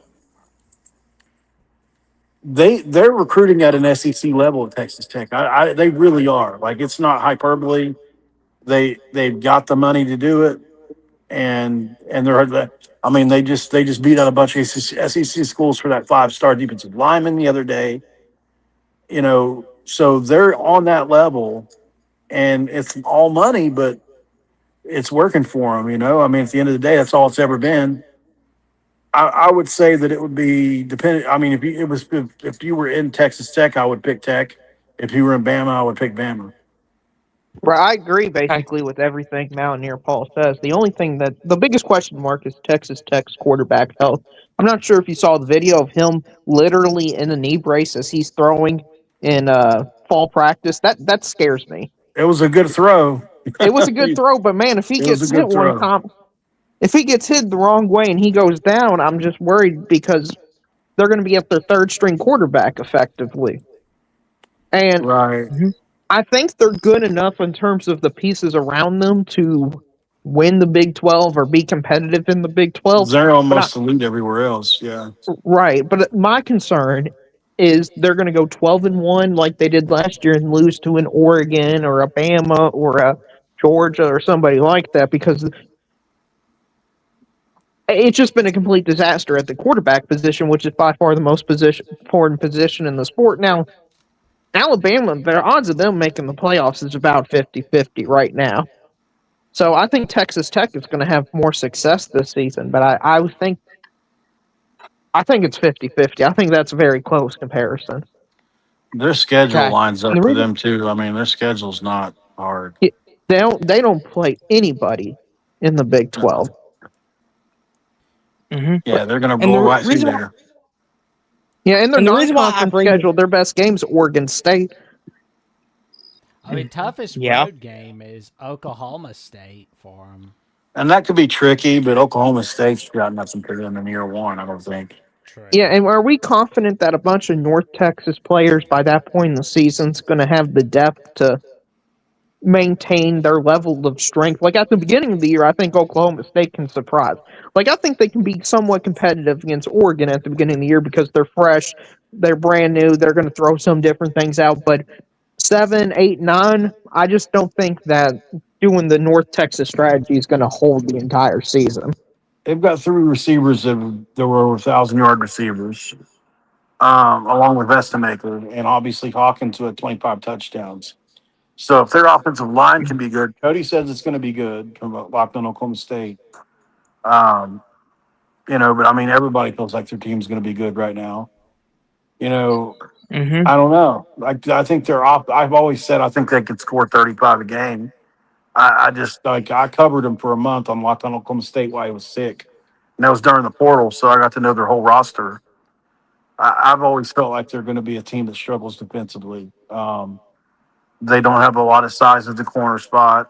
S4: they're recruiting at an SEC level at Texas Tech. They really are. Like it's not hyperbole. They've got the money to do it, and they're. I mean, they just beat out a bunch of SEC schools for that 5-star defensive lineman the other day. So they're on that level, and it's all money, but it's working for them. I mean, at the end of the day, that's all it's ever been. I would say that it would be dependent. I mean, if you were in Texas Tech, I would pick Tech. If you were in Bama, I would pick Bama.
S8: Right, I agree
S7: Okay.
S8: basically with everything Mountaineer Paul says. The only thing that the biggest question mark is Texas Tech's quarterback health. I'm not sure if you saw the video of him literally in a knee brace as he's throwing in fall practice. That scares me.
S4: It was a good throw.
S8: It was a good
S4: It
S8: throw, but man, if he
S4: was a
S8: gets hit
S4: good
S8: one
S4: throw.
S8: time, if he gets hit the wrong way and he goes down, I'm just worried because they're going to be up their third string quarterback effectively. And
S4: Right.
S8: I think they're good enough in terms of the pieces around them to win the Big 12 or be competitive in the Big 12.
S4: They're
S8: But I,
S4: almost elite everywhere else. Yeah.
S8: right, but my concern is they're going to go 12-1 like they did last year and lose to an Oregon or a Bama or a Georgia or somebody like that because it's just been a complete disaster at the quarterback position, which is by far the most important position in the sport. Now, Alabama, their odds of them making the playoffs is about 50-50 right now. So I think Texas Tech is going to have more success this season, but I think it's 50-50. I think that's a very close comparison.
S4: Their schedule
S8: Okay.
S4: lines
S8: And
S4: up
S8: the
S4: for
S8: reason
S4: them too. I mean, their schedule's not hard.
S8: they don't play anybody in the Big
S4: No.
S8: 12. Mm-hmm.
S4: Yeah, they're gonna
S7: And
S4: blow
S7: the
S4: right through
S7: reason why
S4: there.
S8: Yeah, in their
S7: and the reason why I
S8: non-conference
S7: bring
S8: schedule, their best game's Oregon State.
S1: I mean, toughest
S7: yeah.
S1: road game is Oklahoma State for them.
S4: And that could be tricky, but Oklahoma State's got nothing for them in year one, I don't think.
S8: Yeah,
S1: True.
S8: and are we confident that a bunch of North Texas players by that point in the season's going to have the depth to maintain their level of strength? Like at the beginning of the year, I think Oklahoma State can surprise. Like I think they can be somewhat competitive against Oregon at the beginning of the year because they're fresh, they're brand new, they're going to throw some different things out. But 7, 8, 9, I just don't think that doing the North Texas strategy is going to hold the entire season.
S4: They've got 3 receivers that were over 1,000-yard receivers, along with Vestamaker, and obviously Hawkins with 25 touchdowns. So if their offensive line can be good, Cody says it's going to be good from locked on Oklahoma State. Um, but I mean, everybody feels like their team's going to be good right now. You know,
S7: Mm-hmm.
S4: I don't know. I think they're off. I've always said I think they could score 35 a game. I just I covered him for a month on Locked On Oklahoma State while he was sick, and that was during the portal, so I got to know their whole roster. I've always felt like they're going to be a team that struggles defensively. They don't have a lot of size at the corner spot.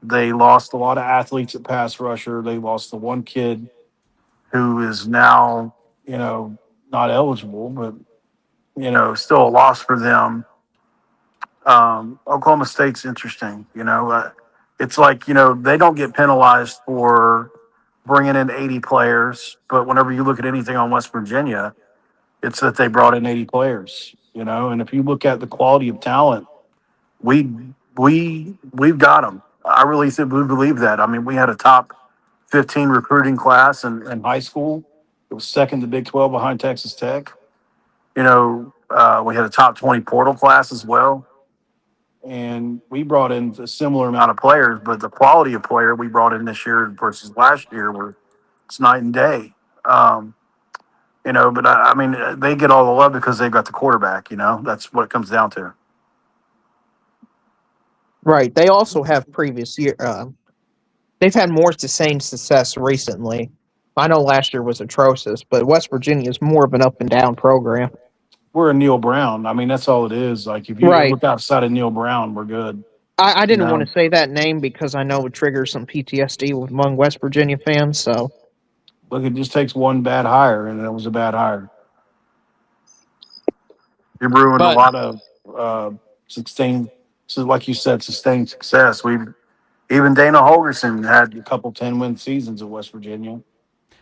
S4: They lost a lot of athletes at pass rusher. They lost the one kid who is now not eligible, but still a loss for them. Oklahoma State's interesting. It's like they don't get penalized for bringing in 80 players, but whenever you look at anything on West Virginia, it's that they brought in 80 players. And if you look at the quality of talent, we we've got them. I really think we believe that. I mean, we had a top 15 recruiting class in high school. It was second to Big 12 behind Texas Tech. We had a top 20 portal class as well. And we brought in a similar amount of players, but the quality of player we brought in this year versus last year were it's night and day. Um, but I mean, they get all the love because they've got the quarterback. That's what it comes down to.
S8: Right. They also have previous year. They've had more sustained success recently. I know last year was atrocious, but West Virginia is more of an up and down program.
S4: We're a Neil Brown. I mean, that's all it is. Like if you
S8: Right.
S4: look outside of Neil Brown, we're good.
S8: I
S4: You
S8: didn't want
S4: know,
S8: to say that name because I know it triggers some PTSD among West Virginia fans. So
S4: look, it just takes one bad hire, and it was a bad hire. It ruined a
S7: But
S4: lot of sustained. So, like you said, sustained success. We even Dana Holgerson had a couple 10-win seasons at West Virginia.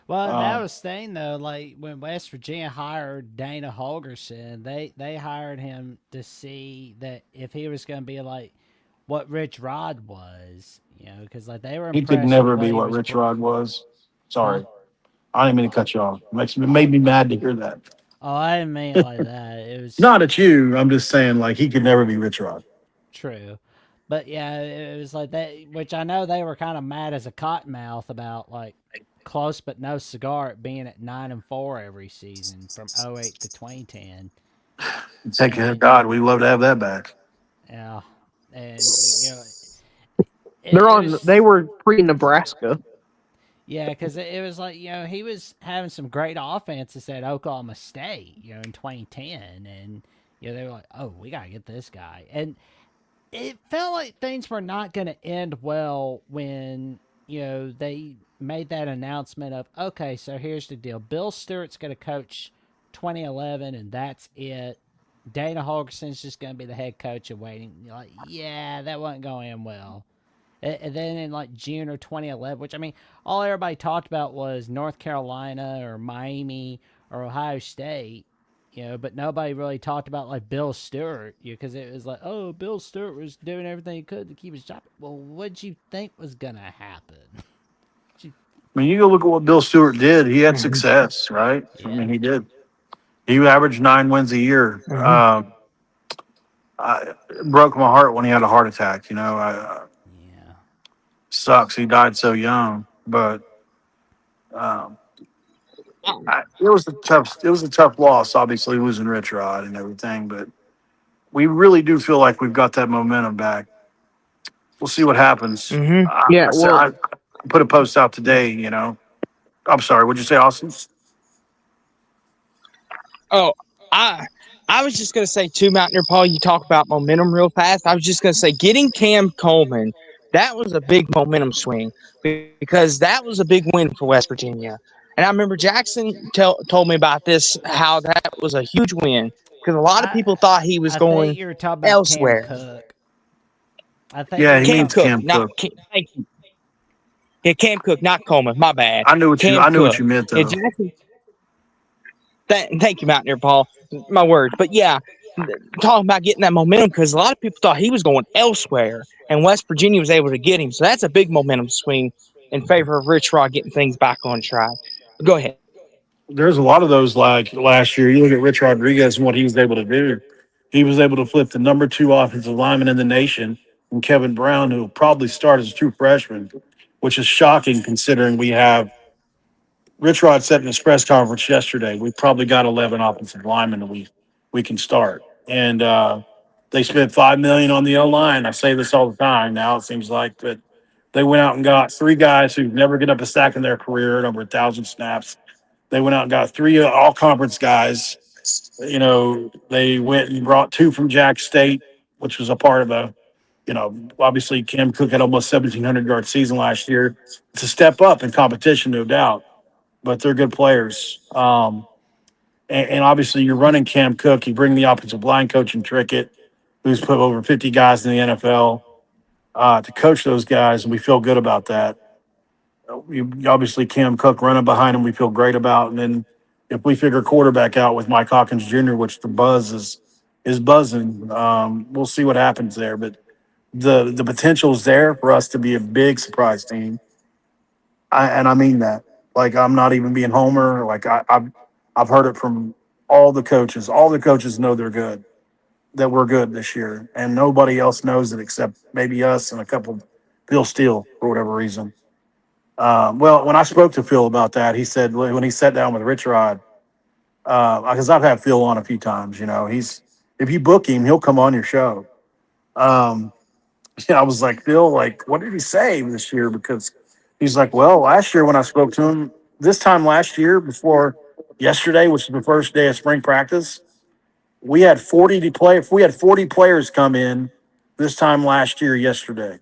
S1: Well, and that
S4: Um,
S1: was thing though. Like when West Virginia hired Dana Holgerson, they hired him to see that if he was going to be like what Rich Rod was, because like they were
S4: he could
S1: impressed with
S4: never
S1: what
S4: be
S1: he
S4: what
S1: was.
S4: Rich Rod was.
S1: Huh?
S4: Sorry, I didn't mean to cut you off. It made me mad to hear that.
S1: Oh, I didn't mean it like that. It was
S4: Not at you. I'm just saying, like he could never be Rich Rod.
S1: true, but yeah, it was like that. Which I know they were kind of mad as a cottonmouth about like close but no cigar at being at 9-4 every season from '08 to 2010.
S4: Thank
S1: And
S4: God, we love to have that back.
S1: yeah, and
S8: They're
S1: it
S8: on. They
S1: was
S8: were pre-Nebraska.
S1: yeah, because it was like he was having some great offenses at Oklahoma State, in 2010, and they were like, oh, we gotta get this guy, and it felt like things were not going to end well when they made that announcement of okay, so here's the deal: Bill Stewart's going to coach 2011, and that's it. Dana Holgerson's just going to be the head coach and waiting. You're like, yeah, that wasn't going to end well. And then in like June or 2011, which I mean, all everybody talked about was North Carolina or Miami or Ohio State, but nobody really talked about like Bill Stewart, because it was like, oh, Bill Stewart was doing everything he could to keep his job. Well, what'd you think was gonna happen?
S4: I mean, you go look at what Bill Stewart did. He had
S7: Mhm.
S4: success, right? I
S1: Yeah,
S4: mean, he did. He averaged 9 wins a year.
S7: Mhm.
S4: It broke my heart when he had a heart attack.
S1: yeah.
S4: Sucks. He died so young, but um, it was a tough. It was a tough loss. Obviously, losing Rich Rod and everything, but we really do feel like we've got that momentum back. We'll see what happens.
S7: Mhm.
S8: Yeah.
S4: I said
S8: Well,
S4: I put a post out today. I'm sorry. What'd you say, Austin?
S7: Oh, I I was just gonna say too, Mountaineer Paul. You talk about momentum real fast. I was just gonna say getting Cam Coleman. That was a big momentum swing because that was a big win for West Virginia. And I remember Jackson told me about this, how that was a huge win because a lot of
S1: I
S7: people thought he was
S1: I think
S7: going
S1: you were talking about Cam
S7: elsewhere.
S1: Cook. I think
S4: Yeah,
S1: you're
S4: he
S7: Cam
S4: means
S1: talking.
S7: Cook,
S4: Cam
S7: not
S4: Cook.
S7: thank you. Yeah, Cam Cook, not Coleman. My bad.
S4: I knew what you.
S7: Cam
S4: I knew what
S7: Cook.
S4: you meant
S7: Yeah,
S4: though.
S7: Jackson. Thank you, Mountaineer Paul. My word. But yeah, talking about getting that momentum because a lot of people thought he was going elsewhere, and West Virginia was able to get him. So that's a big momentum swing in favor of Rich Rod getting things back on track. Go ahead.
S4: There's a lot of those like last year. You look at Rich Rodriguez and what he was able to do. He was able to flip the number two offensive lineman in the nation, and Kevin Brown, who will probably start as a true freshman, which is shocking considering we have Rich Rod said in his press conference yesterday. We probably got 11 offensive linemen that we can start, and they spent $5 million on the O line. I say this all the time now. It seems like, but they went out and got three guys who never get up a sack in their career at over 1,000 snaps. They went out and got three all conference guys. They went and brought two from Jack State, which was a part of obviously Cam Cook had almost 1,700-yard season last year. It's a step up in competition, no doubt, but they're good players. And obviously you're running Cam Cook. You bring the offensive line coach and Trickett, who's put over 50 guys in the NFL to coach those guys, and we feel good about that. Obviously Cam Cook running behind him, we feel great about. And then if we figure quarterback out with Mike Hawkins Jr., which the buzz is buzzing, we'll see what happens there. But the potential is there for us to be a big surprise team, and I mean that. Like I'm not even being homer. Like I've heard it from all the coaches. All the coaches know they're good, that we're good this year, and nobody else knows it except maybe us and a couple. Phil Steele for whatever reason. Well, when I spoke to Phil about that, he said when he sat down with Rich Rod, because I've had Phil on a few times. He's if you book him, he'll come on your show. Um, I was like, Phil, like, what did he say this year? Because he's like, well, last year when I spoke to him, this time last year before yesterday, which is the first day of spring practice, we had 40 to play. If we had 40 players come in this time last year, yesterday.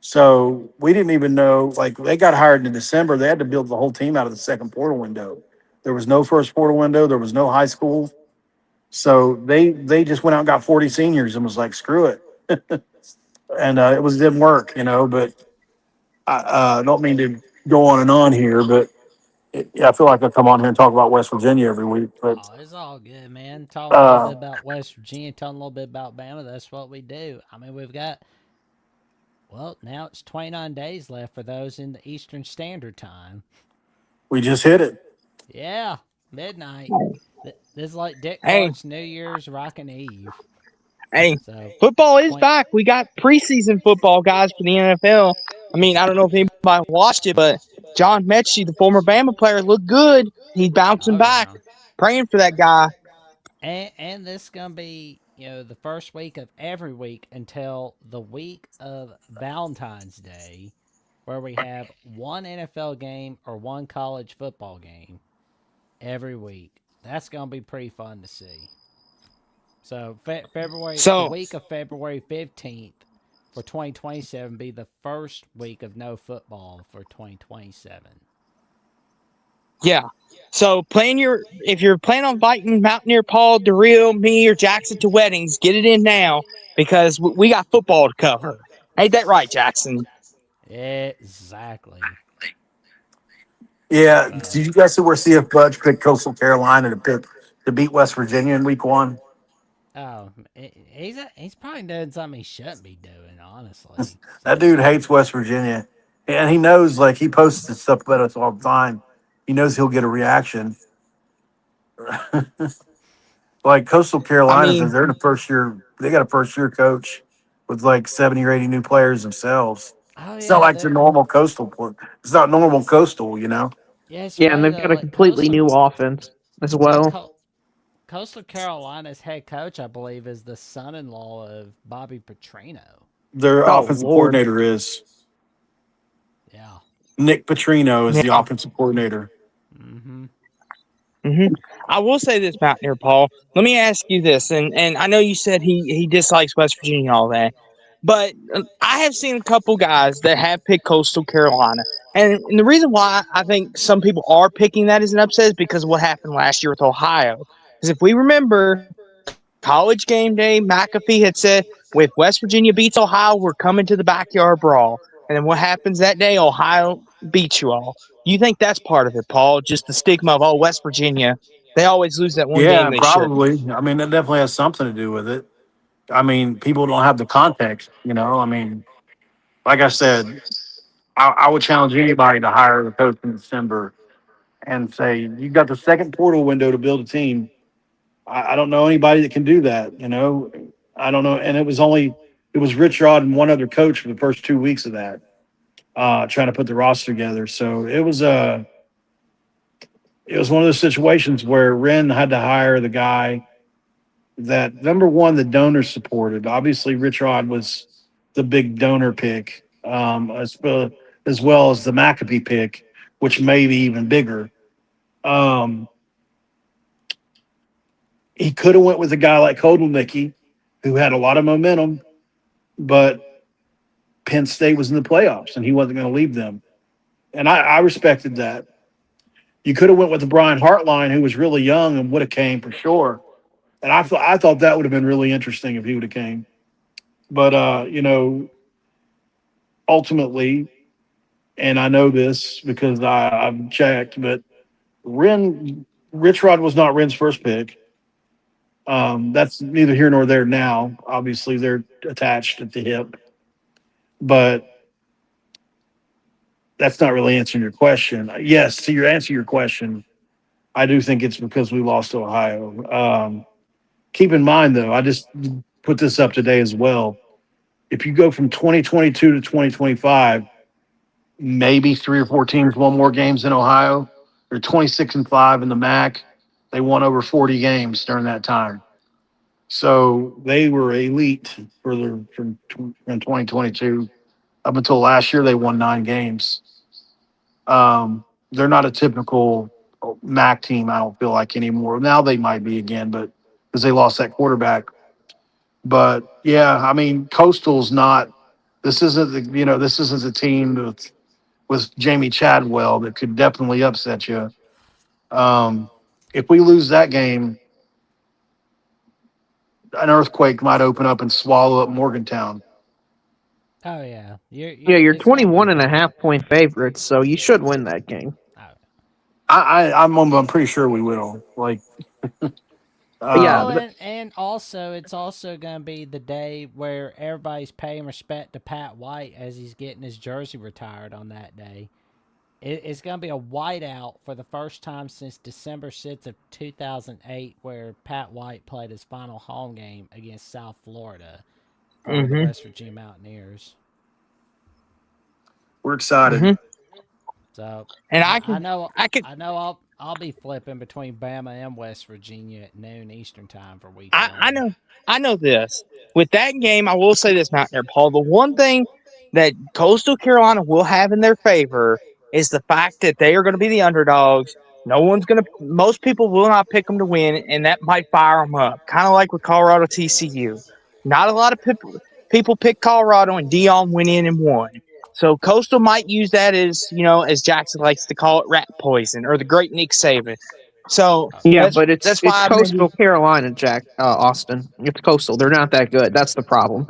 S4: So we didn't even know, like, they got hired in December. They had to build the whole team out of the second portal window. There was no first portal window. There was no high school. So they just went out and got 40 seniors and was like, screw it. And it didn't work. But I don't mean to go on and on here, but Yeah, I feel like I come on here and talk about West Virginia every week, but
S1: Oh, it's all good, man. Talk a little
S4: uh,
S1: bit about West Virginia, talk a little bit about Bama. That's what we do. I mean, we've got, well, now it's 29 days left for those in the Eastern Standard Time.
S4: we just hit it.
S1: Yeah, midnight. This is like Dick
S7: Hey,
S1: Clark's New Year's Rockin' Eve.
S7: hey,
S1: So,
S7: football is
S1: 20,
S7: back. We got preseason football, guys, for the NFL. I mean, I don't know if
S1: yeah.
S7: anybody watched it, but John Mechie, the former Bama player, looked good. He's bouncing
S1: Oh,
S7: back.
S1: yeah.
S7: Praying for that guy.
S1: And this is gonna be, the first week of every week until the week of Valentine's Day, where we have one NFL game or one college football game every week. That's gonna be pretty fun to see. So the
S7: So,
S1: week of February 15th for 2027 be the first week of no football for 2027.
S7: yeah. So, if you're planning on inviting Mountaineer Paul, Darrell, me, or Jackson to weddings, get it in now because we got football to cover. Ain't that right, Jackson?
S1: Exactly.
S4: Yeah,
S1: So,
S4: did you guys see if Budge picked Coastal Carolina to beat West Virginia in Week 1?
S1: oh, he's probably doing something he shouldn't be doing, honestly.
S4: That dude hates West Virginia, and he knows. Like he posts this stuff about us all the time. He knows he'll get a reaction. Like Coastal
S7: I
S4: Carolina,
S7: mean,
S4: they're in the first year. They got a first year coach with like 70 or 80 new players themselves.
S1: Oh
S4: It's not
S1: yeah,
S4: like the normal coastal. It's not normal coastal, you know.
S1: yeah. It's
S8: Yeah, and
S1: funny
S8: they've
S1: though.
S8: got a
S1: Like
S8: completely new offense as
S1: like
S8: well.
S1: Co- Coastal Carolina's head coach, I believe, is the son-in-law of Bobby Petrino.
S4: Their
S8: Oh
S4: offensive
S8: Lord.
S4: coordinator is
S1: Yeah.
S4: Nick Petrino is the
S7: yeah.
S4: offensive coordinator.
S1: Mm-hmm.
S7: hmm I will say this, Mountaineer Paul. Let me ask you this, and I know you said he dislikes West Virginia and all that, but I have seen a couple guys that have picked Coastal Carolina, and the reason why I think some people are picking that as an upset is because of what happened last year with Ohio. Because if we remember, College game day, McAfee had said, if West Virginia beats Ohio, we're coming to the backyard brawl. And then what happens that day? Ohio beats you all. You think that's part of it, Paul? Just the stigma of, oh, West Virginia, they always lose that one game
S4: Yeah,
S7: they shouldn't.
S4: probably. I mean, that definitely has something to do with it. I mean, people don't have the context, you know. I mean, like I said, I would challenge anybody to hire the coach in December and say you got the second portal window to build a team. I don't know anybody that can do that. You know, I don't know. And it was Rich Rod and one other coach for the first 2 weeks of that, trying to put the roster together. So it was one of those situations where Wren had to hire the guy that number one the donors supported. Obviously, Rich Rod was the big donor pick, as well as the McAfee pick, which may be even bigger. Um, he could have went with a guy like Kodlnicki, who had a lot of momentum, but Penn State was in the playoffs and he wasn't going to leave them. And I respected that. You could have went with the Brian Hartline, who was really young and would have came for sure. And I thought that would have been really interesting if he would have came. But ultimately, and I know this because I've checked, but Rich Rod was not Ren's first pick. That's neither here nor there now. Obviously, they're attached at the hip, but that's not really answering your question. Yes, to your answer your question, I do think it's because we lost to Ohio. Keep in mind, though, I just put this up today as well. If you go from 2022 to 2025, maybe three or four teams won more games than Ohio. They're 26-5 in the MAC. They won over 40 games during that time. So they were elite from 2022 up until last year. They won 9 games. They're not a typical MAC team. I don't feel like anymore. Now they might be again, but because they lost that quarterback. But yeah, I mean, Coastal's not. This isn't this isn't a team with Jamie Chadwell that could definitely upset you. Um, if we lose that game, an earthquake might open up and swallow up Morgantown.
S1: Oh yeah,
S8: Yeah, you're
S1: it's gonna be
S8: 21 and a
S1: bad.
S8: half point favorites, so you should win that game.
S1: Oh,
S4: I'm pretty sure we will. Like,
S8: Yeah,
S1: Well,
S4: um,
S1: and also it's also going to be the day where everybody's paying respect to Pat White as he's getting his jersey retired on that day. It's going to be a whiteout for the first time since December 6th of 2008, where Pat White played his final home game against South Florida for the
S7: Mm-hmm.
S1: West Virginia Mountaineers.
S4: we're excited.
S7: Mm-hmm.
S1: So
S7: And
S1: I know
S7: I can,
S1: I'll be flipping between Bama and West Virginia at noon Eastern time for week
S7: I
S1: one.
S7: know, I know this. With that game, I will say this, Mountaineer Paul. The one thing that Coastal Carolina will have in their favor is the fact that they are going to be the underdogs. No one's going to. Most people will not pick them to win, and that might fire them up. Kind of like with Colorado TCU. Not a lot of people pick Colorado, and Dion went in and won. So Coastal might use that as, as Jackson likes to call it, rat poison or the great Nick Saban. So
S8: yeah, but
S7: that's
S8: it's
S7: why maybe.
S8: Coastal Carolina, Austin. It's Coastal. They're not that good. That's the problem.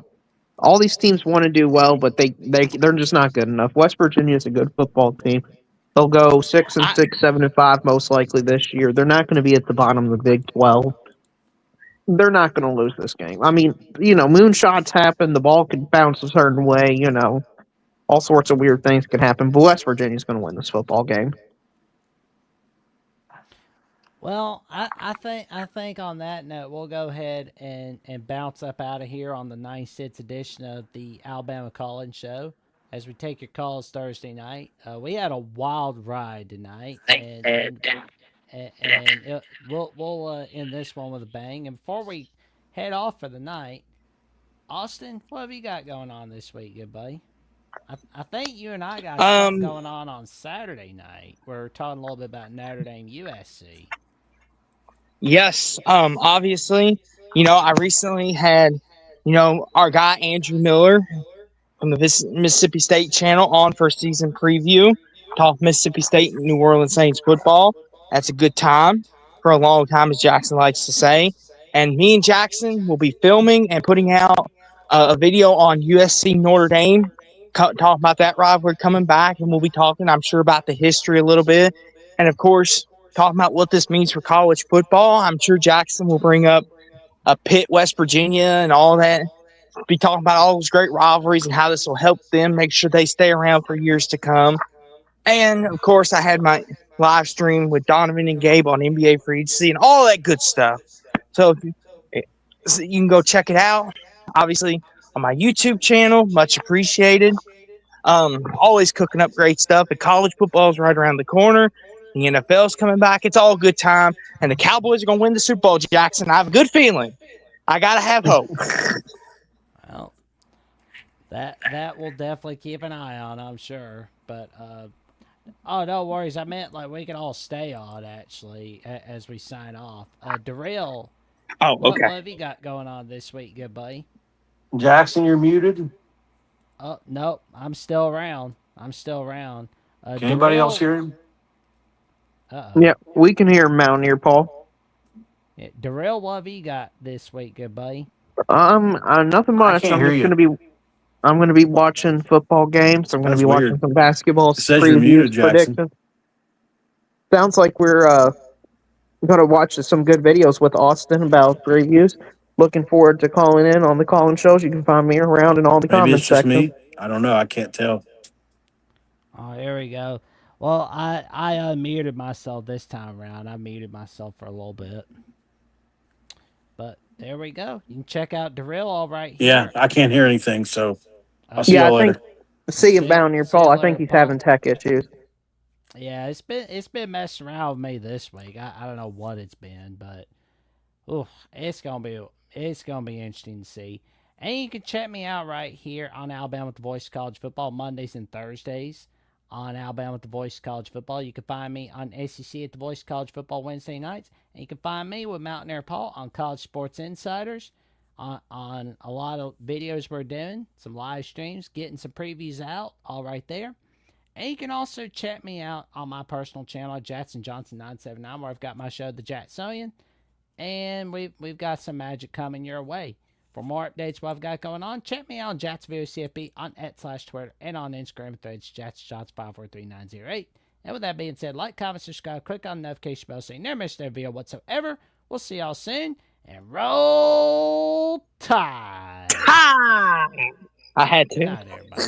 S8: All these teams want to do well, but they're just not good enough. West Virginia is a good football team. They'll go 6-6, 7-5 most likely this year. They're not going to be at the bottom of the Big 12. They're not going to lose this game. I mean, moonshots happen. The ball can bounce a certain way. All sorts of weird things can happen. But West Virginia's going to win this football game.
S1: Well, I think on that note, we'll go ahead and bounce up out of here on the 96th edition of the Alabama Call-In Show as we take your calls Thursday night. We had a wild ride tonight, and we'll end this one with a bang. And before we head off for the night, Austin, what have you got going on this week, good buddy? I think you and I got something
S7: Um,
S1: going on Saturday night. We're talking a little bit about Notre Dame USC.
S7: yes. Obviously, I recently had, our guy Andrew Miller from the Mississippi State channel on for season preview. Talk Mississippi State and New Orleans Saints football. That's a good time for a long time, as Jackson likes to say. And me and Jackson will be filming and putting out a video on USC Notre Dame, talking about that rivalry coming back. And we'll be talking, I'm sure, about the history a little bit. And of course, talking about what this means for college football. I'm sure Jackson will bring up Pitt, West Virginia, and all that. Be talking about all those great rivalries and how this will help them make sure they stay around for years to come. And of course, I had my live stream with Donovan and Gabe on NBA Free Agency and all that good stuff. So you can go check it out. Obviously, on my YouTube channel, much appreciated. Always cooking up great stuff. The college football is right around the corner. The NFL's coming back. It's all a good time. And the Cowboys are going to win the Super Bowl, Jackson. I have a good feeling. I got to have hope.
S1: Well, that will definitely keep an eye on, I'm sure. But oh, no worries. I meant like we can all stay on actually as we sign off. Darrell,
S7: Oh,
S1: what
S7: okay.
S1: have you got going on this week, good buddy?
S4: Jackson, you're muted.
S1: Oh no, I'm still around. I'm still around.
S4: Can anybody else
S1: Darrell.
S4: hear him?
S8: Yeah, we can hear Mountaineer Paul.
S1: Yeah, Darrell, what have you got this week, good buddy?
S8: Nothing
S4: I
S8: much.
S4: can't hear you.
S8: I'm gonna be watching football games. I'm gonna
S4: That's
S8: be watching
S4: weird.
S8: some basketball
S4: It says you're muted,
S8: previews,
S4: Jackson.
S8: predictions. Sounds like we're gonna watch some good videos with Austin about previews. Looking forward to calling in on the calling shows. You can find me around in all the
S4: Maybe it's
S8: comments
S4: just
S8: section.
S4: me. I don't know. I can't tell.
S1: Oh, here we go. Well, I unmuted myself this time around. I muted myself for a little bit. But there we go. You can check out Darrell all right
S4: Yeah,
S1: here.
S4: I can't hear anything. So I'll see
S8: Yeah, I
S4: y'all
S8: think
S4: later.
S8: see him Mountaineer
S1: See you
S8: Paul. I
S1: later,
S8: think he's
S1: Paul.
S8: having tech issues.
S1: Yeah, it's been messing around with me this week. I don't know what it's been, but it's gonna be interesting to see. And you can check me out right here on Alabama with the Voice of College Football Mondays and Thursdays on Alabama with the Voice of College Football. You can find me on SEC at the Voice of College Football Wednesday nights, and you can find me with Mountaineer Paul on College Sports Insiders. On a lot of videos we're doing, some live streams, getting some previews out, all right there. And you can also check me out on my personal channel, Jackson Johnson 979, where I've got my show, The Jacksonian, and we've got some magic coming your way. For more updates, what I've got going on, check me out on Jacksonville CFB on @/Twitter and on Instagram threads, JacksJots543908. And with that being said, like, comment, subscribe, click on the notification bell so you never miss their video whatsoever. We'll see y'all soon. And roll tide.
S7: Ha! I had
S1: Good
S7: to.
S1: night, everybody.